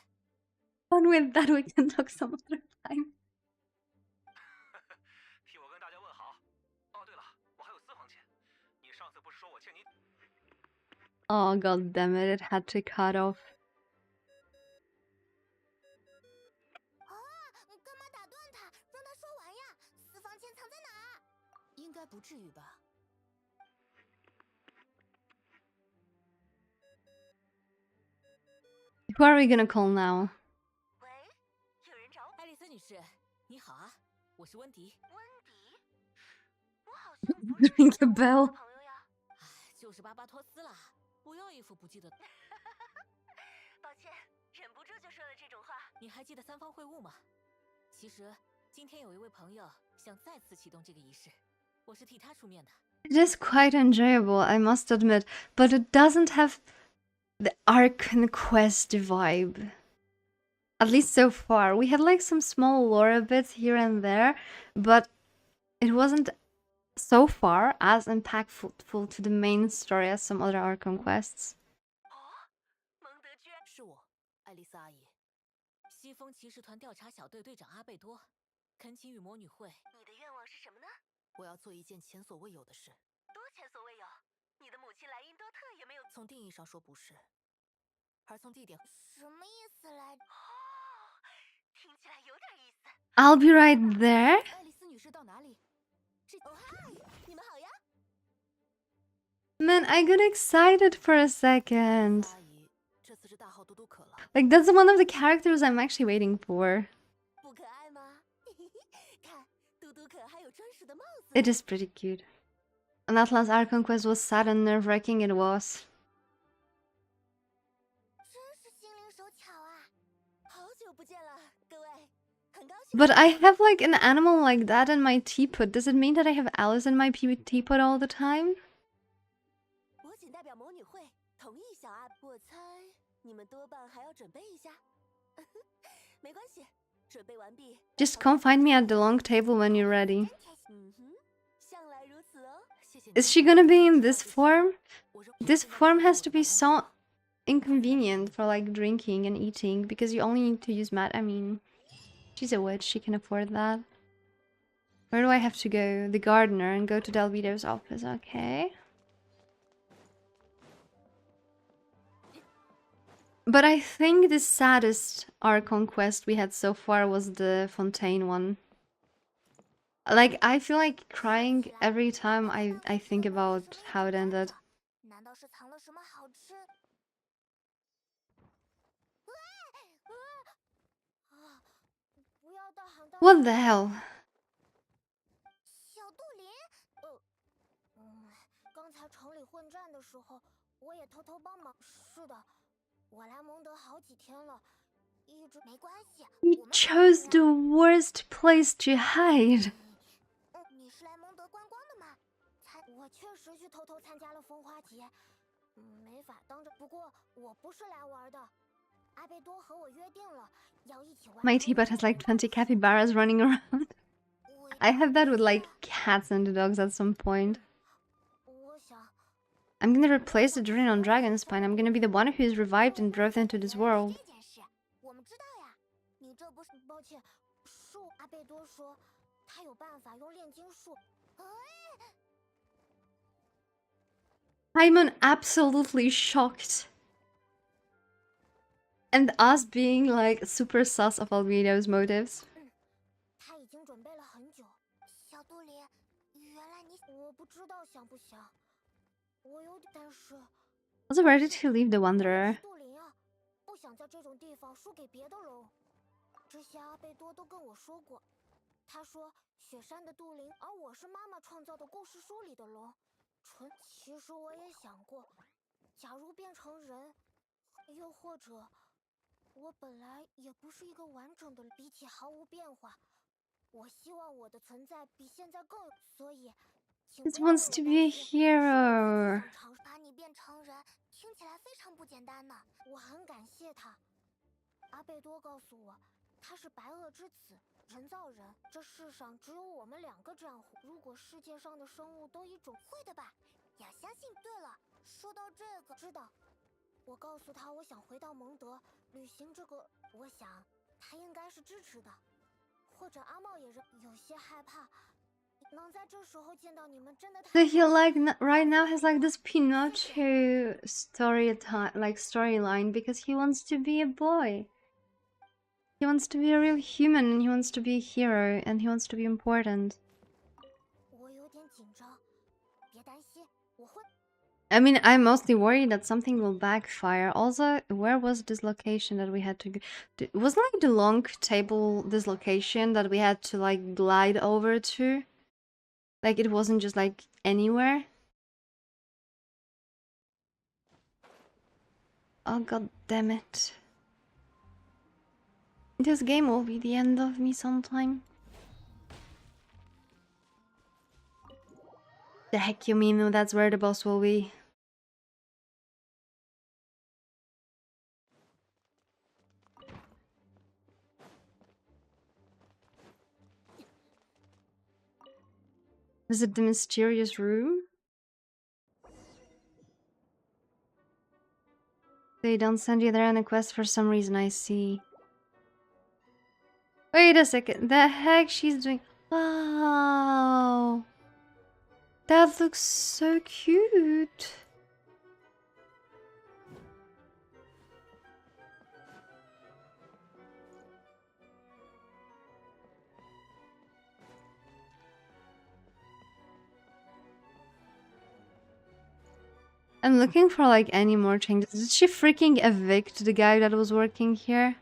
On with that, we can talk some other time. 替我跟大家问好。哦，对了，我还有私房钱。你上次不是说我欠你？Oh god damn it! It had to cut off. 干嘛打断他？让他说完呀！私房钱藏该不至于吧？ Who are we gonna call now? 喂，有人找我？爱丽丝女士，你好啊，我是温迪。温迪，我好像不认识 Ring 这 a 个 bell. 朋友呀。就是巴巴托斯啦，不要一副不记得。抱歉，忍不住就说了这种话。你还记得三方会晤吗？其实今天有一位朋友想再次启动这个仪式，我是替他出面的。 It is quite enjoyable, I must admit, but it doesn't have the Archon Quest vibe. At least so far. We had like some small lore bits here and there, but it wasn't so far as impactful to the main story as some other Archon quests. 蒙德居然是我，爱丽丝阿姨，西风骑士团调查小队队长阿贝多，恳请与魔女会。你的愿望是什么呢？我要做一件前所未有的事。多前所未有。你的母亲莱茵多特也没有。从定义上说不是，而从地点，什么意思来着？哦，听起来有点意思。 I'll be right there. 爱丽丝女士到哪里？这哦嗨，你们好呀。Man, I got excited for a second. 阿姨，这次是大号嘟嘟可了。 Like, that's one of the characters I'm actually waiting for. 不可爱吗？看，嘟嘟可还有专属的帽子。 It is pretty cute. And that last Archon quest was sad and nerve-wracking, it was. 真是心灵手巧啊！好久不见了，各位，很高兴。 But I have like an animal like that in my teapot. Does it mean that I have Alice in my teapot all the time? 我仅代表魔女会同意小阿，我猜你们多半还要准备一下。没关系，准备完毕。 Just come find me at the long table when you're ready. 嗯哼，向来如此哦。 谢谢你。 Is she gonna be in this form? 我认 This form has to be so inconvenient for like drinking and eating because you only need to use mat. I mean, she's a witch, she can afford that. Where do I have to go? The gardener and go to Delvito's office, okay. But I think the saddest Archon quest we had so far was the Fontaine one. Like, I feel like crying every time I think about how it ended. 难道是藏了什么好吃？不要大喊大 What the hell? 小杜林，刚才城里混战的时候，我也偷偷帮忙。是的，我来蒙德好几天了，一直没关系。 You chose the worst place to hide. 你是来蒙德观光的吗？我确实去偷偷参加了风花节，没法当着。不过我不是来玩的，阿贝多和我约定了，要一起玩。 My teapot has like 20 capybaras running around. I have that with like cats and dogs at some point. 我想， I'm gonna replace the Durin on Dragonspine. I'm gonna be the one who's revived and brought into this world. 这件事我们知道呀。你这不是抱歉，是阿贝多说他有办法用炼金术。 I'm absolutely shocked. And us being like super sus of Albedo's motives. 他已经准备了很久。小杜林，原来你……我不知道想不想，我有点……但是 Also ready to leave the Wanderer. 杜林啊，不想在这种地方输给别的龙。这些阿贝多都跟我说过，他说雪山的杜林，而我是妈妈创造的故事书里的龙。其实我也想过，假如变成人，又或者，我本来也不是一个完整的，比起毫无变化，我希望我的存在比现在更，所以。 He wants to be a hero. 把你变成人，听起来非常不简单呢。我很感谢他。阿贝多告诉我，他是白垩之子，人造人。这世上只有我们2个这样。如果世界上的生物都以种会的吧？要相信。对了，说到这个，知道。我告诉他，我想回到蒙德旅行。这个，我想他应该是支持的，或者阿茂也有些害怕。 So he like right now has like this Pinocchio storyline because he wants to be a boy. He wants to be a real human and he wants to be a hero and he wants to be important. 紧张，别担心，我会。 I mean, I'm mostly worried that something will backfire. Also, where was this location that we had to go? Was like the long table this location that we had to like glide over to? Like it wasn't just like anywhere? Oh god damn it. This game will be the end of me sometime. The heck you mean that's where the boss will be? Is it the mysterious room? They don't send you there on a quest for some reason, I see. Wait a second, the heck she's doing? Wow! That looks so cute! I'm looking for like any more changes. Did she freaking evict the guy that was working here?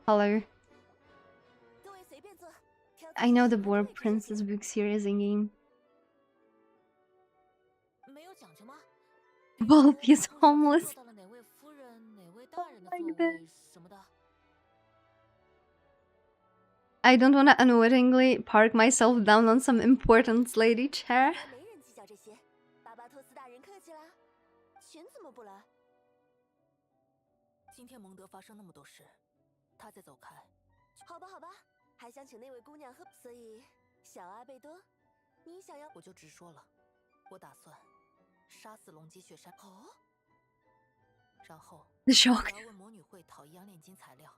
Hello. I know the Boar Princess book series in game. Wolf is homeless. Like this. I don't want to unwittingly park myself down on some important lady chair. 巴巴托斯大人客气啦，群怎么不来？今天蒙德发生那么多事，他在走开。好吧，好吧，还想请那位姑娘喝，所以小阿贝多，你想要？我就直说了，我打算杀死龙姬雪山。哦，然后 The 我 shock. 要问魔女会讨一样炼金材料。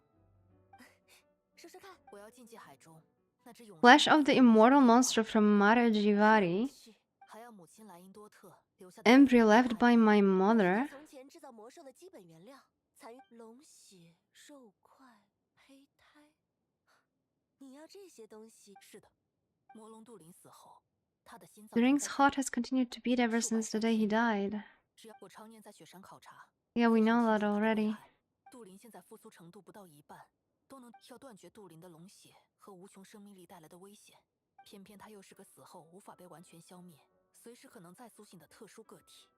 说说看，我要进界海中那只勇士。 Flesh of the immortal monster from Mara Jivari. 还要母亲莱茵多特留下的 Embryo left by my mother. 从前制造魔兽的基本原料，残余龙血、肉块、胚胎。你要这些东西？是的，魔龙杜林死后，他的心脏。 The ring's heart has continued to beat ever since the day he died. 只要我常年在雪山考察。 Yeah, we know that already. 杜林现在复苏程度不到一半，都能要断绝杜林的龙血和无穷生命力带来的危险。偏偏他又是个死后无法被完全消灭，随时可能再苏醒的特殊个体。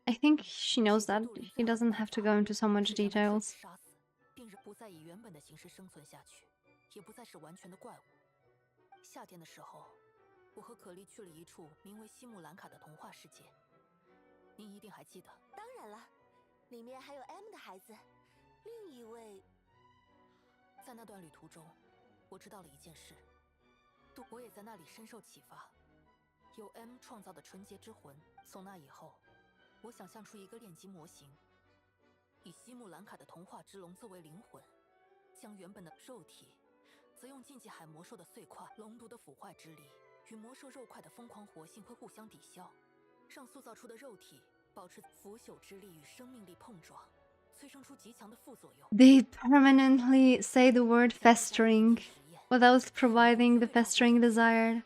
I think she knows that. She doesn't have to go into so much details. 杀死，并不再以原本的形式生存下去，也不再是完全的怪物。夏天的时候，我和可莉去了一处名为西木兰卡的童话世界，您一定还记得。当然了，里面还有 M 的孩子，另一位。在那段旅途中，我知道了一件事，我也在那里深受启发。由 M 创造的纯洁之魂，从那以后，我想象出一个炼金模型，以西木兰卡的童话之龙作为灵魂，将原本的肉体，则用禁忌海魔兽的碎块、龙毒的腐坏之力与魔兽肉块的疯狂活性会互相抵消，让塑造出的肉体保持腐朽之力与生命力碰撞，催生出极强的副作用。 They permanently say the word festering without providing the festering desired.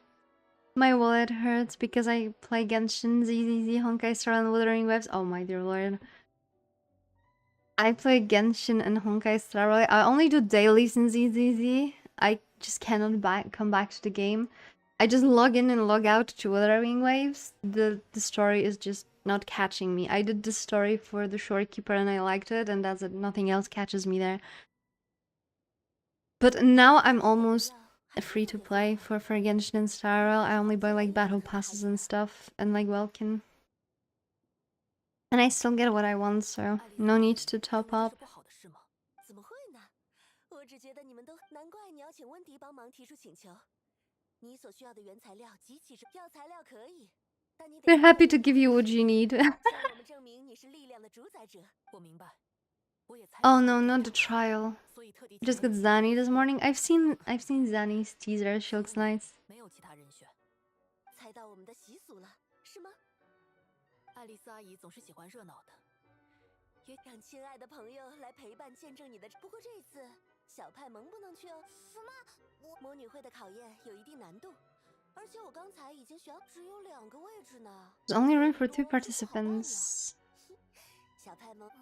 My wallet hurts because I play Genshin, ZZZ, Honkai Star, and Wuthering Waves. Oh my dear lord. I play Genshin and Honkai Star. I only do dailies in ZZZ. I just cannot come back to the game. I just log in and log out to Wuthering Waves. The story is just not catching me. I did the story for the Shorekeeper and I liked it, and that's it. Nothing else catches me there. But now I'm almost free to play for Genshin and Star Rail. I only buy like battle passes and stuff, and like Welkin. And I still get what I want, so no need to top up. 怎么会呢？我只觉得你们都难怪你要请温迪帮忙提出请求。你所需要的原材料极其要材料可以，但你得 They're happy to give you what you need. 向我们证明你是力量的主宰者。我明白。 Oh no, not the trial. Just got Zanny this morning. I've seen Zanny's teaser. She looks nice. 没有其他人选。猜到我们的习俗了，是吗？爱丽丝阿姨总是喜欢热闹的，也让亲爱的朋友来陪伴见证你的。不过这次小派蒙不能去哦。什么？魔女会的考验有一定难度，而且我刚才已经学到只有2个位置呢。 There's only room for 2 participants. 小派蒙，好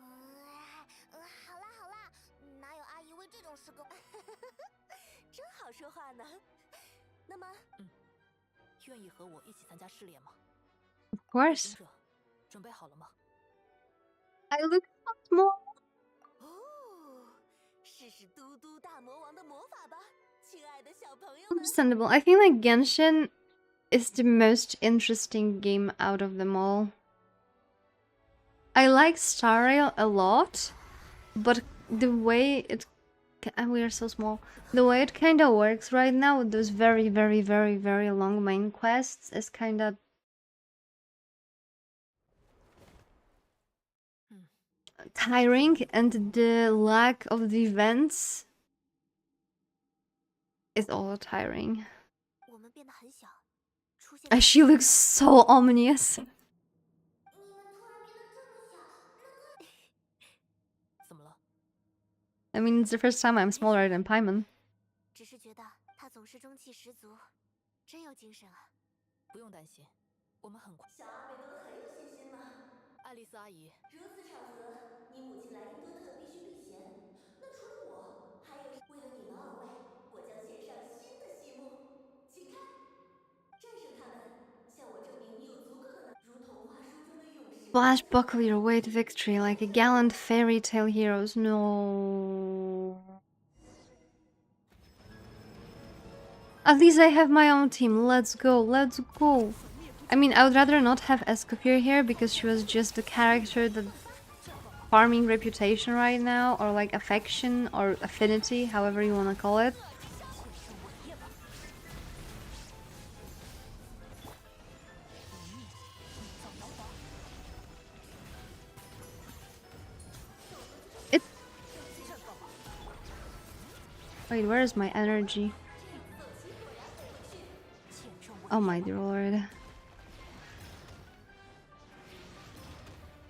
啦好啦，哪有阿姨为这种事跟……真好说话呢。那么，愿意和我一起参加试炼吗？ Of course. 者，准备好了吗？ I look so small. 哦，试试嘟嘟大魔王的魔法吧，亲爱的小朋友们。 Understandable. I think like Genshin is the most interesting game out of them all. I like Star Rail a lot, but the way it... And we are so small. The way it kind of works right now with those very, very, very, very long main quests is kind of tiring, and the lack of the events is all tiring. 我们变得很小，出现。She looks so ominous. 你们突然变得这么小，那个……怎么了？ I mean, it's the first time I'm smaller than Paimon. 只是觉得他总是中气十足，真有精神啊。不用担心，我们很快。小阿贝多很有信心吗？爱丽丝阿姨，如此场合，你母亲莱因多特必须避嫌。那除了我，还有为了你们2位，我将献上新的戏目，请看，战胜他们，向我证明你有足够的能，如童话书中的勇士。 Flash buckle your way to victory like a gallant fairy tale heroes. No. At least I have my own team. Let's go. Let's go. I mean, I would rather not have Escopir here because she was just the character that farming reputation right now, or like affection or affinity, however you want to call it. Wait, where is my energy? Oh my dear lord.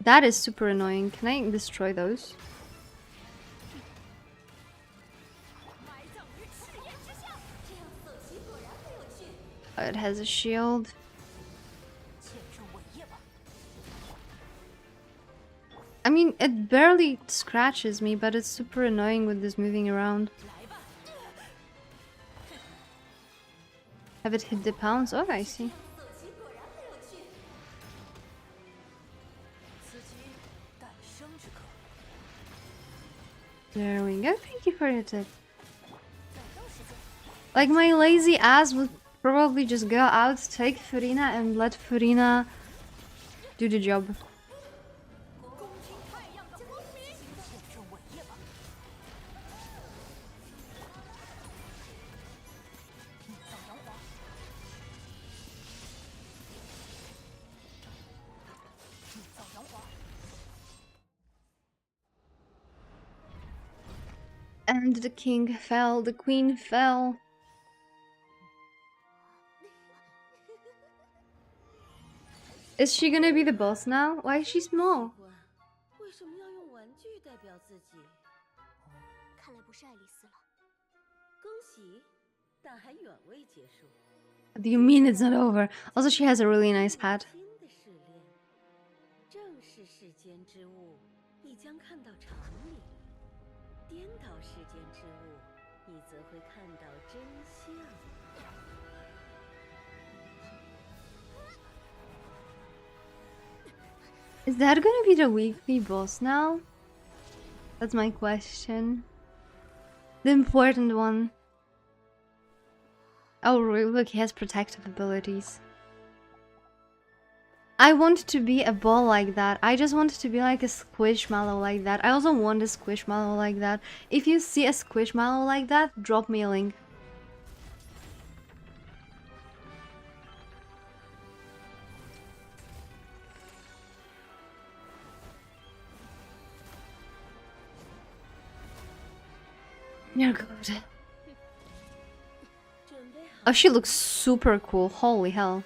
That is super annoying. Can I destroy those? Oh, it has a shield. I mean, it barely scratches me, but it's super annoying with this moving around. Have it hit the pounds? Oh, I see. There we go. Thank you for the tip. Like, my lazy ass would probably just go out, take Furina, and let Furina do the job. And the king fell, the queen fell. Is she gonna be the boss now? Why is she small? 为什么要用玩具代表自己？看来不是爱丽丝了。恭喜，但还远未结束。 What do you mean it's not over? Also, she has a really nice hat. 新的试炼，正是世间之物，你将看到常理；颠倒世间之物，你则会看到真相。 Is that gonna be the weekly boss now? That's my question. The important one. Oh, look, he has protective abilities. I want to be a ball like that. I just want to be like a squishmallow like that. I also want a squishmallow like that. If you see a squishmallow like that, drop me a link. You're good. Oh, she looks super cool. Holy hell.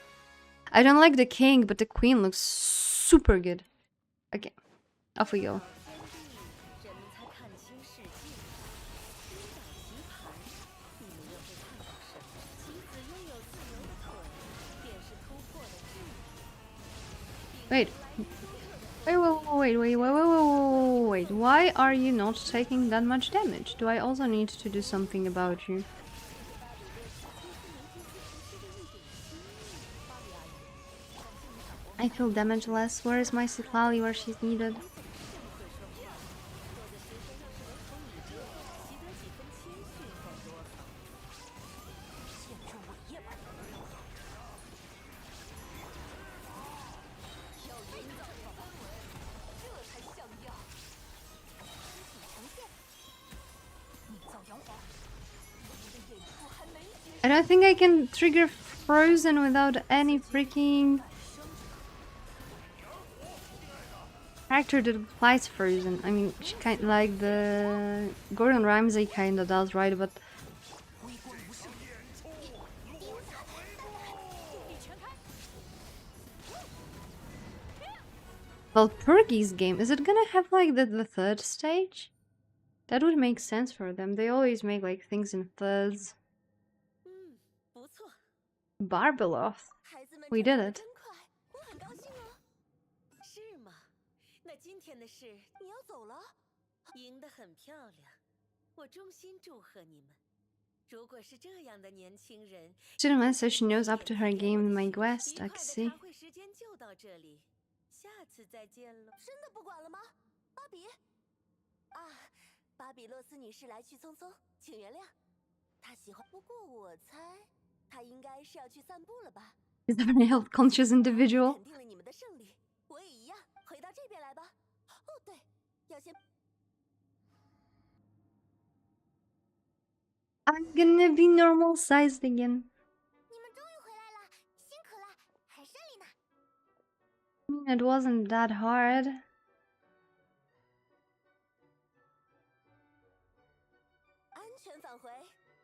I don't like the king, but the queen looks super good. Okay, off we go. Wait. Wait. Why are you not taking that much damage? Do I also need to do something about you? I feel damage less. Where is my Citlali where she's needed? I don't think I can trigger Frozen without any freaking character that applies Frozen. I mean, she kind like the Gordon Ramsay kinda does, right? But well, Perky's game, is it gonna have like the third stage? That would make sense for them. They always make like things in thirds. Barbeloth. We did it. 是吗？那今天的事你要走了？赢得很漂亮，我衷心祝贺你们。如果是这样的年轻人， Gentleman says she knows up to her game in my quest. I can see. 会时间就到这里，下次再见了。真的不管了吗？芭比？啊，巴比洛斯女士来去匆匆，请原谅。她喜欢，不过我猜她应该是要去散步了吧。 Is a very health conscious individual. 肯定了你们的胜利，我也一样。回到这边来吧。哦，对，要先。 I'm gonna be normal sized again. 你们终于回来了，辛苦了，很顺利呢。 I mean, it wasn't that hard. 安全返回，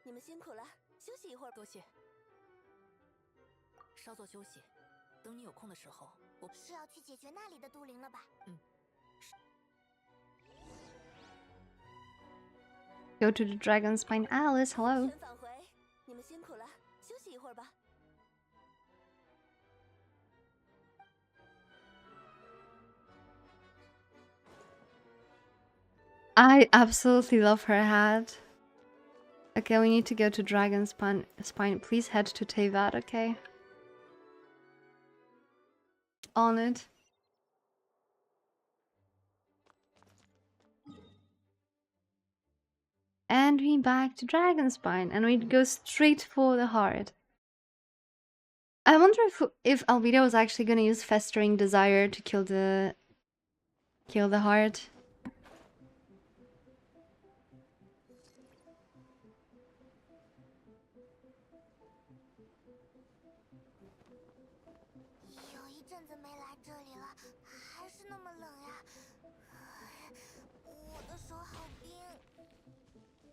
你们辛苦了，休息一会儿。多谢。稍作休息，等你有空的时候，我是要去解决那里的杜灵了吧？ Go to the Dragon Spine Alice, hello. 安全返回，你们辛苦了，休息一会儿吧。 I absolutely love her hat. Okay, we need to go to Dragon Spine. Please head to Teyvat, okay? On it. And we back to Dragonspine, and we go straight for the heart. I wonder if Albedo is actually gonna use Festering Desire to kill the heart.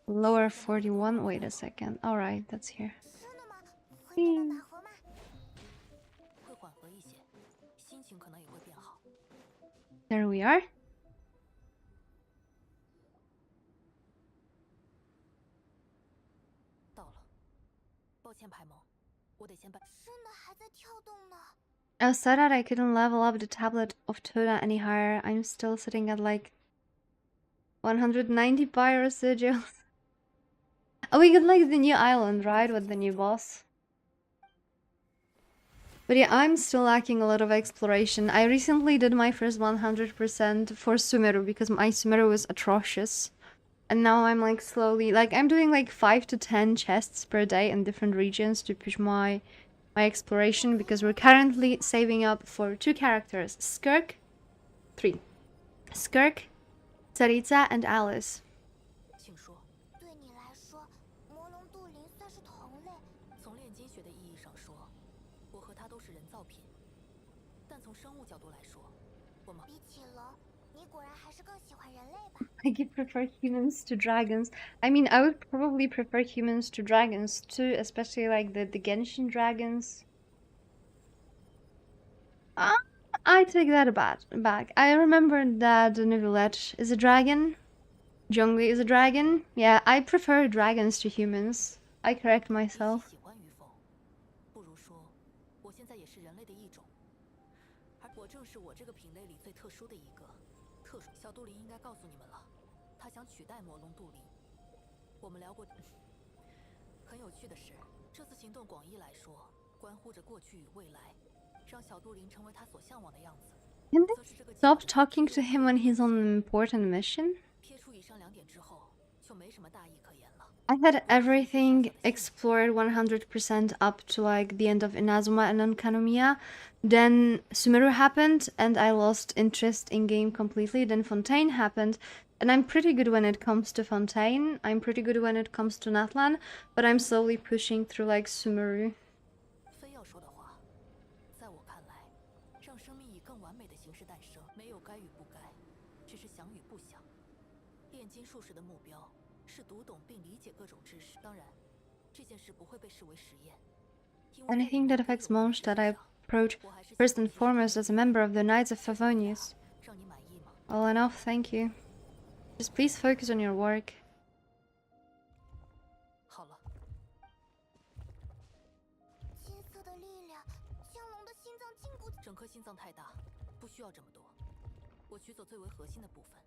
Lower 41. Wait a second. All right, that's here. There we are. I was sad that I couldn't level up the tablet of Toda any higher. I'm still sitting at like 190 pyro sigils. Oh, we got like the new island, right? With the new boss. But yeah, I'm still lacking a lot of exploration. I recently did my first 100% for Sumeru because my Sumeru was atrocious. And now I'm like slowly, like I'm doing like 5 to 10 chests per day in different regions to push my exploration, because we're currently saving up for 2 characters. Skirk, 3. Skirk, Tsaritsa, and Alice. I prefer humans to dragons. I mean, I would probably prefer humans to dragons too, especially like the Genshin dragons. I take that back. I remember that Neuvillette is a dragon. Zhongli is a dragon. Yeah, I prefer dragons to humans. I correct myself. 我正是我这个品类里最特殊的一个。特殊小杜林应该告诉你们了，他想取代魔龙杜林。我们聊过。很有趣的是，这次行动广义来说，关乎着过去与未来，让小杜林成为他所向往的样子。 Can they stop talking to him when he's on an important mission? 撇除以上2点之后，就没什么大意可言了。 I had everything explored 100% up to like the end of Inazuma and Onkanomiya. Then Sumeru happened and I lost interest in game completely. Then Fontaine happened and I'm pretty good when it comes to Fontaine. I'm pretty good when it comes to Natlan, but I'm slowly pushing through like Sumeru. 非要说的话，在我看来，让生命以更完美的形式诞生，没有该与不该，只是想与不想。炼金术士的目标是读懂并理解各种知识。当然，这件事不会被视为实验。 Anything that affects Mondstadt I approach first and foremost as a member of the Knights of Favonius. 让你满意吗？ Well enough, thank you. Just please focus on your work. 好了，金色的力量将龙的心脏禁锢。整颗心脏太大，不需要这么多。我取走最为核心的部分。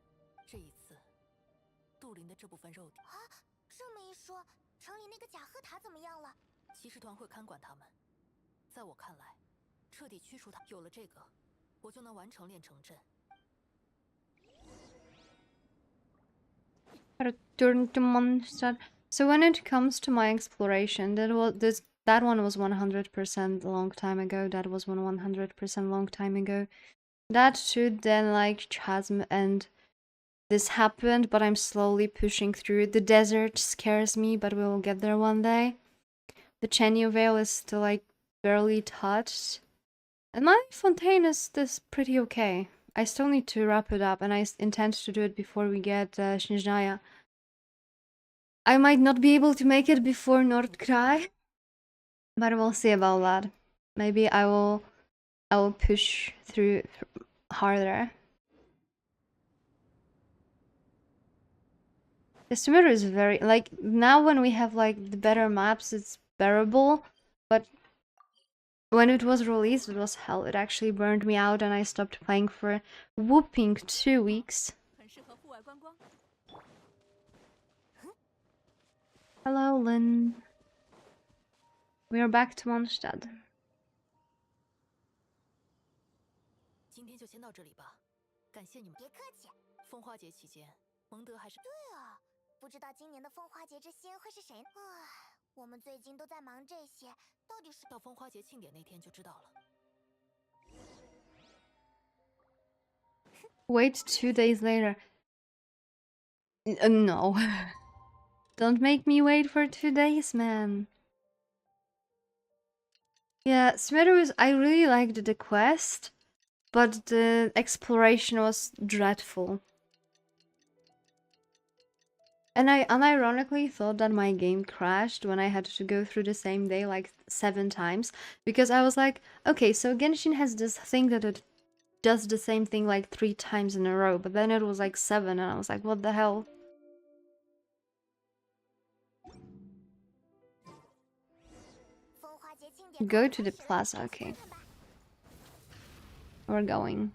这一次，杜林的这部分肉体。啊，这么一说，城里那个甲贺塔怎么样了？骑士团会看管他们。在我看来，彻底驱除他，有了这个，我就能完成炼成阵。 Return to Mondstadt. So when it comes to my exploration, that one was 100% a long time ago. That was 100% long time ago. That too, then like Chasm and this happened, but I'm slowly pushing through. The desert scares me, but we will get there one day. The Chenyu Vale is still like barely touched. And my Fontaine is pretty okay. I still need to wrap it up, and I intend to do it before we get Shinjaya. I might not be able to make it before Nordkrai, but we'll see about that. Maybe I will push through harder. The Sumeru is very like now when we have like the better maps, it's bearable, but when it was released, it was hell. It actually burned me out and I stopped playing for a whooping 2 weeks. Hello, Lynn. We are back to Mondstadt. 今天就先到这里吧，感谢你们。别客气。风花节期间，蒙德还是对啊，不知道今年的风花节之星会是谁？唉，我们最近都在忙这些，到底是到风花节庆典那天就知道了。 Wait 2 days later. No. Don't make me wait for 2 days, man. Yeah, Sumeru is. I really liked the quest, but the exploration was dreadful. And I unironically thought that my game crashed when I had to go through the same day like 7 times, because I was like, okay, so Genshin has this thing that it does the same thing like 3 times in a row, but then it was like 7 and I was like, what the hell? Go to the plaza, okay. We're going.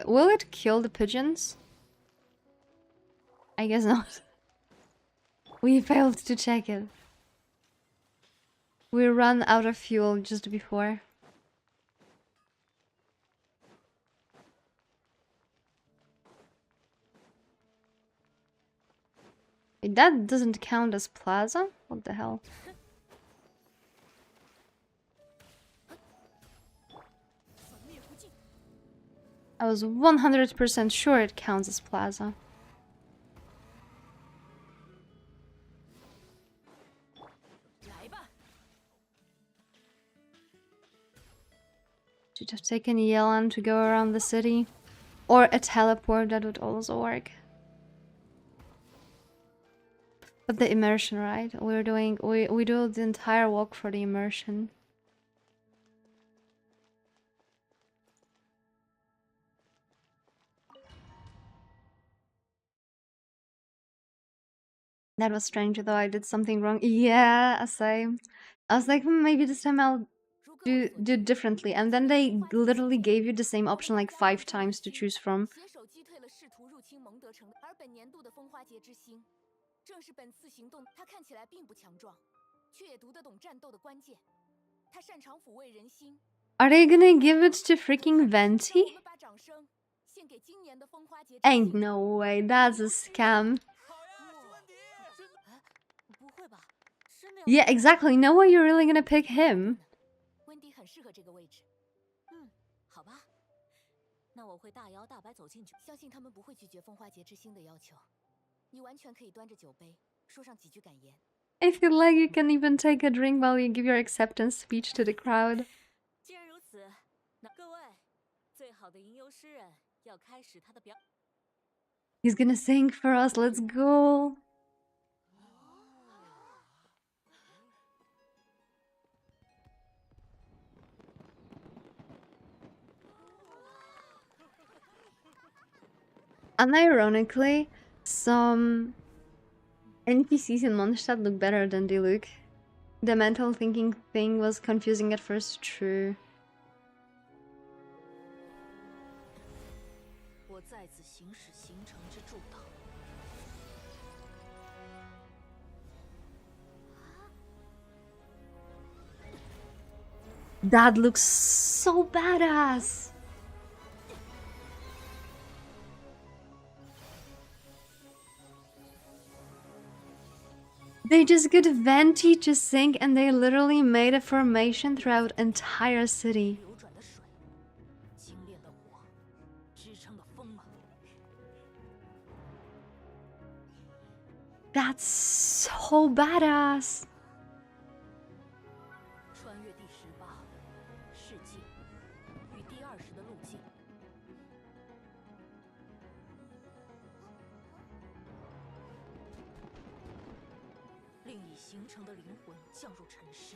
Will it kill the pigeons? I guess not. We failed to check it. We ran out of fuel just before. That doesn't count as plaza? What the hell? I was 100% sure it counts as plaza. Should have taken Yelan to go around the city. Or a teleport, that would also work. But the immersion, right? We do the entire walk for the immersion. That was strange, though I did something wrong. Yeah, same. I was like, maybe this time I'll do differently, and then they literally gave you the same option like 5 times to choose from. 携手击退了试图入侵蒙德城，而本年度的风花节之星，正是本次行动。他看起来并不强壮，却也读得懂战斗的关键。他擅长抚慰人心。 Are they gonna give it to freaking Venti? 我们把掌声献给今年的风花节。 Ain't no way, that's a scam. 不会吧？是那样。 Yeah, exactly. No way you're really gonna pick him. 温迪很适合这个位置。好吧，那我会大摇大摆走进去，相信他们不会拒绝风花节之星的要求。你完全可以端着酒杯，说上几句感言。 I feel like you can even take a drink while you give your acceptance speech to the crowd. 既然如此，那各位，最好的吟游诗人要开始他的表。 He's gonna sing for us. Let's go. Unironically, some NPCs in Mondstadt look better than they look. The mental thinking thing was confusing at first, true. 我在此行使行程之助导。 That looks so badass. They just got Venti to sing and they literally made a formation throughout entire city. 流转的水，精炼的火，支撑的风啊！ That's so badass. 穿越第18世界与第20的路径。 令已形成的灵魂降入尘世，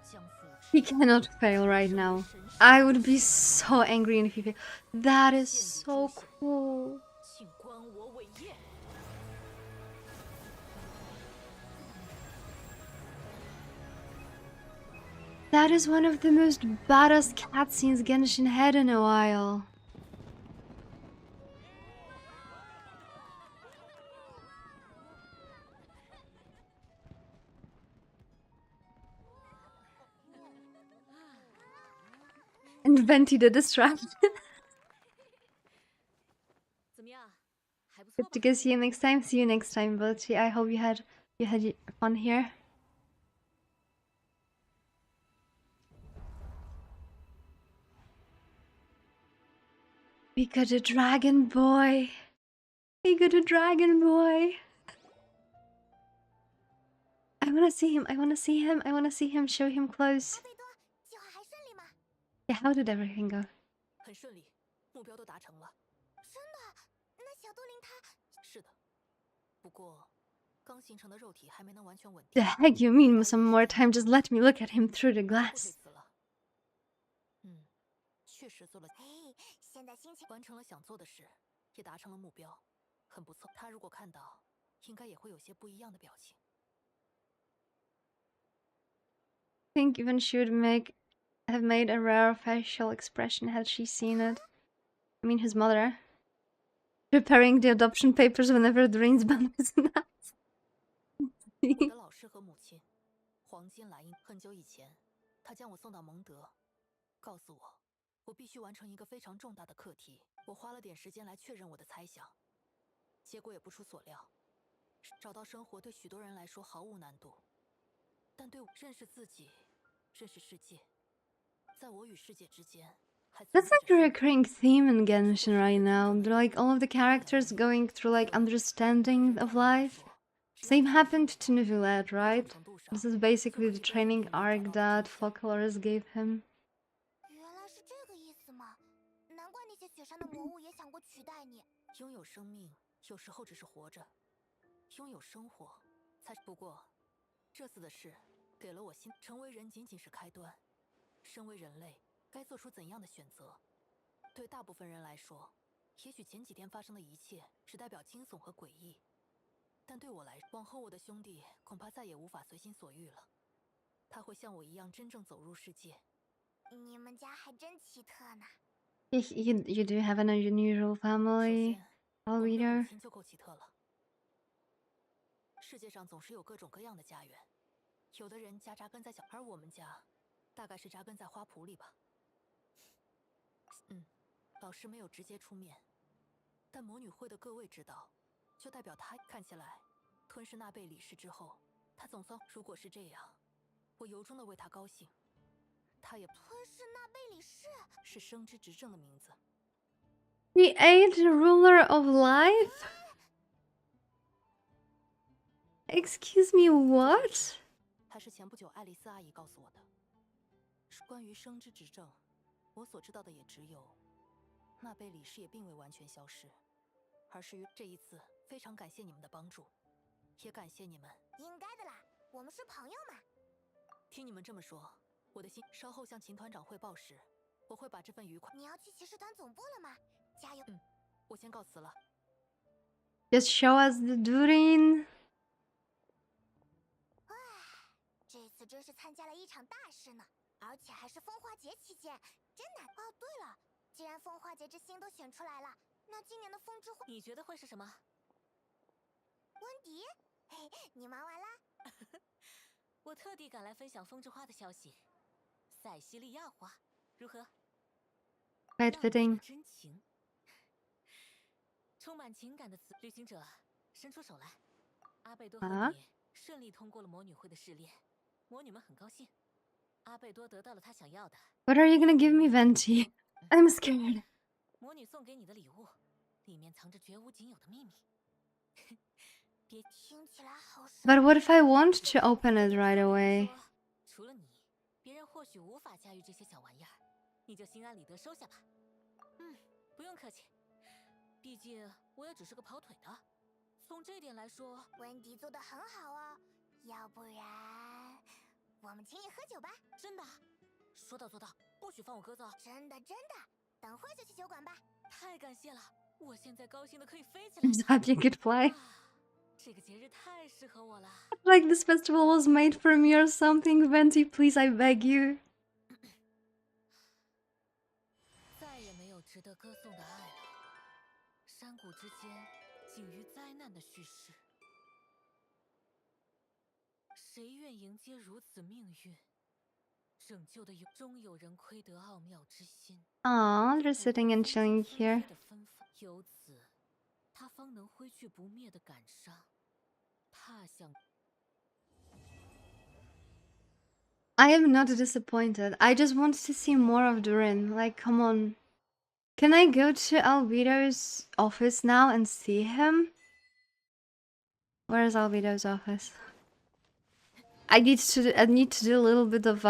将腐蚀。 He cannot fail right now. I would be so angry if he failed. That is so cool. 请观我伟业。 That is one of the most badass cutscenes Genshin had in a while. And Venti the distract. 怎么样？还不错 Good 吧 to go. See you next time. See you next time, Venti. I hope you had fun here. We got a dragon boy. We got a dragon boy. I wanna see him. I wanna see him. I wanna see him. Show him close. 贝多，计划还顺利吗？ Yeah, how did everything go? 很顺利，目标都达成了。真的？那小杜林他……是的，不过刚形成的肉体还没能完全稳 The 定。 heck you mean some more time? Just let me look at him through the 不 glass. 退辞了。确实做了，哎，现在心情……完成了想做的事，也达成了目标，很不错。他如果看到，应该也会有些不一样的表情。 Think even she would have made a rare facial expression had she seen it. I mean, his mother. Preparing the adoption papers whenever the Rainsband was announced. 我的老师和母亲，黄金莱茵。很久以前，他将我送到蒙德，告诉我，我必须完成一个非常重大的课题。我花了点时间来确认我的猜想，结果也不出所料，找到生活对许多人来说毫无难度，但对我认识自己、认识世界，在我与世界之间。 That's like a recurring theme in Genshin right now. They're like all of the characters going through like understanding of life. Same happened to Neuvillette, right? This is basically the training arc that Folklores gave him. 原来是这个意思吗？难怪那些雪山的魔物也想过取代你。拥有生命，有时候只是活着；拥有生活，才不过。这次的事给了我新，成为人仅仅是开端。身为人类，该做出怎样的选择？对大部分人来说，也许前几天发生的一切只代表惊悚和诡异，但对我来，往后我的兄弟恐怕再也无法随心所欲了。他会像我一样真正走入世界。你们家还真奇特呢。You do have an unusual 首 family, 先，我们的母 Alvida. 亲就够奇特了。世界上总是有各种各样的家园，有的人家扎根在小，而我们家，大概是扎根在花圃里吧。老师没有直接出面，但魔女会的各位知道，就代表他看起来，吞噬纳贝理事之后，他总算，如果是这样，我由衷的为他高兴。他也吞噬纳贝理事是生之执政的名字。 The eighth ruler of life? Excuse me, what? 他是前不久爱丽丝阿姨告诉我的。是关于生之执政，我所知道的也只有，纳贝理事也并未完全消失，而是于这一次，非常感谢你们的帮助，也感谢你们。应该的啦，我们是朋友嘛。听你们这么说，我的心稍后向秦团长汇报时，我会把这份愉快。你要去骑士团总部了吗？加油！我先告辞了。Just show us the Durin. 这次真是参加了一场大事呢，而且还是风花节期间，真难。哦，对了，既然风花节之星都选出来了，那今年的风之花，你觉得会是什么？温迪，嘿，你忙完啦？我特地赶来分享风之花的消息。塞西利亚花，如何？ Quite 浪漫 fitting. 真情，充满情感的旅行者，伸出手来。阿贝多和你顺利通过了魔女会的试炼，魔女们很高兴。阿贝多得到了他想要的。 What are you gonna give me, Venti? I'm scared. 魔女送给你的礼物，里面藏着绝无仅有的秘密。别听起来好神。 But what if I want to open it right away? 除了你，别人或许无法驾驭这些小玩意儿，你就心安理得收下吧。不用客气，毕竟我也只是个跑腿的。从这点来说，温迪做的很好哦，要不然我们请你喝酒吧。真的，说到做到，不许放我鸽子哦。真的真的，等会儿就去酒馆吧。太感谢了，我现在高兴的可以飞起来 I'm so happy you could fly. 这个节日太适合我了。 Like this festival was made for me or something. Venti, please, I beg you. 再也没有值得歌颂的爱了。山谷之间仅余灾难的叙事，谁愿迎接如此命运？拯救的终有人窥得奥妙之心。 Aw, they're sitting and chilling here. 由此，他方能挥去不灭的感伤。踏向。 I am not disappointed. I just want to see more of Durin. Like, come on. Can I go to Albedo's office now and see him? Where is Albedo's office? I need to do a little bit of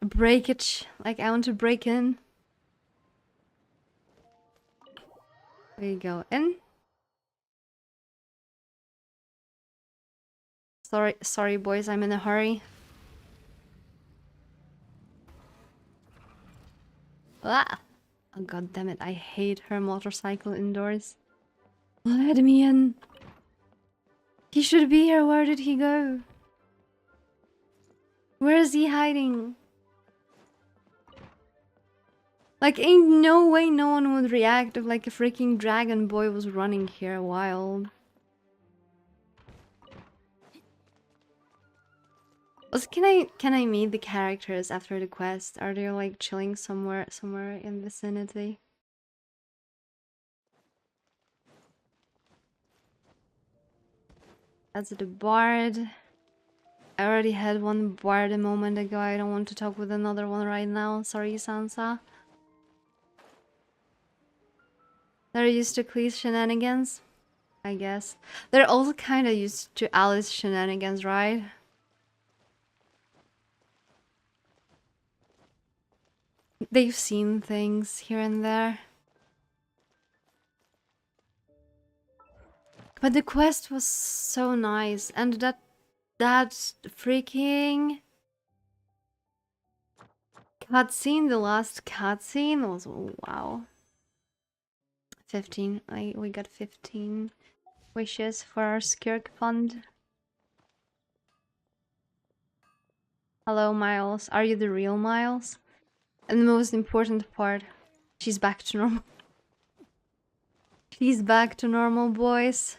breakage. Like, I want to break in. We go in. Sorry boys, I'm in a hurry. Ah! Oh god damn it, I hate her motorcycle indoors. Let me in. He should be here, where did he go? Where is he hiding? Like, ain't no way no one would react if like a freaking dragon boy was running here wild. Also, can I meet the characters after the quest? Are they like chilling somewhere in vicinity? That's the bard. I already had one bard a moment ago. I don't want to talk with another one right now. Sorry, Sansa. They're used to Clee's shenanigans, I guess. They're also kind of used to Alice's shenanigans, right? They've seen things here and there. But the quest was so nice, and that freaking cutscene, the last cutscene was wow. 15. We got 15 wishes for our Skirk fund. Hello, Miles. Are you the real Miles? And the most important part, she's back to normal. She's back to normal, boys.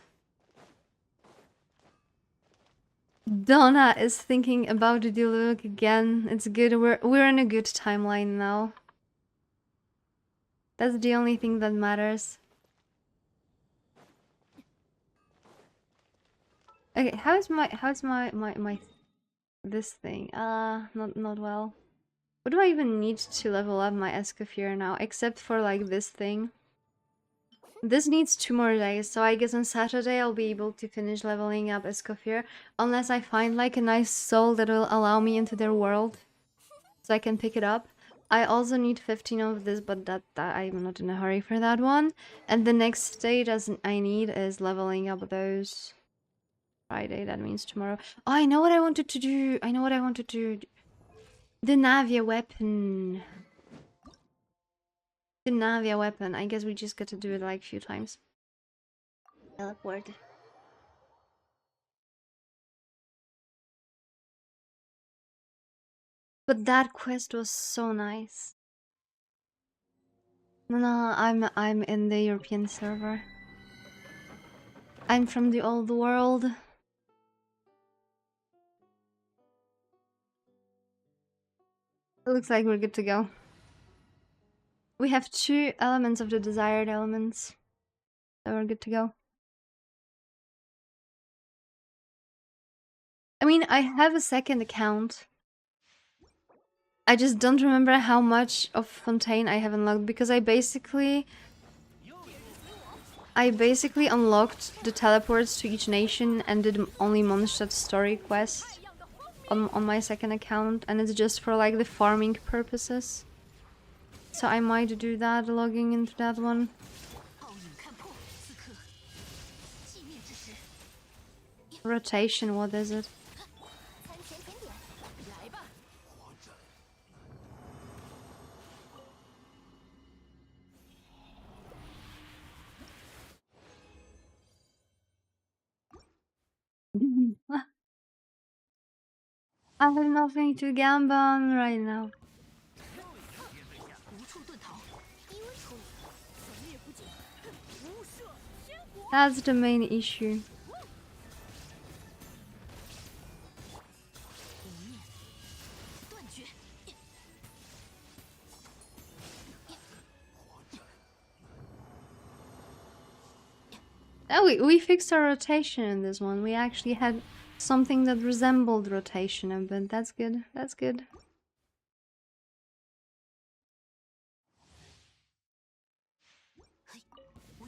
Donna is thinking about the look again. It's good. We're in a good timeline now. That's the only thing that matters. Okay, how's my this thing? Not well. What do I even need to level up my Escoffier now, except for like this thing? This needs 2 more days, so I guess on Saturday I'll be able to finish leveling up Escoffier, unless I find like a nice soul that will allow me into their world, so I can pick it up. I also need 15 of this, but that I'm not in a hurry for that one. And the next stage I need is leveling up those. Friday, that means tomorrow. Oh, I know what I wanted to do. I know what I wanted to do. The Nyaehh weapon. The Nyaehh weapon. I guess we just got to do it like a few times. Teleport. But that quest was so nice. No, I'm in the European server. I'm from the old world. It looks like we're good to go. We have 2 elements of the desired elements. So we're good to go. I mean, I have a second account. I just don't remember how much of Fontaine I have unlocked, because I basically unlocked the teleports to each nation and did only Mondstadt story quest on my second account, and it's just for like the farming purposes. So I might do that, logging into that one. Rotation, what is it? I have nothing to gamble on right now. That's the main issue. Oh, we fixed our rotation in this one. We actually had something that resembled rotation a bit. That's good. That's good.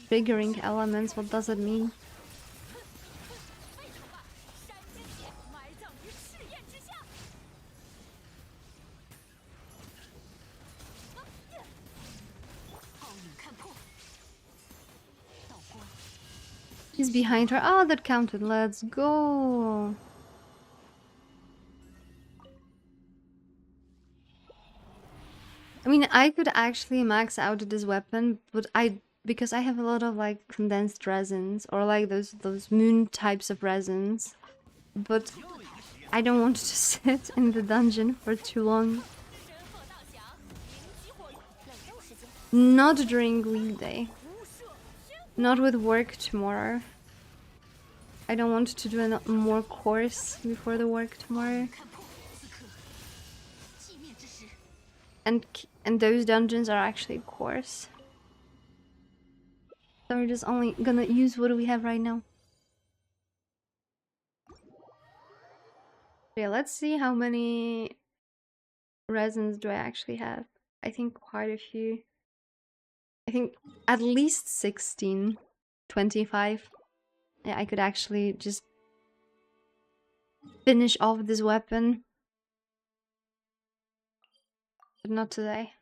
Triggering elements, what does it mean? He's behind her. Oh, that counted. Let's go. I mean, I could actually max out this weapon, but because I have a lot of like condensed resins or like those moon types of resins, but I don't want to sit in the dungeon for too long. Not during weekday. Not with work tomorrow. I don't want to do more course before the work tomorrow. And those dungeons are actually course. So we're just only gonna use what we have right now. Yeah, let's see how many resins do I actually have. I think quite a few. I think at least 16, 25. Yeah, I could actually just finish off this weapon. But not today.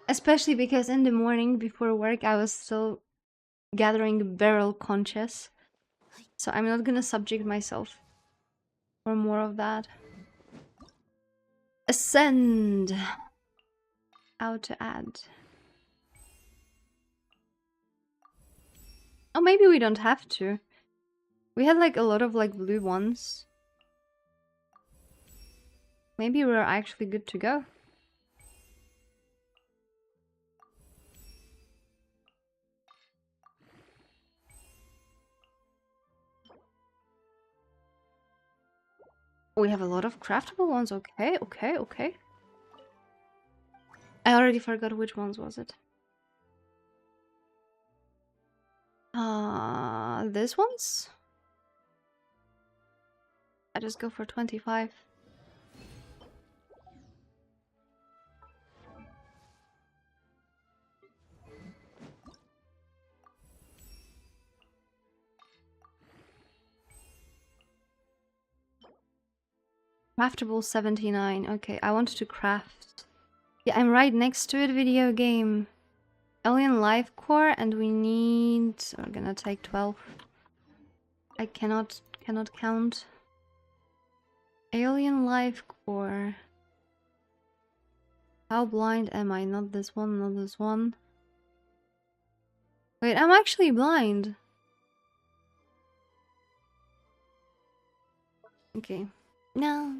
Especially because in the morning before work I was still gathering barrel conches. So I'm not gonna subject myself for more of that. Ascend! How to add. Oh, maybe we don't have to. We had like a lot of like blue ones. Maybe we're actually good to go. We have a lot of craftable ones. Okay, okay, okay. I already forgot which ones was it. This ones? I just go for 25. Craftable 79. Okay, I want to craft. Yeah, I'm right next to it. Video game. Alien Life Core, and we need... We're gonna take 12. I cannot count. Alien Life Core. How blind am I? Not this one, not this one. Wait, I'm actually blind. Okay. No.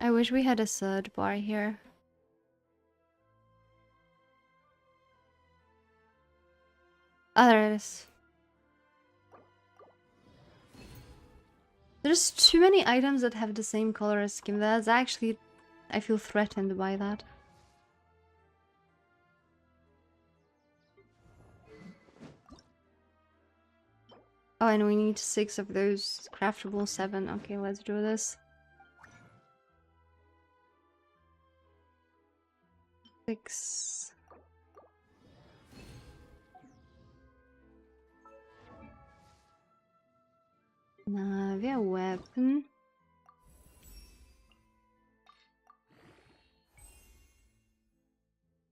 I wish we had a third bar here. Oh, there it is. There's too many items that have the same color scheme. That's actually... I feel threatened by that. Oh, and we need 6 of those. Craftable 7. Okay, let's do this. 6. Nyaehh weapon.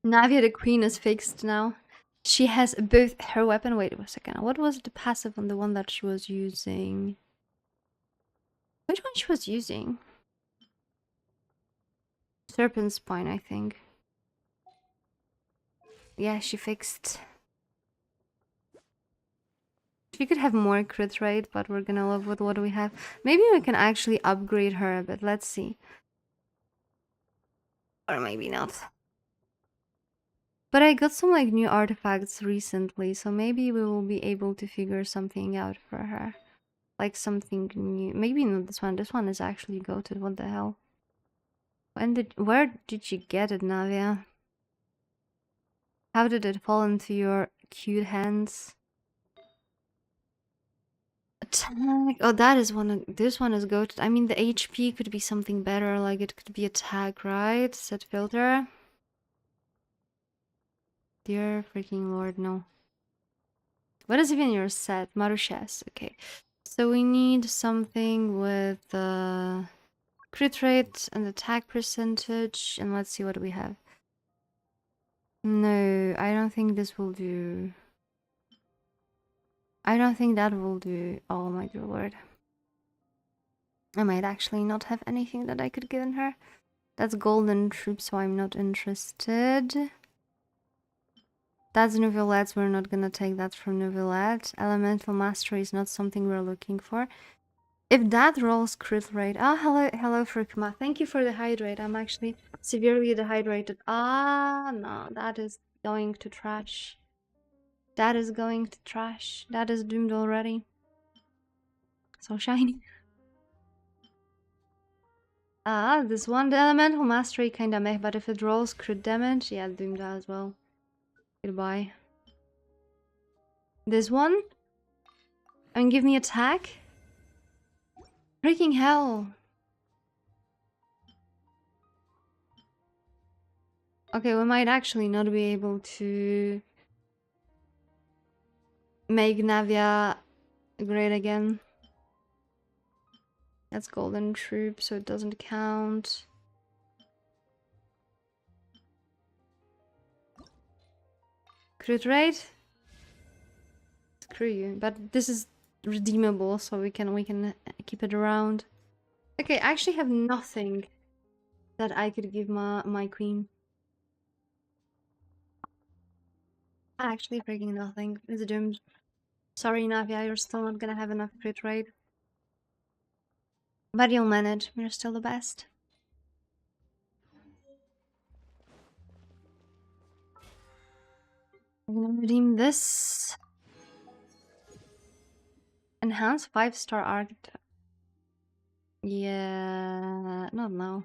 Nyaehh the queen is fixed now. She has both her weapon. Wait a second. What was the passive on the one that she was using? Which one she was using? Serpent Spine, I think. Yeah, she fixed. She could have more crit rate, but we're gonna live with what we have. Maybe we can actually upgrade her a bit. Let's see. Or maybe not. But I got some like new artifacts recently, so maybe we will be able to figure something out for her. Like something new. Maybe not this one. This one is actually goated. What the hell? Where did you get it, Nyaehh? How did it fall into your cute hands? Attack. Oh, that is one. This one is goated. I mean, the HP could be something better. Like it could be attack, right? Set filter. Dear freaking lord, no. What is even your set? Marushas. Okay. So we need something with crit rate and attack percentage. And let's see what we have. No, I don't think this will do. I don't think that will do. Oh my dear lord. I might actually not have anything that I could give her. That's golden troop, so I'm not interested. That's Novelette. We're not gonna take that from Novelette. Elemental Mastery is not something we're looking for. If that rolls crit rate... Oh, hello, Frikma. Thank you for the hydrate. I'm actually severely dehydrated. Ah, no, that is going to trash. That is going to trash. That is doomed already. So shiny. Ah, this one, the Elemental Mastery kinda meh, but if it rolls crit damage, yeah, doomed as well. Goodbye. This one? And give me attack? Freaking hell. Okay, we might actually not be able to make Nyaehh great again. That's golden troop, so it doesn't count. Crit rate? Screw you. But this is redeemable, so we can keep it around. Okay, I actually have nothing that I could give my queen. Actually, freaking nothing. It's doomed. Sorry, Navia, you're still not gonna have enough crit rate. But you'll manage. You're still the best. I'm gonna redeem this. Enhance 5-star archetype. Yeah, not now.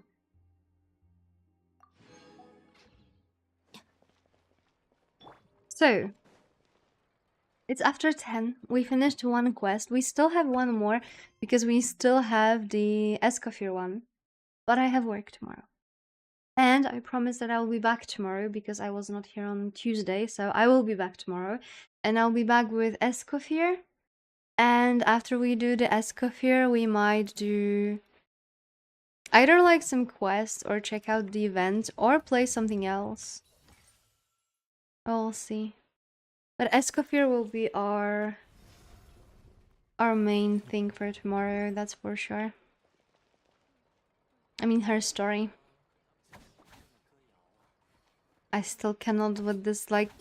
So, it's after 10. We finished one quest. We still have one more because we still have the Escoffier one. But I have work tomorrow. And I promise that I'll be back tomorrow because I was not here on Tuesday. So I will be back tomorrow. And I'll be back with Escoffier. And after we do the Escoffier, we might do either like some quests or check out the event or play something else. We'll see. But Escoffier will be our main thing for tomorrow, that's for sure. I mean, her story. I still cannot with this, like,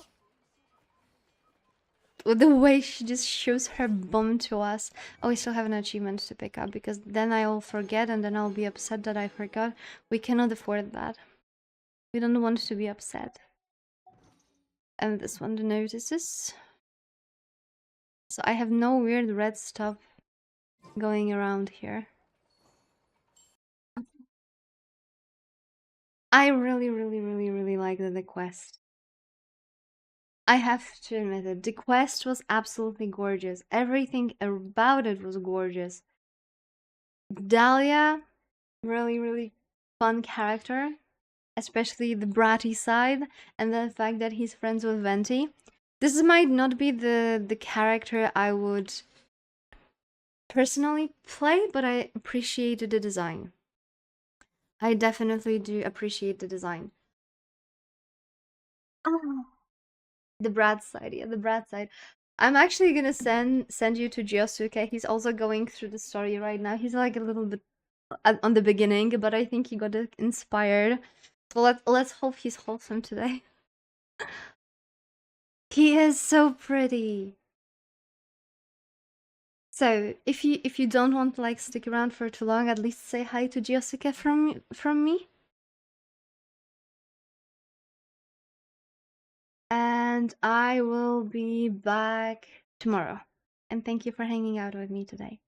with the way she just shows her bum to us. Oh, we still have an achievement to pick up because then I'll forget and then I'll be upset that I forgot. We cannot afford that. We don't want to be upset. And this one, the notices. So I have no weird red stuff going around here. I really like the quest. I have to admit it. The quest was absolutely gorgeous. Everything about it was gorgeous. Dahlia, really fun character. Especially the bratty side. And the fact that he's friends with Venti. This might not be the character I would personally play, but I appreciated the design. I definitely do appreciate the design. Oh. The Brad side, yeah, the Brad side. I'm actually gonna send you to Jiosuke. He's also going through the story right now. He's like a little bit on the beginning, but I think he got inspired. So let's hope he's wholesome today. He is so pretty. So if you don't want to like stick around for too long, at least say hi to Jiosuke from me. And I will be back tomorrow. And thank you for hanging out with me today.